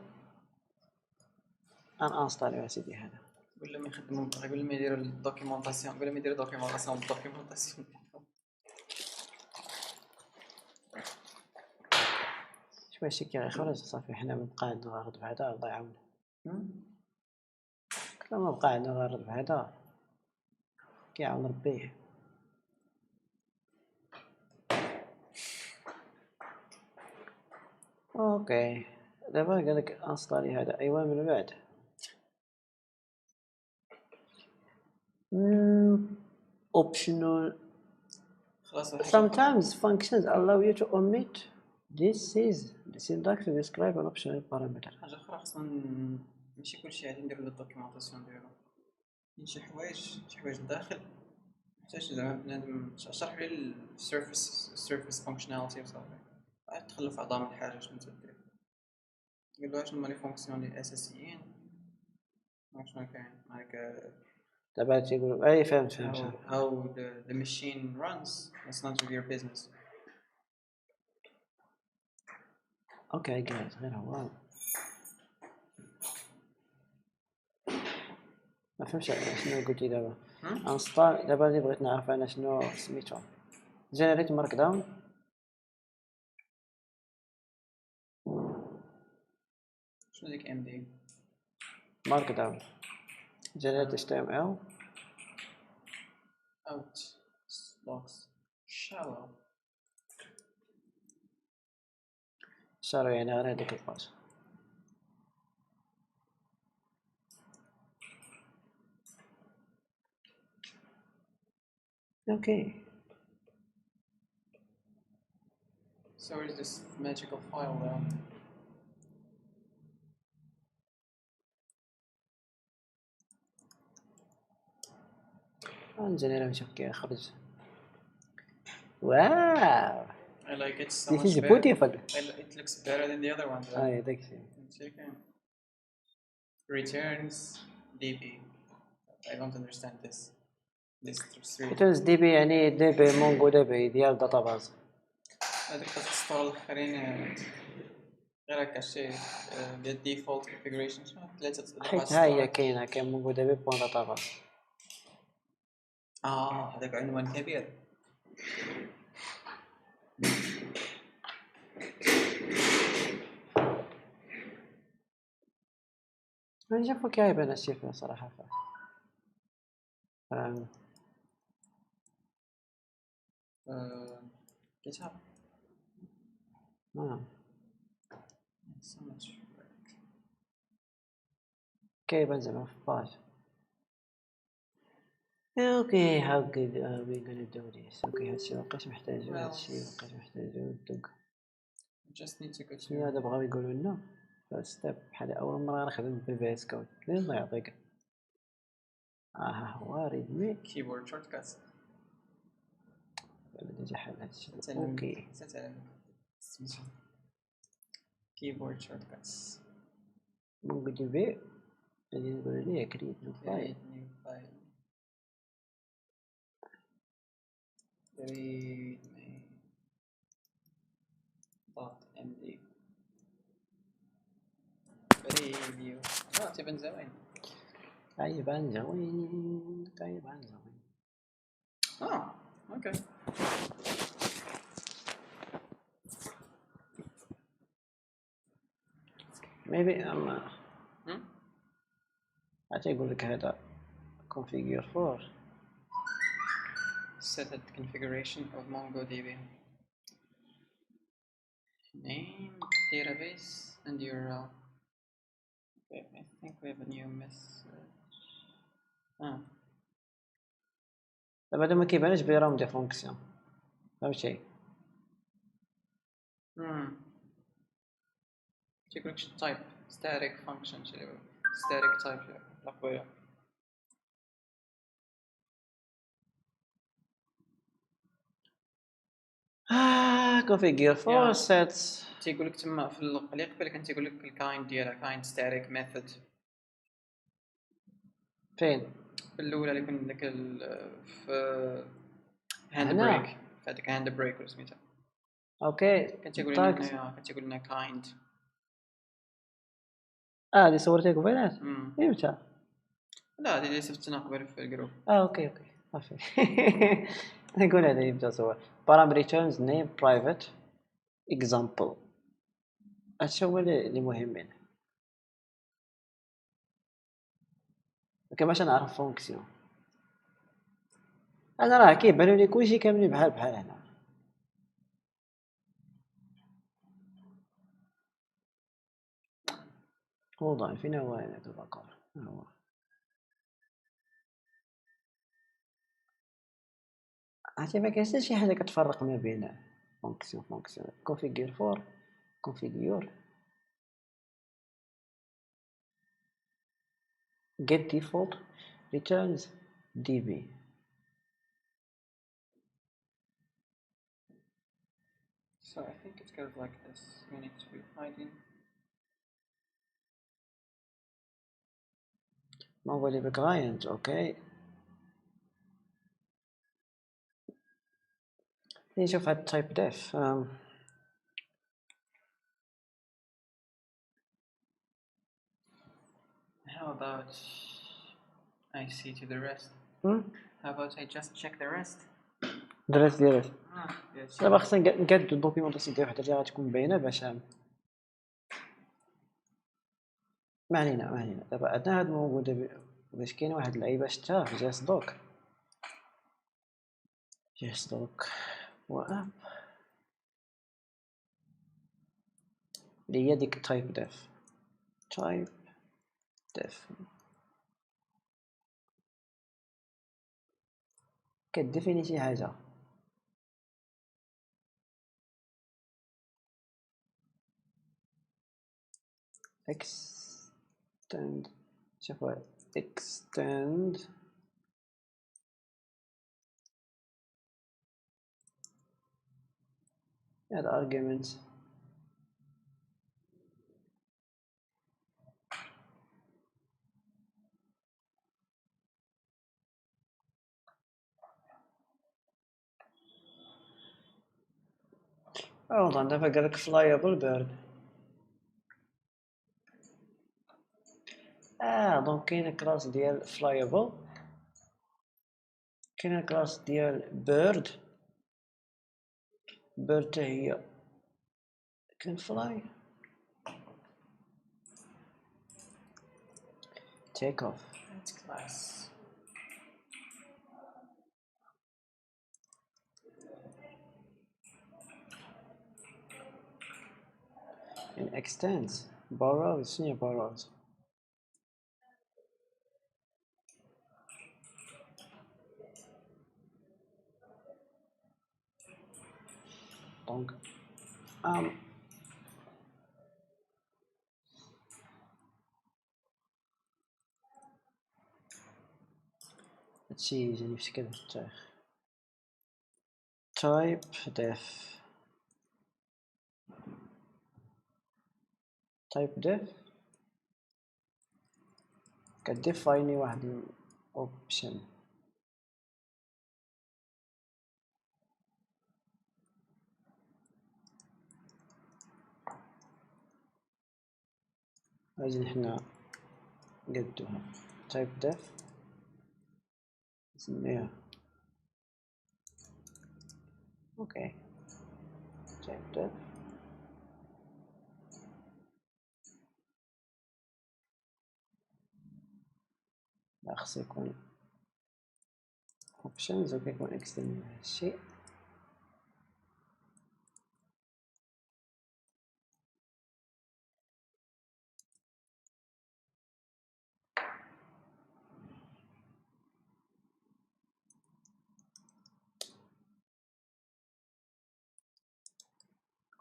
ان انستاليو سيدي هذا قول لهم يخدموا قبل ما يديروا الدوكيومونطاسيون قبل ما يديروا دوكيومونطاسيون بالدوكيومونطاسيون شويه شي كيخرج صافي حنا مابقى عندنا غير رد بهذا الله يعاون كلا ما بقى عندنا غير رد بهذا كيعاون ربي اوكي دابا قالك انستالي هذا ايوا من بعد optional خلاص sometimes functions allow you to omit this is the syntax to describe an optional parameter حاجه اخرى خصنا ماشي كلشي غادي نديرو الدوكيومونطاسيون ديالو شي حوايج لداخل محتاج زعما بنادم شرح لي السيرفيس فانكشناليتي وصافي عاد تدخل في عظام الحاجه شنو تدير قول له شنو هما لي فونكسيون الاساسيين شنو كاين معاك دابا تيقول اي فهمت how the machine runs that's none of your business اوكي جايز غير هو ما فهمتش شنو قلتي دابا انستال دابا اللي بغيت نعرف انا شنو سميتو جينيريت مارك داون شنو ديك ام دي مارك داون جينيريت اتش تي ام ال out blocks shallow شارو يعني غير هذيك الباج اوكي so where is this magical file though نجينيري نشوف كيخرج واو I like it so this much is better beautiful it looks better than the other one though. اي داكشي returns db I don't understand this three returns دي بي يعني دي بي مونغو دي بي ديال داتاباز هذيك السطور الاخرين غير هكا شي ديال ديفولت كونفيغريشن شنو ثلاثه حيت ها هي كاينه كاين مونغو دي بي بوان داتاباز هذاك عنوان كبير انا شوفو كيعيبان هادشي فيه صراحه GitHub so much work كيبان زعما في باج اوكي how good are we gonna do this اوكي هادشي مابقاش محتاجو هادشي مابقاش محتاجو دوك just need to go to شنو هذا بغاو يقولوا لنا ستيب بحال اول مره نخدم في اس كود الله يعطيك هو ريدمي keyboard shortcuts ديجا حل هادشي اوكي keyboard shortcuts مونغو دي بي غادي نقولوا ليه كريت نو فايل create new file readme .md preview تبان زوين كايبان زوين كايبان زوين اوكي maybe عاد يقول لك هذا configure for set the configuration of MongoDB name database and URL okay I think we have a new message دابا هذا ما كيبانش بلي راهم دي فونكسيون فهمتي تيقولك شي تايب static function static type لا خويا. configure for Yeah. sets. تيقول لك تما في اللي قبل كان تيقول لك الكايند ديالها كايند ستاتيك ميثود. فين؟ في الاولى اللي كنا داك في هاند هنا؟ بريك، في هذاك هاند بريك ولا سميتها. اوكي كان تيقول طاكس. لنا كان تيقول لنا كايند. هذه صورتك قبيلات مم. امتى؟ لا هذه اللي شفتنا قبل في الجروب. اوكي صافي. نقول هذا يبدا صور param returns name private example. هادشي هو اللي مهمين. باش نعرف فونكسيون. انا راه كيبانوا لي كلشي كاملين بحال هنا. hold on فين هو هنا الباكور؟ هو عرفتي ما كاينش شي حاجه كتفرق ما بين فونكسيون configure for configure get default returns db. So I think it goes like this. You need to be hiding. MongoDB client اوكي. نشوف هاد type def. How about I see to the rest? How about I just check the rest? درس ديالك Yes. دابا خصنا نقادو الدوكيومونطاسيون ديال وحده اللي غتكون باينه باش ما علينا دابا عندنا هاد موجوده باش كاين واحد اللعيبه شتا في جيس دوك واب اللي هي ديك تايب ديف كديفيني شي حاجه extend شوفوا extend add arguments دابا قالك flyable bird. دونك كاين كلاس ديال flyable، كاين كلاس ديال bird حتى هي can fly. take off That's class. and extends borrows شنو borrows دونك هادشي يجيني في شكل التاريخ type def كديفايني واحد الاوبشن اجي حنا نقدوها type def نسميها اوكي type def لا خصو يكون options وكيكون extend هادشي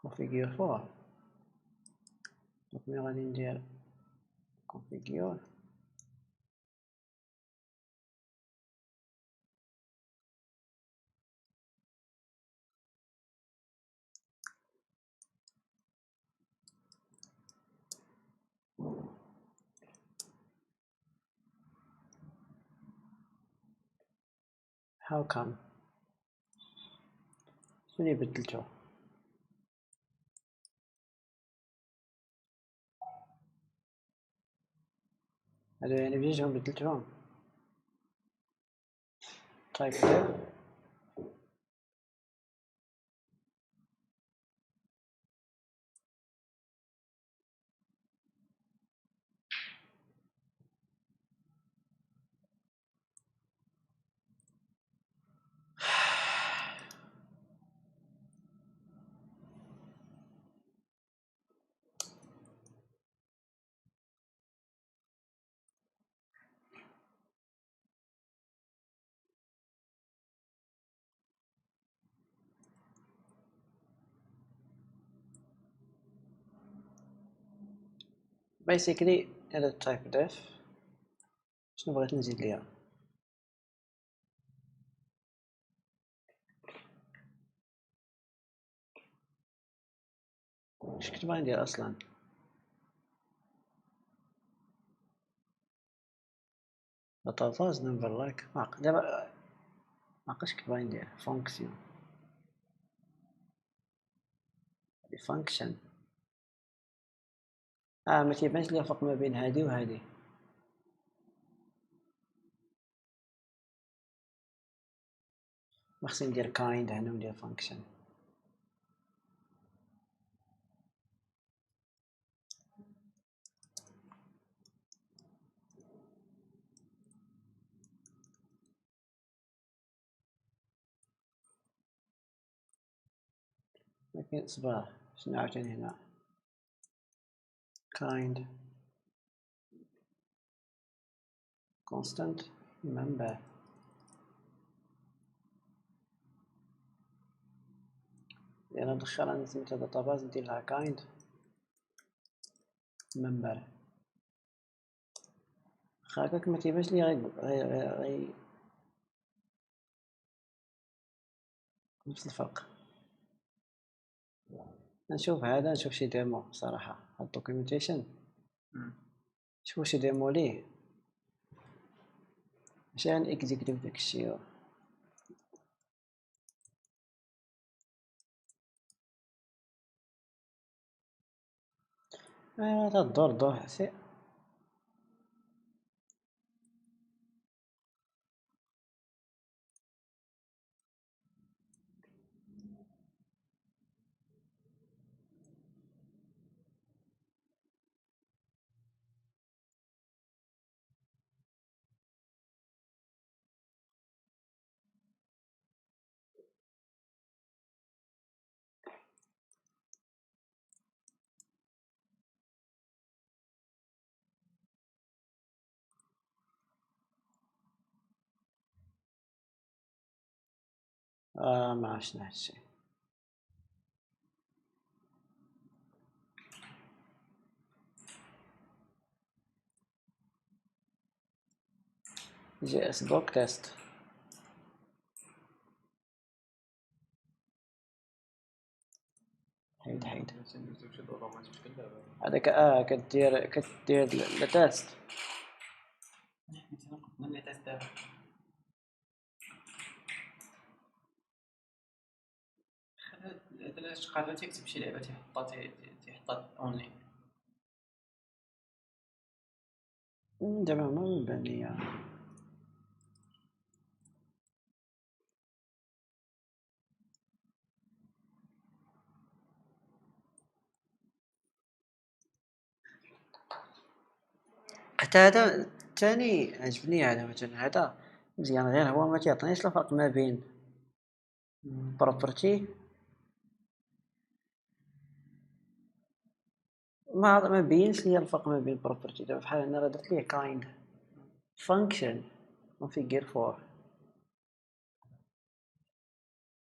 configure for دونك ملي غادي ندير configure. How come? شنو اللي بدلته؟ هذا يعني بجيجهم بدلتهم. طيب basically هذا type def. شنو بغيت نزيد ليها؟ اش كنت باغي ندير اصلا؟ database number like دابا معقاش كنت باغي ندير function function. ما تيبانش لي الفرق ما بين هادي وهادي. ما خصني ندير kind هنا وندير function. لكن صباح شنو عاوتاني هنا kind constant member. انا ندخل انا سميتها database ندير لها kind member. هكاك ما تيبانش لي غير نفس الفرق. نشوف هذا نشوف شي ديمو صراحة. هاد الدوكيومنتيشن شوف شي ديمو ليه عشان اكزيكتيف داكشي. هذا الدور سي ما عرفنا هادشي. جي اس دوك تيست. حيد هذاك كدير التيست. علاش قادر تكتب شي لعبه تيحطها اونلاين. دابا ما نبان ليا. حتى هذا الثاني عجبني. هذا مثلا هذا مزيان غير هو ما تيعطينيش الفرق ما بين بروبرتي ما بينش لي الفرق ما بين بروبرتي. دابا بحال انا راه درت ليه كايند فانكشن configure for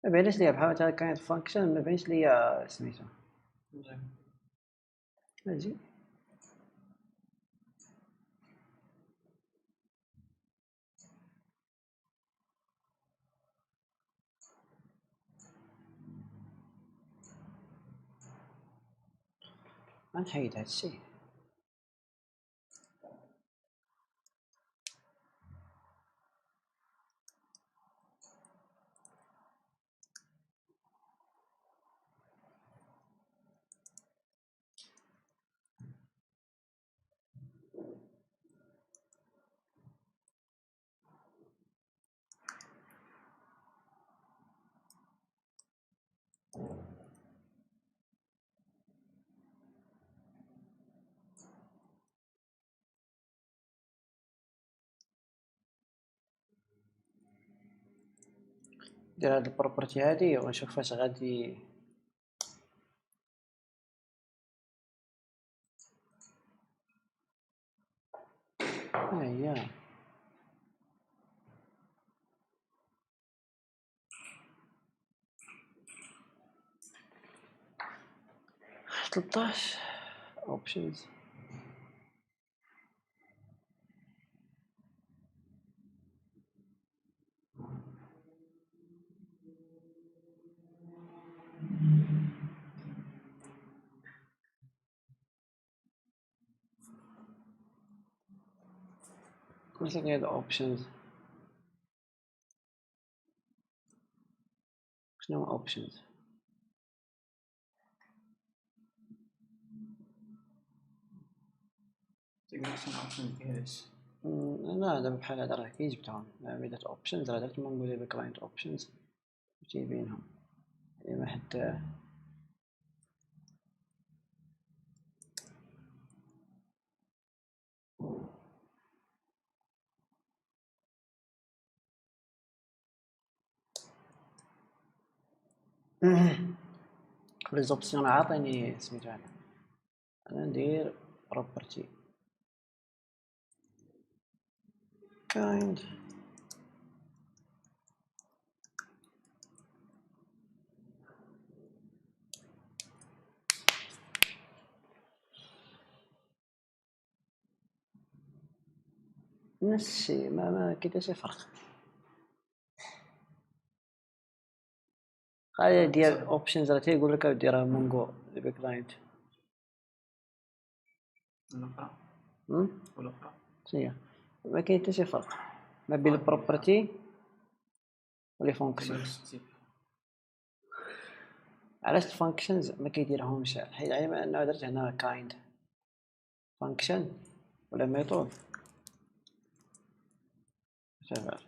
ما بينش ليا بحال مثلا كايند فانكشن ما بينش ليا سميتو. اجي غنحيد هادشي. ندير هاد البروبرتي هادي ونشوف فاش غادي ها هي. تلطاش اوبشنز. مثلا هاد اوبشنز، شنو هو اوبشنز؟ تقدر شنو اوبشن ديالش لا دابا بحال هذا راه كي جبتهم بدات اوبشنز، راه درت مونغولي كلاينت اوبشنز تيبينهم يعني ما حتى لي زوبسيون عاطيني سميتو انا ندير بروبرتي kind نفس الشيء، ما كاين حتى شي فرق. قاعدة ديال اوبشنز راه تيقول لك ديرها مونغو دي كلاينت الاخرى والاخرى شنو ما كاين حتى شي فرق ما بين البروبرتي ولي فونكسيون. علاش الفانكشنز ما كيديرهمش؟ حيت علما انه درت هنا كايند فانكشن ولا ميثود شباب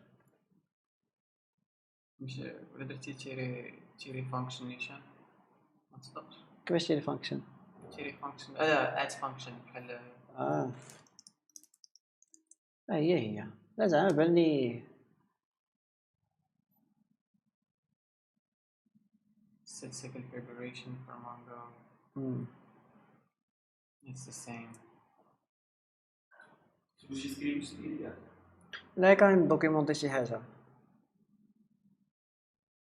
مش ولا درتي تيري فانكشن نيشان ما تصدقش. كيفاش دير فانكشن؟ تيري فانكشن لا اد فانكشن بحال هي لا زعما بالني statistical preparation for Mongo. It's the same. واش سكريبت ديال لا كان دوكيمونتي شي حاجه.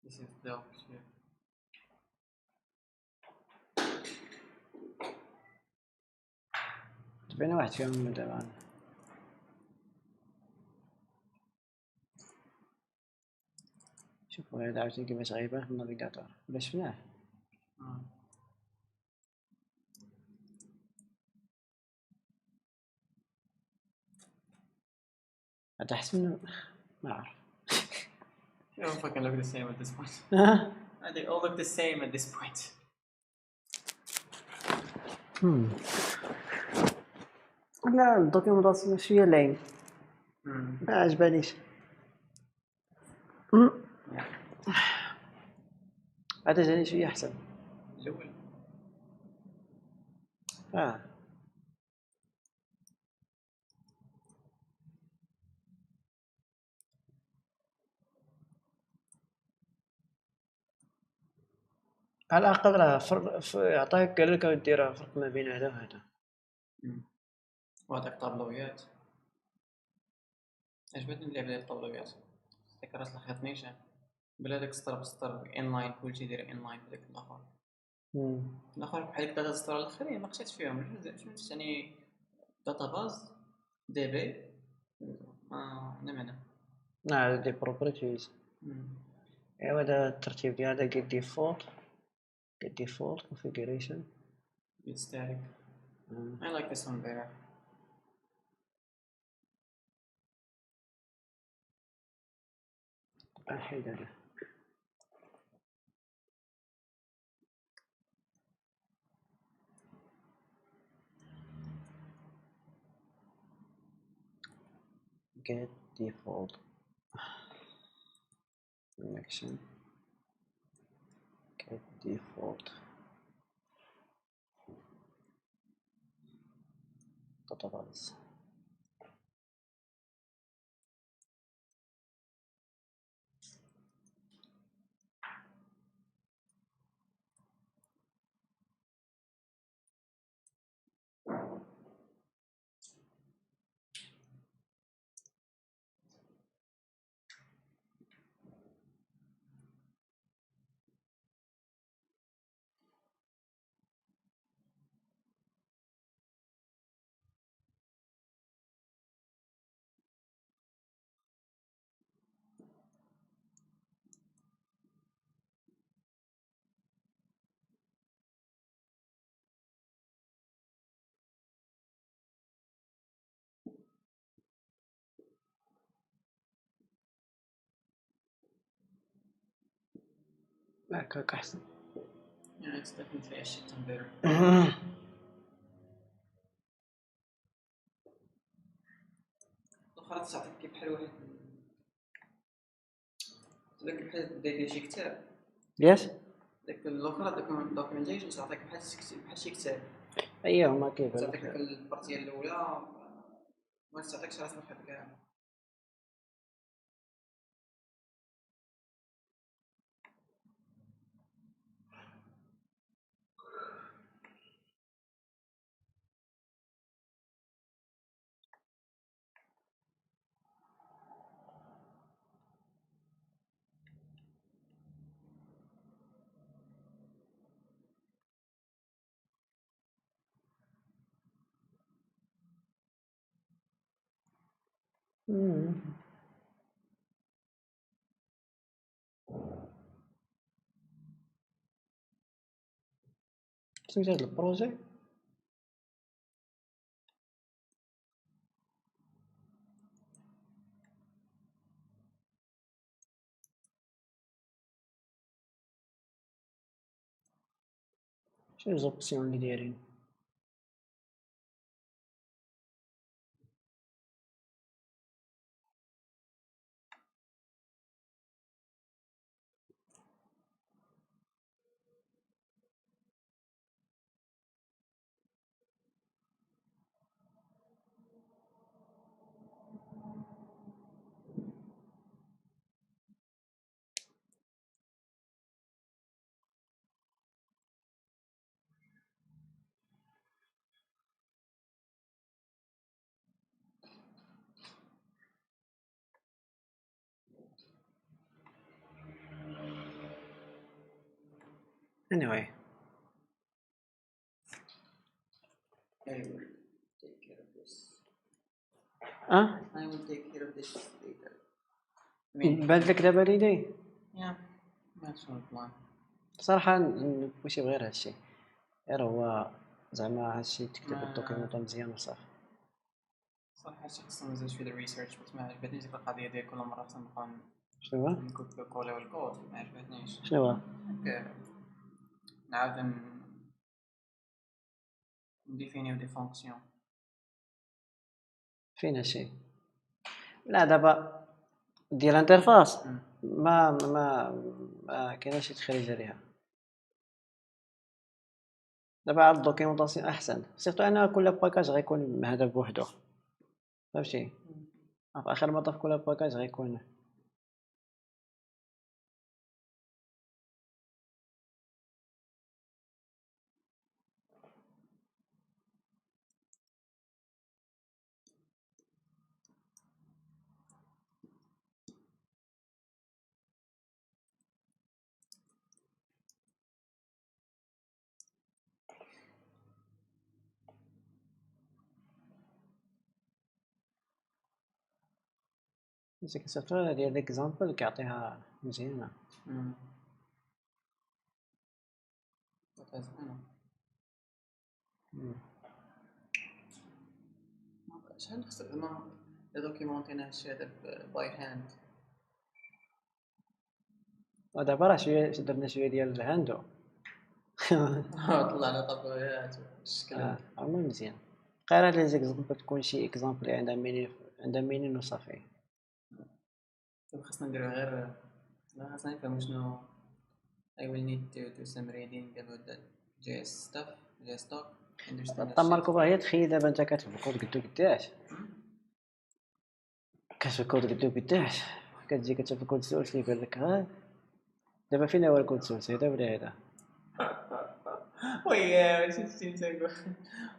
This is the option. تبين واحد فيهم دابا شوفوا هذا عاوتاني كيفاش غيبان في النافيغاتور ولا شفناه. هذا احسن ما عرف. They all fucking look the same at this point. They all look the same at this point. لا الدوكيومونطاسيون شويه لاين ما عجبانيش. هذا جاني شويه احسن الأول. على الاقل راه يعطيك قال لك دير فرق ما بين هذا وهذا. وعطاك طابلويات. عجبتني اللعبه ديال الطابلويات، ذكرت الخيط نيشان بلا داك سطر بسطر انلاين كلشي داير انلاين في داك الاخر. الاخر بحال هكا داتا سطر الاخرين ما قشيتش فيهم فهمت يعني داتا باز دي بي انا معنا هذا دي بروبرتيز. ايوا هذا الترتيب ديال هذا get default configuration بيت ستاتيك I like this one better. الحيد هذا. Get default connection. Get default database. هكاك أحسن. Yeah, it's definitely a shit ton better. الأخرى تعطيك كي بحال واحد داك بحال داير شي كتاب. Yes. داك الأخرى داك الدوكيومنتيشن تعطيك بحال شي كتاب. أيوه ما كيف. تعطيك البارتيه الأولى ما تعطيكش راسك كاع. سميت هاد البروجي شنو زوبسيون اللي دايرين؟ anyway I will take care of this. I will take care of this later. بان لك دابا ليدي Yeah, that's one plan. صراحة ماشي بغير هادشي غير هو زعما هادشي تكتب الدوكيمونطو مزيان وصافي. صراحة شي خصنا نزيد شوية الريسيرش بس ما عجبتنيش ديك القضية ديال كل مرة تنبقى شنو هو؟ نكوليو الكود ما عجبتنيش. شنو هو؟ نعاود نديفينيو دي فونكسيون. فين هادشي؟ لا دابا ديال الانترفاس ما كايناش شي تخريج عليها. دابا عاد الدوكيمونطاسيون احسن سيرتو انا كل باكاج غيكون هذا بوحدو فهمتي في اخر المطاف كل باكاج غيكون مسك سيرتو ديال ليكزامبل كيعطيها مزيانه. شحال خصك زعما دوكيمونتينا هادشي هذا باي هاند. ودابا راه شويه درنا شويه ديال الهاندو. طلعنا طابلويات والشكل. المهم مزيان. غير هاد لي زيكزامبل تكون شي اكزامبل اللي عندها مينين وصافي. دابا خاصنا نديرو غير خاصنا نفهمو شنو I will need to do some reading about the JS stuff, JS talk, understand the الطمه shit. الكبرى هي تخيل دابا انت كتكتب الكود قداش كتكتب الكود قداش كتجي كتشوف الكود سورس يقول لك ها دابا فين هو الكود سورس هذا ولا هذا. ويا شفتي نقول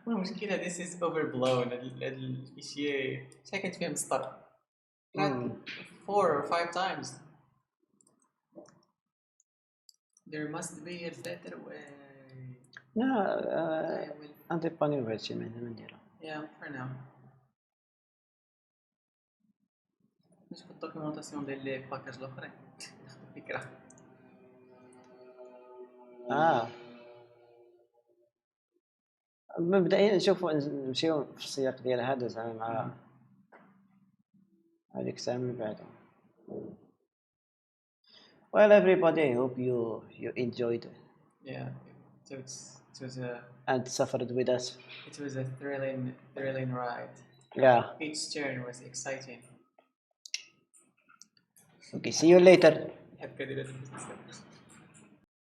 المشكلة this is overblown. هاد الاشياء شحال كانت فيها مسطر 4 or 5 times. There must be a better way. لا انت باني بهادشي ما نديرو. Yeah, for now. نشوف الدوكيومونطاسيون ديال لي باكاج الاخرين ناخد فكرة. مبدئيا نشوفوا نمشيو في السياق ديال هذا زعما مع هذيك الساعه من بعد. Well, everybody, I hope you enjoyed Yeah, it was a and suffered with us. it was a thrilling ride. Yeah. Each turn was exciting. Okay, see you later. نحب كدير هاد البزنس.